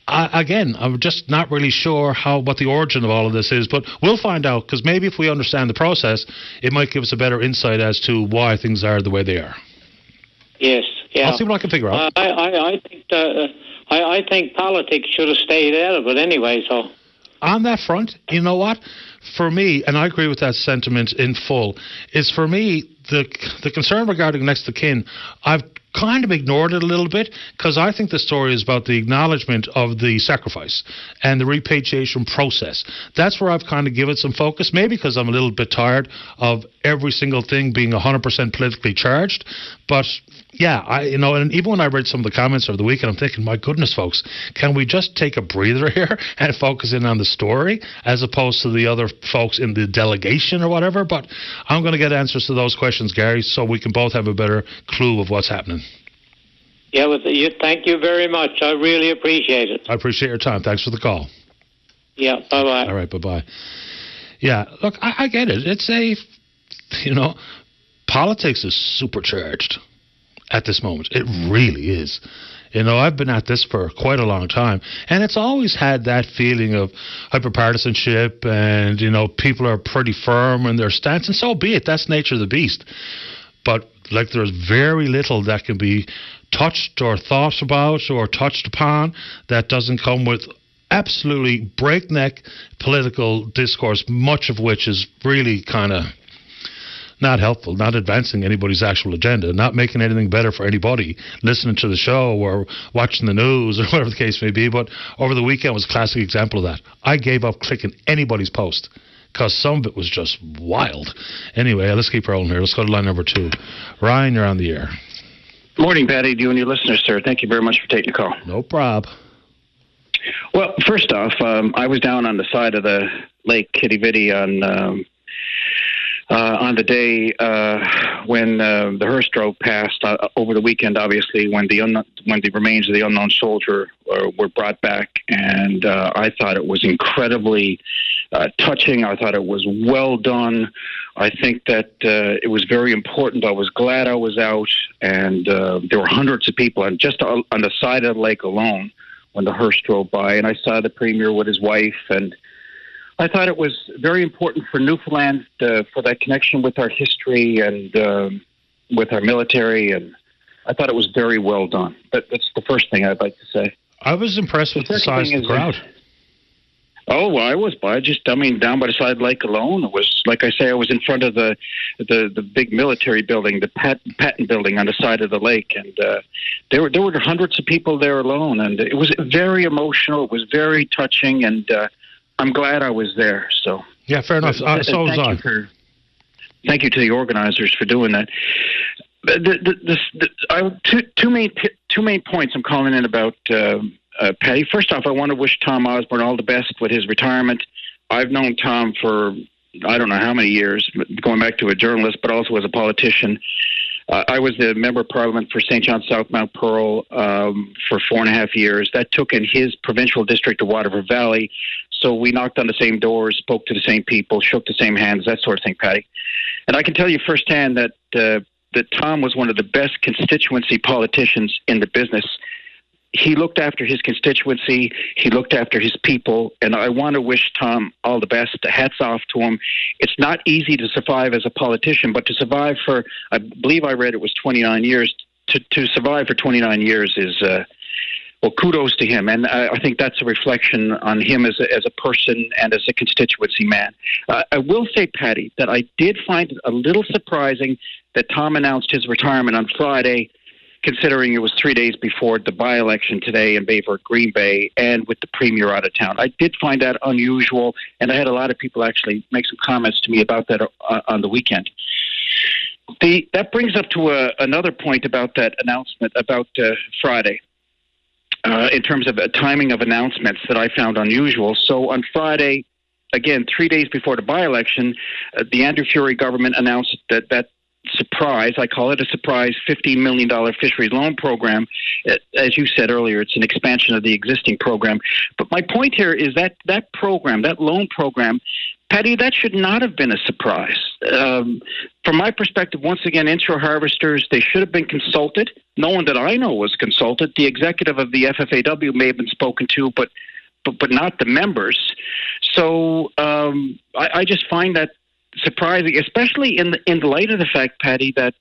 I'm just not really sure what the origin of all of this is, but we'll find out, because maybe if we understand the process, it might give us a better insight as to why things are the way they are.
Yes, yeah.
I'll see what I can figure out.
I think politics should have stayed out of it anyway, so.
On that front, you know what? For me, and I agree with that sentiment in full, is for me, the concern regarding next of kin, I've kind of ignored it a little bit, because I think the story is about the acknowledgement of the sacrifice and the repatriation process. That's where I've kind of given some focus, maybe because I'm a little bit tired of every single thing being 100% politically charged. But yeah, and even when I read some of the comments over the weekend, I'm thinking, my goodness, folks, can we just take a breather here and focus in on the story as opposed to the other folks in the delegation or whatever? But I'm going to get answers to those questions, Gary, so we can both have a better clue of what's happening.
Yeah, thank you very much. I really appreciate it.
I appreciate your time. Thanks for the call.
Yeah, bye-bye.
All right, bye-bye. Yeah, look, I get it. It's politics is supercharged at this moment. It really is. I've been at this for quite a long time, and it's always had that feeling of hyperpartisanship, and, people are pretty firm in their stance, and so be it. That's nature of the beast. But, there's very little that can be touched or thought about or touched upon that doesn't come with absolutely breakneck political discourse, much of which is really kind of not helpful, not advancing anybody's actual agenda, not making anything better for anybody listening to the show or watching the news or whatever the case may be. But over the weekend was a classic example of that. I gave up clicking anybody's post because some of it was just wild. Anyway, let's keep rolling here. Let's go to line number 2. Ryan, you're on the air.
Morning, Patty, to you and your listeners, sir. Thank you very much for taking the call.
No prob.
Well, first off, I was down on the side of the Lake Kitty Vitty on the day when the Hearst stroke passed over the weekend. Obviously, when the remains of the unknown soldier were brought back, and I thought it was incredibly touching. I thought it was well done. I think that it was very important. I was glad I was out, and there were hundreds of people, and just on the side of the lake alone when the Hearst drove by, and I saw the Premier with his wife, and I thought it was very important for Newfoundland for that connection with our history and with our military, and I thought it was very well done. That's the first thing I'd like to say.
I was impressed with the size of the crowd.
Oh, well, I was down by the side of the lake alone. It was, like I say, I was in front of the big military building, the Patton building on the side of the lake, and there were hundreds of people there alone, and it was very emotional. It was very touching, and I'm glad I was there. So
yeah, fair enough. So was I.
Thank you to the organizers for doing that. Two main points I'm calling in about. Patty, first off, I want to wish Tom Osborne all the best with his retirement. I've known Tom for I don't know how many years, going back to a journalist, but also as a politician. I was the Member of Parliament for St. John South Mount Pearl for 4.5 years. That took in his provincial district of Waterford Valley. So we knocked on the same doors, spoke to the same people, shook the same hands, that sort of thing, Patty. And I can tell you firsthand that Tom was one of the best constituency politicians in the business. He looked after his constituency. He looked after his people. And I want to wish Tom all the best. Hats off to him. It's not easy to survive as a politician, but to survive for, I believe I read it was 29 years. To survive for 29 years is, well, kudos to him. And I think that's a reflection on him as a person and as a constituency man. I will say, Patty, that I did find it a little surprising that Tom announced his retirement on Friday, considering it was 3 days before the by-election today in Bayport, Green Bay, and with the Premier out of town. I did find that unusual, and I had a lot of people actually make some comments to me about that on the weekend. That brings up to another point about that announcement about Friday, in terms of timing of announcements that I found unusual. So on Friday, again, 3 days before the by-election, the Andrew Furey government announced that surprise, I call it a surprise, $15 million fisheries loan program. As you said earlier, it's an expansion of the existing program. But my point here is that program, that loan program, Patty, that should not have been a surprise. From my perspective, once again, inshore harvesters, they should have been consulted. No one that I know was consulted. The executive of the FFAW may have been spoken to, but not the members. So I just find that surprising, especially in the light of the fact, Patty, that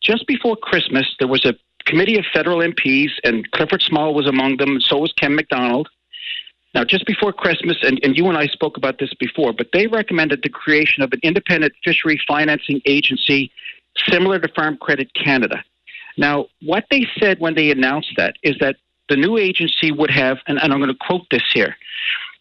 just before Christmas, there was a committee of federal MPs, and Clifford Small was among them, and so was Ken McDonald. Now, just before Christmas, and you and I spoke about this before, but they recommended the creation of an independent fishery financing agency similar to Farm Credit Canada. Now, what they said when they announced that is that the new agency would have, and I'm going to quote this here,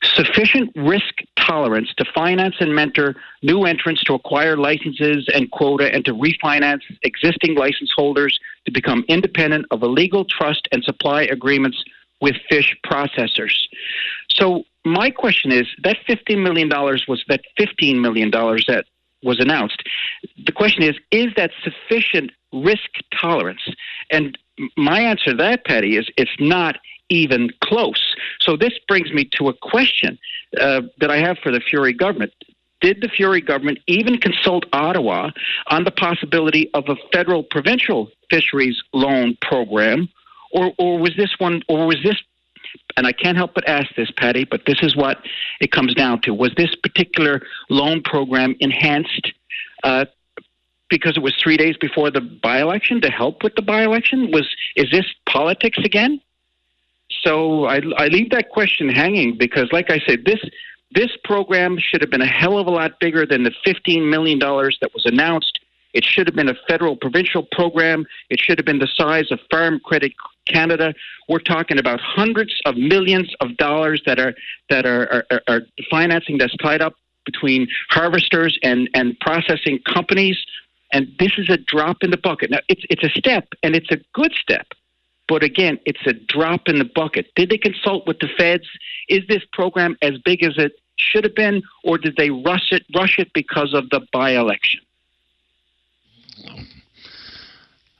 sufficient risk tolerance to finance and mentor new entrants to acquire licenses and quota and to refinance existing license holders to become independent of illegal trust and supply agreements with fish processors. So my question is, that $15 million was that $15 million that was announced. The question is that sufficient risk tolerance? And my answer to that, Patty, is it's not even close. So this brings me to a question that I have for the Furey government. Did the Furey government even consult Ottawa on the possibility of a federal provincial fisheries loan program, or was this, and I can't help but ask this, Patty, but this is what it comes down to. Was this particular loan program enhanced because it was 3 days before the by-election to help with the by-election? Is this politics again? So I leave that question hanging because, like I said, this program should have been a hell of a lot bigger than the $15 million that was announced. It should have been a federal provincial program. It should have been the size of Farm Credit Canada. We're talking about hundreds of millions of dollars that are financing that's tied up between harvesters and processing companies. And this is a drop in the bucket. Now, it's a step, and it's a good step. But again, it's a drop in the bucket. Did they consult with the feds? Is this program as big as it should have been, or did they rush it because of the by-election?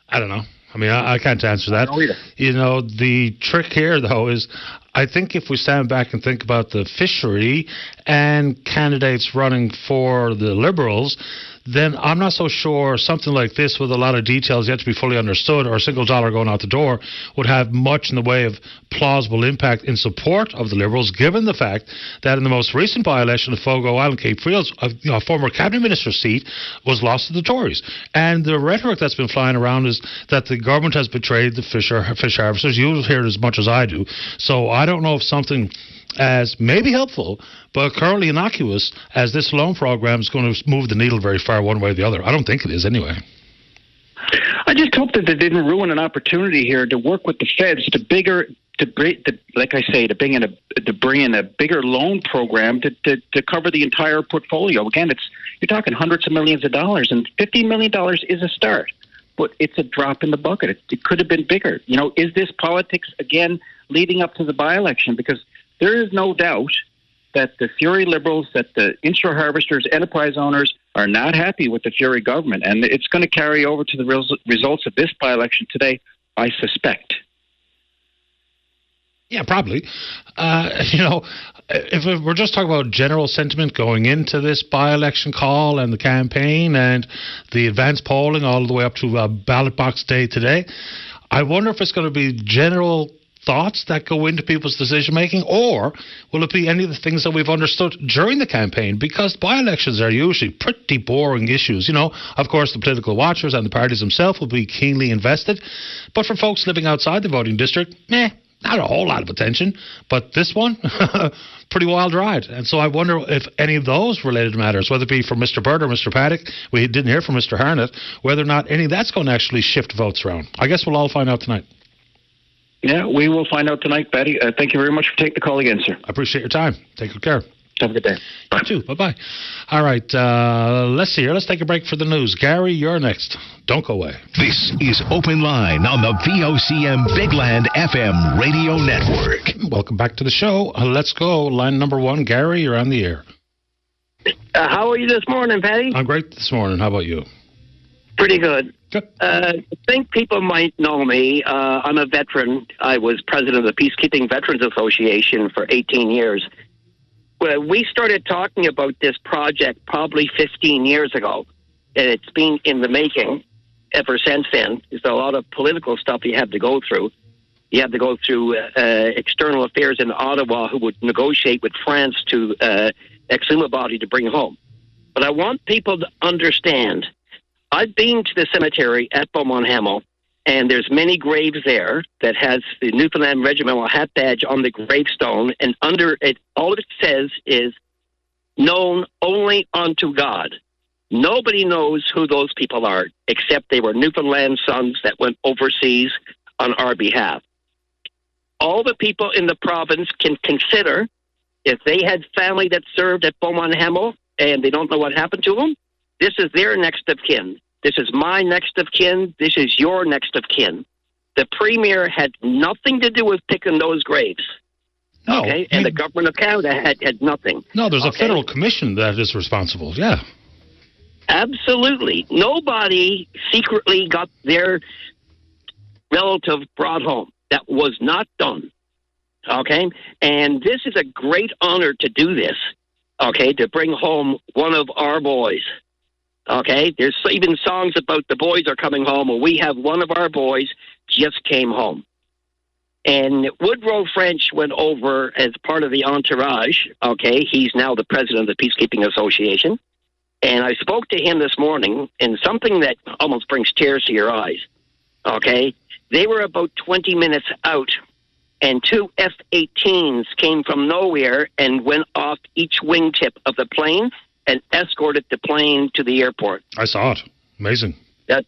I don't know. I mean, I can't answer that. You know, the trick here, though, is I think if we stand back and think about the fishery and candidates running for the Liberals, then I'm not so sure something like this with a lot of details yet to be fully understood or a single dollar going out the door would have much in the way of plausible impact in support of the Liberals, given the fact that in the most recent by-election of Fogo Island, Cape Friels, a former cabinet minister's seat was lost to the Tories. And the rhetoric that's been flying around is that the government has betrayed the fish harvesters. You'll hear it as much as I do. So I don't know if something as maybe helpful, but currently innocuous as this loan program is going to move the needle very far one way or the other. I don't think it is anyway.
I just hope that they didn't ruin an opportunity here to work with the feds to bring in a bigger loan program to cover the entire portfolio. Again, you're talking hundreds of millions of dollars, and $15 million is a start, but it's a drop in the bucket. It could have been bigger. You know, is this politics again leading up to the by-election? Because there is no doubt that the Furey Liberals, that the inshore harvesters, enterprise owners are not happy with the Furey government. And it's going to carry over to the results of this by-election today, I suspect.
Yeah, probably. If we're just talking about general sentiment going into this by-election call and the campaign and the advanced polling all the way up to ballot box day today, I wonder if it's going to be general thoughts that go into people's decision-making, or will it be any of the things that we've understood during the campaign? Because by-elections are usually pretty boring issues. Of course, the political watchers and the parties themselves will be keenly invested. But for folks living outside the voting district, not a whole lot of attention. But this one, pretty wild ride. And so I wonder if any of those related matters, whether it be for Mr. Bird or Mr. Paddock, we didn't hear from Mr. Harnett, whether or not any of that's going to actually shift votes around. I guess we'll all find out tonight.
Yeah, we will find out tonight, Patty. Thank you very much for taking the call again, sir.
I appreciate your time. Take good care.
Have a good day.
Bye. You too. Bye-bye. All right, let's see here. Let's take a break for the news. Gary, you're next. Don't go away.
This is Open Line on the VOCM Big Land FM radio network.
Welcome back to the show. Let's go. Line number 1. Gary, you're on the air.
How are you this morning, Patty?
I'm great this morning. How about you?
Pretty good. I think people might know me. I'm a veteran. I was president of the Peacekeeping Veterans Association for 18 years. Well, we started talking about this project probably 15 years ago, and it's been in the making ever since then. There's a lot of political stuff you have to go through. You have to go through external affairs in Ottawa, who would negotiate with France to exhume a body to bring home. But I want people to understand, I've been to the cemetery at Beaumont Hamel, and there's many graves there that has the Newfoundland Regimental Hat Badge on the gravestone, and under it, all it says is, known only unto God. Nobody knows who those people are, except they were Newfoundland sons that went overseas on our behalf. All the people in the province can consider, if they had family that served at Beaumont Hamel and they don't know what happened to them, this is their next of kin. This is my next of kin. This is your next of kin. The Premier had nothing to do with picking those graves.
No,
okay? And the government of Canada had nothing.
No, there's a federal commission that is responsible, yeah.
Absolutely. Nobody secretly got their relative brought home. That was not done. Okay? And this is a great honor to do this, okay, to bring home one of our boys. Okay, there's even songs about the boys are coming home, and we have one of our boys just came home. And Woodrow French went over as part of the entourage. Okay, he's now the president of the Peacekeeping Association. And I spoke to him this morning, and something that almost brings tears to your eyes. Okay, they were about 20 minutes out, and 2 F-18s came from nowhere and went off each wingtip of the plane and escorted the plane to the airport.
I saw it. Amazing.
That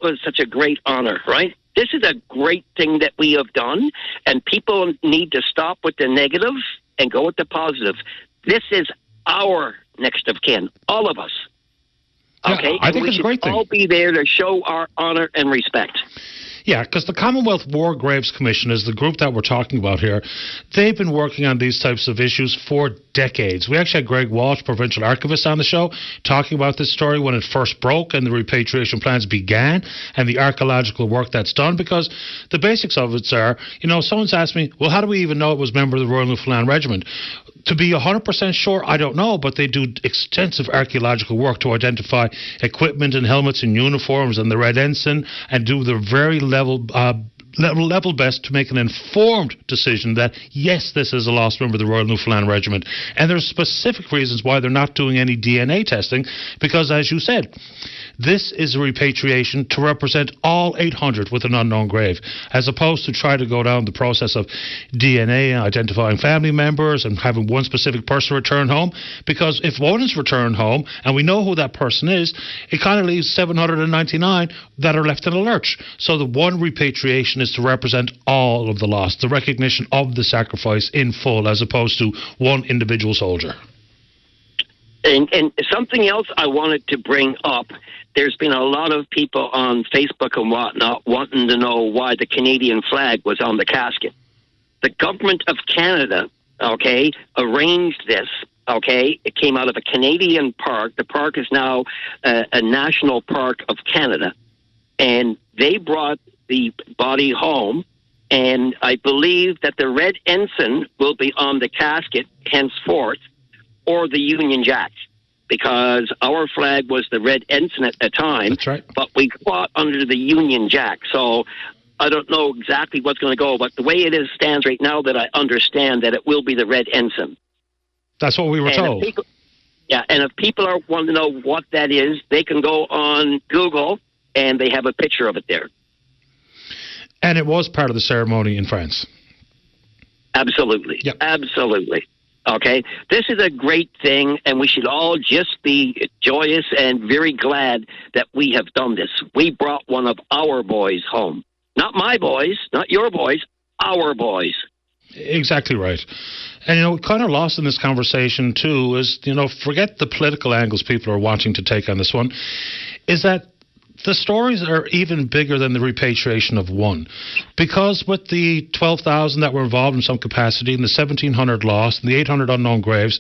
was such a great honor, right? This is a great thing that we have done, and people need to stop with the negative and go with the positive. This is our next of kin, all of us. Okay,
yeah, I think it's a great thing.
We should all be there to show our honor and respect.
Yeah, because the Commonwealth War Graves Commission is the group that we're talking about here. They've been working on these types of issues for decades. We actually had Greg Walsh, provincial archivist, on the show talking about this story when it first broke and the repatriation plans began and the archaeological work that's done, because the basics of it are, someone's asked me, well, how do we even know it was a member of the Royal Newfoundland Regiment? To be 100% sure, I don't know, but they do extensive archaeological work to identify equipment and helmets and uniforms and the Red Ensign, and do the very level best to make an informed decision that, yes, this is a lost member of the Royal Newfoundland Regiment. And there's specific reasons why they're not doing any DNA testing, because, as you said, this is a repatriation to represent all 800 with an unknown grave, as opposed to try to go down the process of DNA, identifying family members and having one specific person return home. Because if one is returned home and we know who that person is, it kind of leaves 799 that are left in a lurch. So the one repatriation is to represent all of the loss, the recognition of the sacrifice in full, as opposed to one individual soldier.
And something else I wanted to bring up, there's been a lot of people on Facebook and whatnot wanting to know why the Canadian flag was on the casket. The government of Canada, okay, arranged this, okay? It came out of a Canadian park. The park is now a national park of Canada. And they brought the body home, And I believe that the red ensign will be on the casket henceforth, or the Union Jack, because our flag was the red ensign at the time.
That's right.
But we fought under the Union Jack. So I don't know exactly what's going to go, but the way it is stands right now, that I understand that it will be the red ensign.
That's what we were told.
And if people want to know what that is, they can go on Google, and they have a picture of it there.
And it was part of the ceremony in France.
Absolutely.
Yep.
Absolutely. Okay? This is a great thing, and we should all just be joyous and very glad that we have done this. We brought one of our boys home. Not my boys, not your boys, our boys.
Exactly right. And, kind of lost in this conversation, too, is, forget the political angles people are wanting to take on this one, is that the stories are even bigger than the repatriation of one. Because with the 12,000 that were involved in some capacity, and the 1,700 lost, and the 800 unknown graves,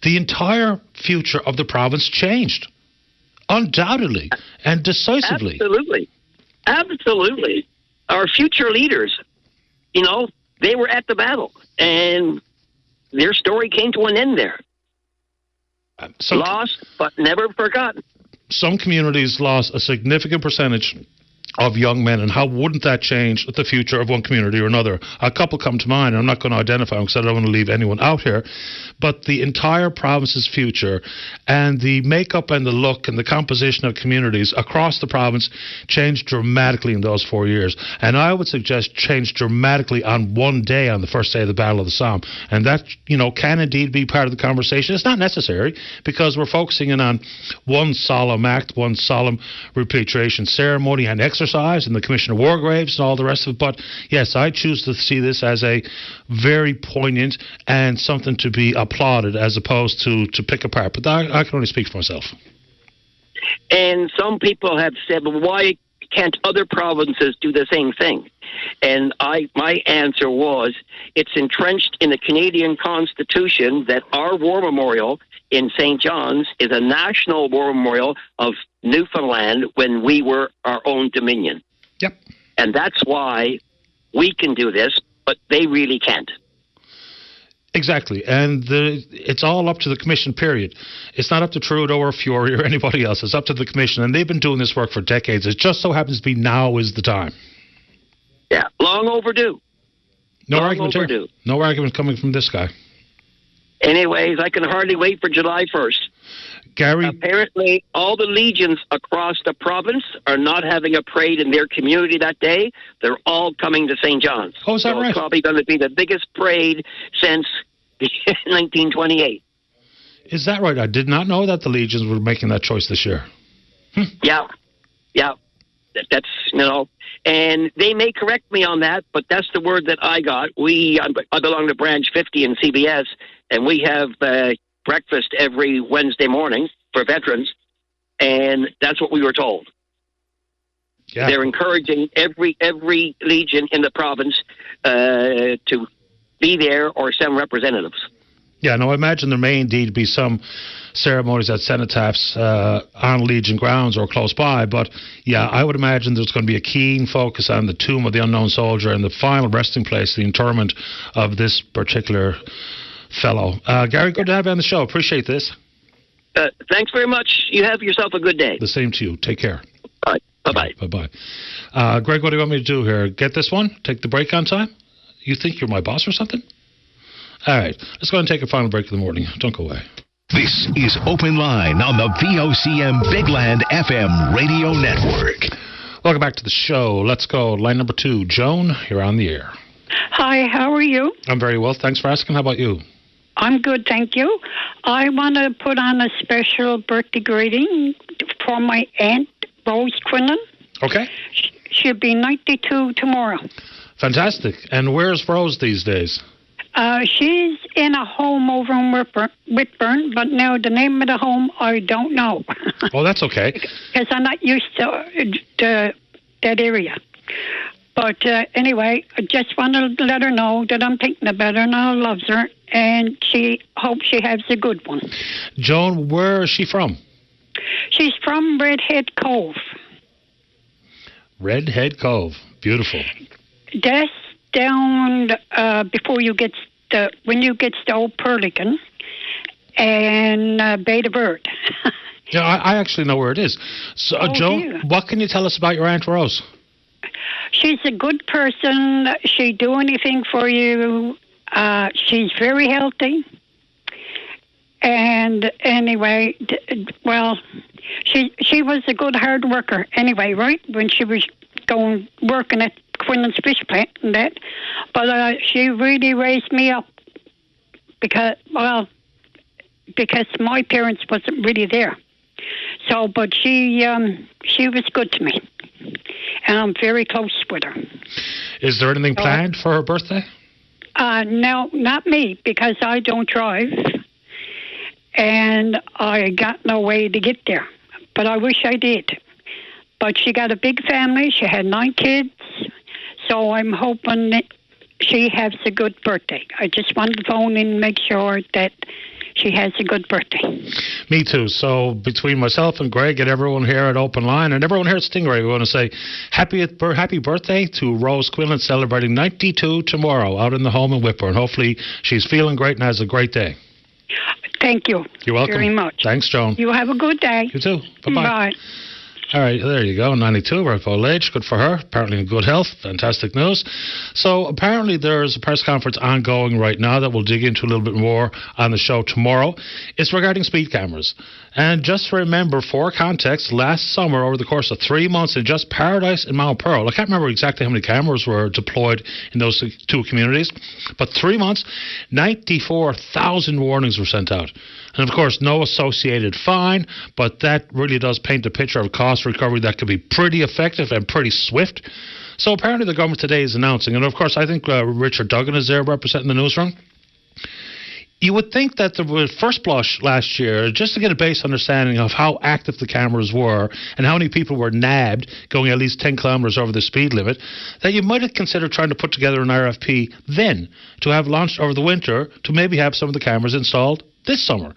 the entire future of the province changed. Undoubtedly and decisively.
Absolutely. Absolutely. Our future leaders, they were at the battle, and their story came to an end there. Lost, but never forgotten.
Some communities lost a significant percentage of young men, and how wouldn't that change the future of one community or another? A couple come to mind, and I'm not going to identify them because I don't want to leave anyone out here, but the entire province's future and the makeup and the look and the composition of communities across the province changed dramatically in those 4 years, and I would suggest changed dramatically on one day, on the first day of the Battle of the Somme, and that, can indeed be part of the conversation. It's not necessary, because we're focusing in on one solemn act, one solemn repatriation ceremony and exercise, and the Commission of War Graves and all the rest of it. But yes, I choose to see this as a very poignant and something to be applauded, as opposed to pick apart. But I can only speak for myself.
And some people have said, well, why can't other provinces do the same thing? And my answer was, it's entrenched in the Canadian Constitution that our war memorial in St. John's is a national war memorial of Newfoundland when we were our own dominion.
Yep.
And that's why we can do this, but they really can't.
Exactly. And it's all up to the Commission, period. It's not up to Trudeau or Fury or anybody else. It's up to the Commission. And they've been doing this work for decades. It just so happens to be now is the time.
Yeah, long overdue.
No argument here. No argument coming from this guy.
Anyways, I can hardly wait for July 1st.
Gary?
Apparently, all the legions across the province are not having a parade in their community that day. They're all coming to St. John's.
Oh, is that right?
It's probably going to be the biggest parade since 1928.
Is that right? I did not know that the legions were making that choice this year.
Yeah. That's, and they may correct me on that, but that's the word that I got. I belong to Branch 50 in CBS, and we have breakfast every Wednesday morning for veterans, and that's what we were told. Yeah. They're encouraging every legion in the province to be there or send representatives.
Yeah, no, I imagine there may indeed be some ceremonies at cenotaphs on Legion grounds or close by, but yeah, I would imagine there's going to be a keen focus on the tomb of the unknown soldier and the final resting place, the interment of this particular fellow. Gary, good to have you on the show. Appreciate this.
Thanks very much. You have yourself a good day.
The same to you. Take care.
All right. Bye-bye.
Bye-bye. Greg, what do you want me to do here? Get this one? Take the break on time? You think you're my boss or something? All right. Let's go ahead and take a final break of the morning. Don't go away.
This is Open Line on the VOCM Big Land FM radio network.
Welcome back to the show. Let's go. Line number 2. Joan, you're on the air.
Hi, how are you?
I'm very well. Thanks for asking. How about you?
I'm good, thank you. I want to put on a special birthday greeting for my aunt, Rose Quinlan.
Okay.
She'll be 92 tomorrow.
Fantastic. And where's Rose these days?
She's in a home over in Whitburn, but now the name of the home I don't know.
Oh, that's okay.
Because I'm not used to that area. But anyway, I just want to let her know that I'm thinking about her and I love her, and she hopes she has a good one.
Joan, where is she from?
She's from Redhead Cove.
Redhead Cove. Beautiful.
down before you get when you get to Old Purlican and Bay de Verde.
Yeah, I actually know where it is. So, Joan, what can you tell us about your Aunt Rose?
She's a good person. She'd do anything for you. She's very healthy. And anyway, she was a good hard worker anyway, right? When she was working at Quinlan's fish plant and that. But she really raised me up because my parents wasn't really there. So, but she was good to me. And I'm very close with her.
Is there anything planned for her birthday?
No, not me, because I don't drive. And I got no way to get there. But I wish I did. But she got a big family. She had 9 kids. So I'm hoping that she has a good birthday. I just wanted to phone in and make sure that she has a good birthday.
Me too. So between myself and Greg and everyone here at Open Line and everyone here at Stingray, we want to say happy birthday to Rose Quinlan, celebrating 92 tomorrow out in the home in Whitburn. Hopefully she's feeling great and has a great day.
Thank you.
You're welcome.
Very much.
Thanks, Joan.
You have a good day.
You too. Bye-bye.
Bye.
All right, there you go. 92, right old age. Good for her. Apparently in good health. Fantastic news. So apparently there's a press conference ongoing right now that we'll dig into a little bit more on the show tomorrow. It's regarding speed cameras. And just remember, for context, last summer, over the course of 3 months in just Paradise and Mount Pearl, I can't remember exactly how many cameras were deployed in those 2 communities, but 3 months, 94,000 warnings were sent out. And, of course, no associated fine, but that really does paint a picture of cost recovery that could be pretty effective and pretty swift. So apparently the government today is announcing, and, of course, I think Richard Duggan is there representing the newsroom. You would think that the first blush last year, just to get a base understanding of how active the cameras were and how many people were nabbed going at least 10 kilometres over the speed limit, that you might have considered trying to put together an RFP then to have launched over the winter to maybe have some of the cameras installed this summer.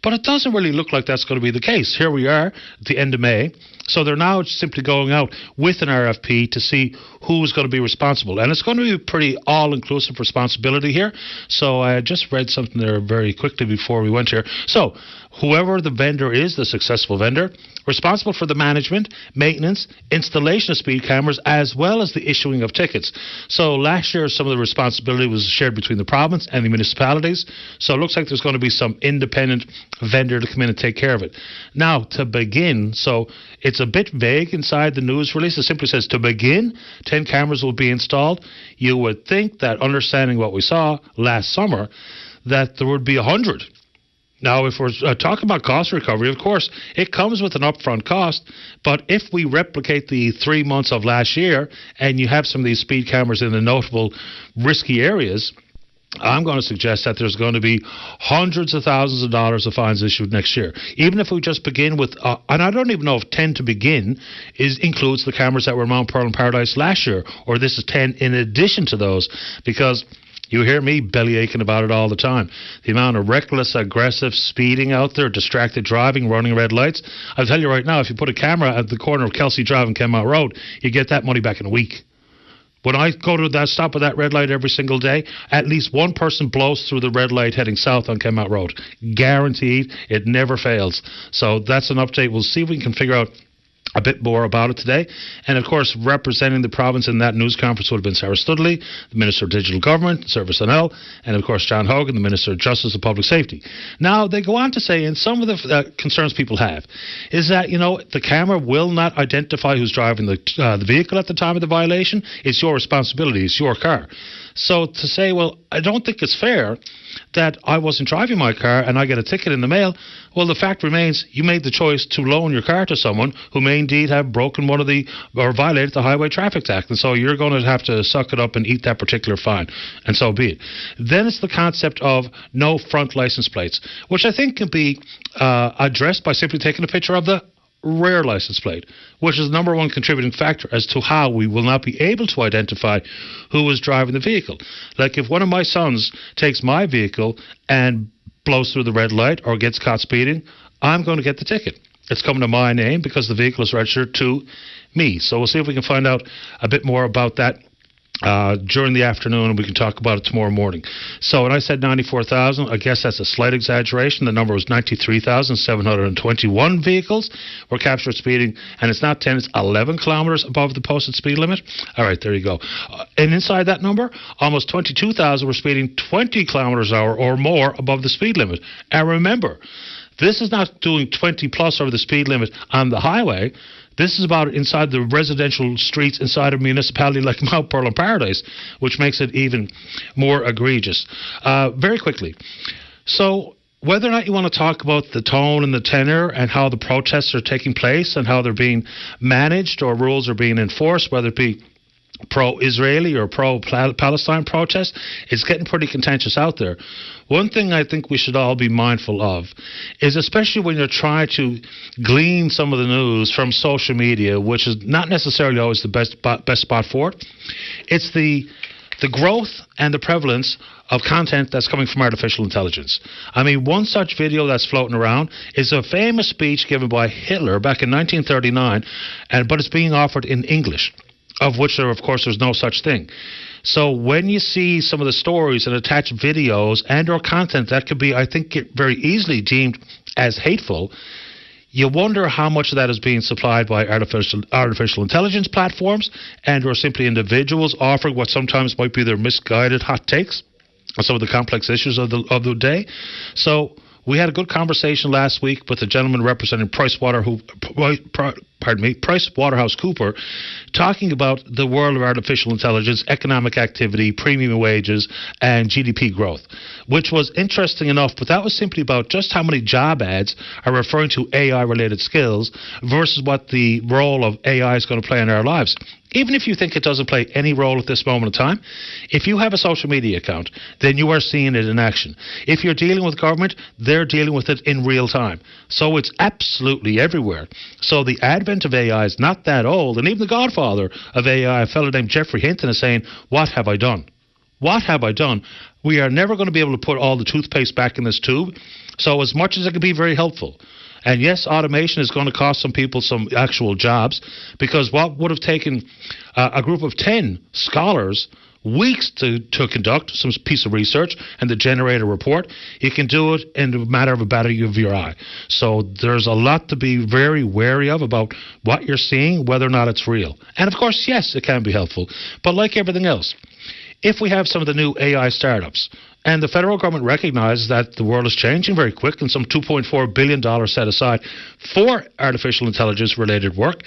But it doesn't really look like that's going to be the case. Here we are at the end of May. So they're now simply going out with an RFP to see who's going to be responsible. And it's going to be a pretty all-inclusive responsibility here. So I just read something there very quickly before we went here. So whoever the vendor is, the successful vendor, responsible for the management, maintenance, installation of speed cameras, as well as the issuing of tickets. So last year, some of the responsibility was shared between the province and the municipalities. So it looks like there's going to be some independent vendor to come in and take care of it. Now, to begin, so it's a bit vague inside the news release. It simply says, to begin, 10 cameras will be installed. You would think that, understanding what we saw last summer, that there would be 100. Now, if we're talking about cost recovery, of course, it comes with an upfront cost. But if we replicate the 3 months of last year and you have some of these speed cameras in the notable risky areas, I'm going to suggest that there's going to be hundreds of thousands of dollars of fines issued next year. Even if we just begin with, and I don't even know if 10 to begin includes the cameras that were in Mount Pearl and Paradise last year, or this is 10 in addition to those, because you hear me belly aching about it all the time. The amount of reckless, aggressive speeding out there, distracted driving, running red lights. I'll tell you right now, if you put a camera at the corner of Kelsey Drive and Kenmount Road, you get that money back in a week. When I go to that stop at that red light every single day, at least one person blows through the red light heading south on Kenmount Road. Guaranteed. It never fails. So that's an update. We'll see if we can figure out a bit more about it today. And, of course, representing the province in that news conference would have been Sarah Studley, the Minister of Digital Government, Service NL, and, of course, John Hogan, the Minister of Justice and Public Safety. Now, they go on to say, and some of the concerns people have, is that, you know, the camera will not identify who's driving the vehicle at the time of the violation. It's your responsibility. It's your car. So to say, well, I don't think it's fair that I wasn't driving my car and I get a ticket in the mail, well, the fact remains you made the choice to loan your car to someone who may indeed have broken or violated the Highway Traffic Act, and so you're going to have to suck it up and eat that particular fine, and so be it. Then it's the concept of no front license plates, which I think can be addressed by simply taking a picture of the rear license plate, which is the number one contributing factor as to how we will not be able to identify who was driving the vehicle. Like if one of my sons takes my vehicle and blows through the red light or gets caught speeding, I'm going to get the ticket. It's coming to my name because the vehicle is registered to me. So we'll see if we can find out a bit more about that during the afternoon, and we can talk about it tomorrow morning. So when I said 94,000, I guess that's a slight exaggeration. The number was 93,721 vehicles were captured speeding, and it's not 10, it's 11 kilometers above the posted speed limit. All right, there you go. And inside that number, almost 22,000 were speeding 20 kilometers an hour or more above the speed limit. And remember, this is not doing 20 plus over the speed limit on the highway. This is about inside the residential streets inside a municipality like Mount Pearl and Paradise, which makes it even more egregious. Very quickly. So whether or not you want to talk about the tone and the tenor and how the protests are taking place and how they're being managed or rules are being enforced, whether it be pro-Israeli or pro-Palestine protests, it's getting pretty contentious out there. One thing I think we should all be mindful of is, especially when you're trying to glean some of the news from social media, which is not necessarily always the best spot for it, it's the growth and the prevalence of content that's coming from artificial intelligence. I mean, one such video that's floating around is a famous speech given by Hitler back in 1939, but it's being offered in English, of which there, of course, there's no such thing. So when you see some of the stories and attached videos and or content that could be, I think, very easily deemed as hateful, you wonder how much of that is being supplied by artificial intelligence platforms and or simply individuals offering what sometimes might be their misguided hot takes on some of the complex issues of the day. So we had a good conversation last week with the gentleman representing PricewaterhouseCoopers, talking about the world of artificial intelligence, economic activity, premium wages, and GDP growth, which was interesting enough, but that was simply about just how many job ads are referring to AI-related skills versus what the role of AI is going to play in our lives. Even if you think it doesn't play any role at this moment in time, if you have a social media account, then you are seeing it in action. If you're dealing with government, they're dealing with it in real time. So it's absolutely everywhere. So the advent of AI is not that old, and even the godfather of AI, a fellow named Geoffrey Hinton, is saying, what have I done? What have I done? We are never going to be able to put all the toothpaste back in this tube. So as much as it can be very helpful, and yes, automation is going to cost some people some actual jobs, because what would have taken a group of 10 scholars weeks to conduct some piece of research and to generate a report, you can do it in a matter of a battery of your eye. So there's a lot to be very wary of about what you're seeing, whether or not it's real. And of course, yes, it can be helpful. But like everything else, if we have some of the new AI startups, and the federal government recognizes that the world is changing very quick, and some $2.4 billion set aside for artificial intelligence-related work,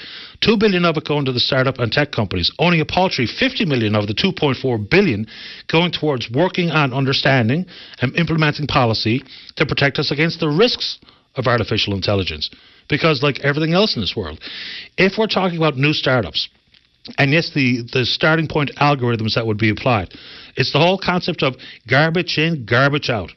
$2 billion of it going to the startup and tech companies. Only a paltry $50 million of the $2.4 billion going towards working on understanding and implementing policy to protect us against the risks of artificial intelligence. Because like everything else in this world, if we're talking about new startups, and yes, the starting point algorithms that would be applied, it's the whole concept of garbage in, garbage out.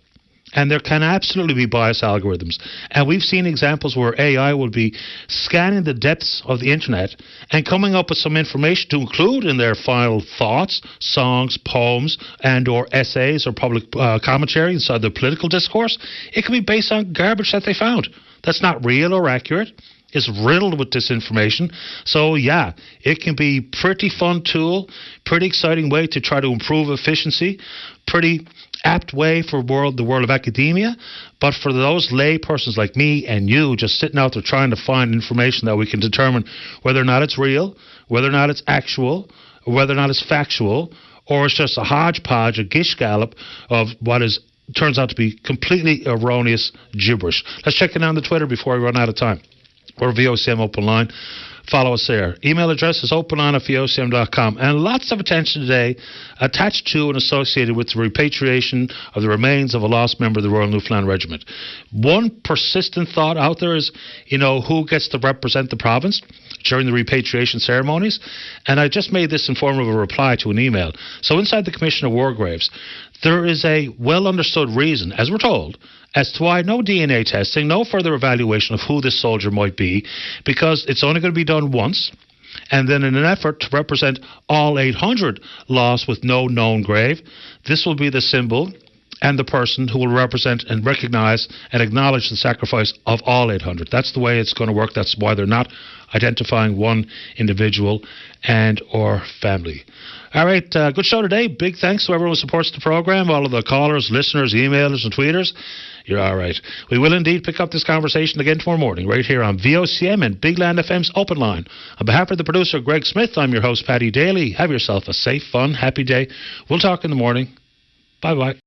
And there can absolutely be bias algorithms. And we've seen examples where AI will be scanning the depths of the internet and coming up with some information to include in their final thoughts, songs, poems, and or essays or public commentary inside the political discourse. It can be based on garbage that they found. That's not real or accurate. It's riddled with disinformation. So, yeah, it can be pretty fun tool, pretty exciting way to try to improve efficiency, pretty apt way for the world of academia. But for those lay persons like me and you just sitting out there trying to find information that we can determine whether or not it's real, whether or not it's actual, or whether or not it's factual, or it's just a hodgepodge, a gish gallop of what turns out to be completely erroneous gibberish. Let's check it on the Twitter before we run out of time. Or VOCM Open Line. Follow us there. Email address is openline@vocm.com. And lots of attention today attached to and associated with the repatriation of the remains of a lost member of the Royal Newfoundland Regiment. One persistent thought out there is, who gets to represent the province during the repatriation ceremonies? And I just made this in form of a reply to an email. So inside the Commission of War Graves, there is a well-understood reason, as we're told, as to why no DNA testing, no further evaluation of who this soldier might be, because it's only going to be done once, and then in an effort to represent all 800 lost with no known grave, this will be the symbol and the person who will represent and recognise and acknowledge the sacrifice of all 800. That's the way it's going to work. That's why they're not identifying one individual and or family. All right, good show today. Big thanks to everyone who supports the program, all of the callers, listeners, emailers and tweeters. You're all right. We will indeed pick up this conversation again tomorrow morning right here on VOCM and Big Land FM's Open Line. On behalf of the producer, Greg Smith, I'm your host, Paddy Daly. Have yourself a safe, fun, happy day. We'll talk in the morning. Bye-bye.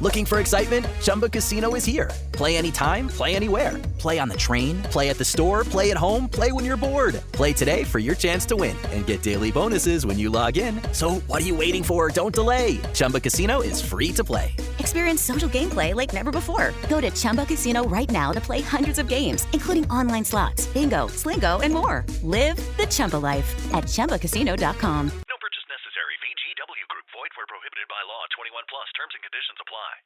Looking for excitement? Chumba Casino is here. Play anytime, play anywhere. Play on the train, play at the store, play at home, play when you're bored. Play today for your chance to win and get daily bonuses when you log in. So what are you waiting for? Don't delay. Chumba Casino is free to play.
Experience social gameplay like never before. Go to Chumba Casino right now to play hundreds of games, including online slots, bingo, Slingo, and more. Live the Chumba life at ChumbaCasino.com.
No purchase necessary. VGW Group. Void where prohibited by law. 21 plus. Terms and conditions apply.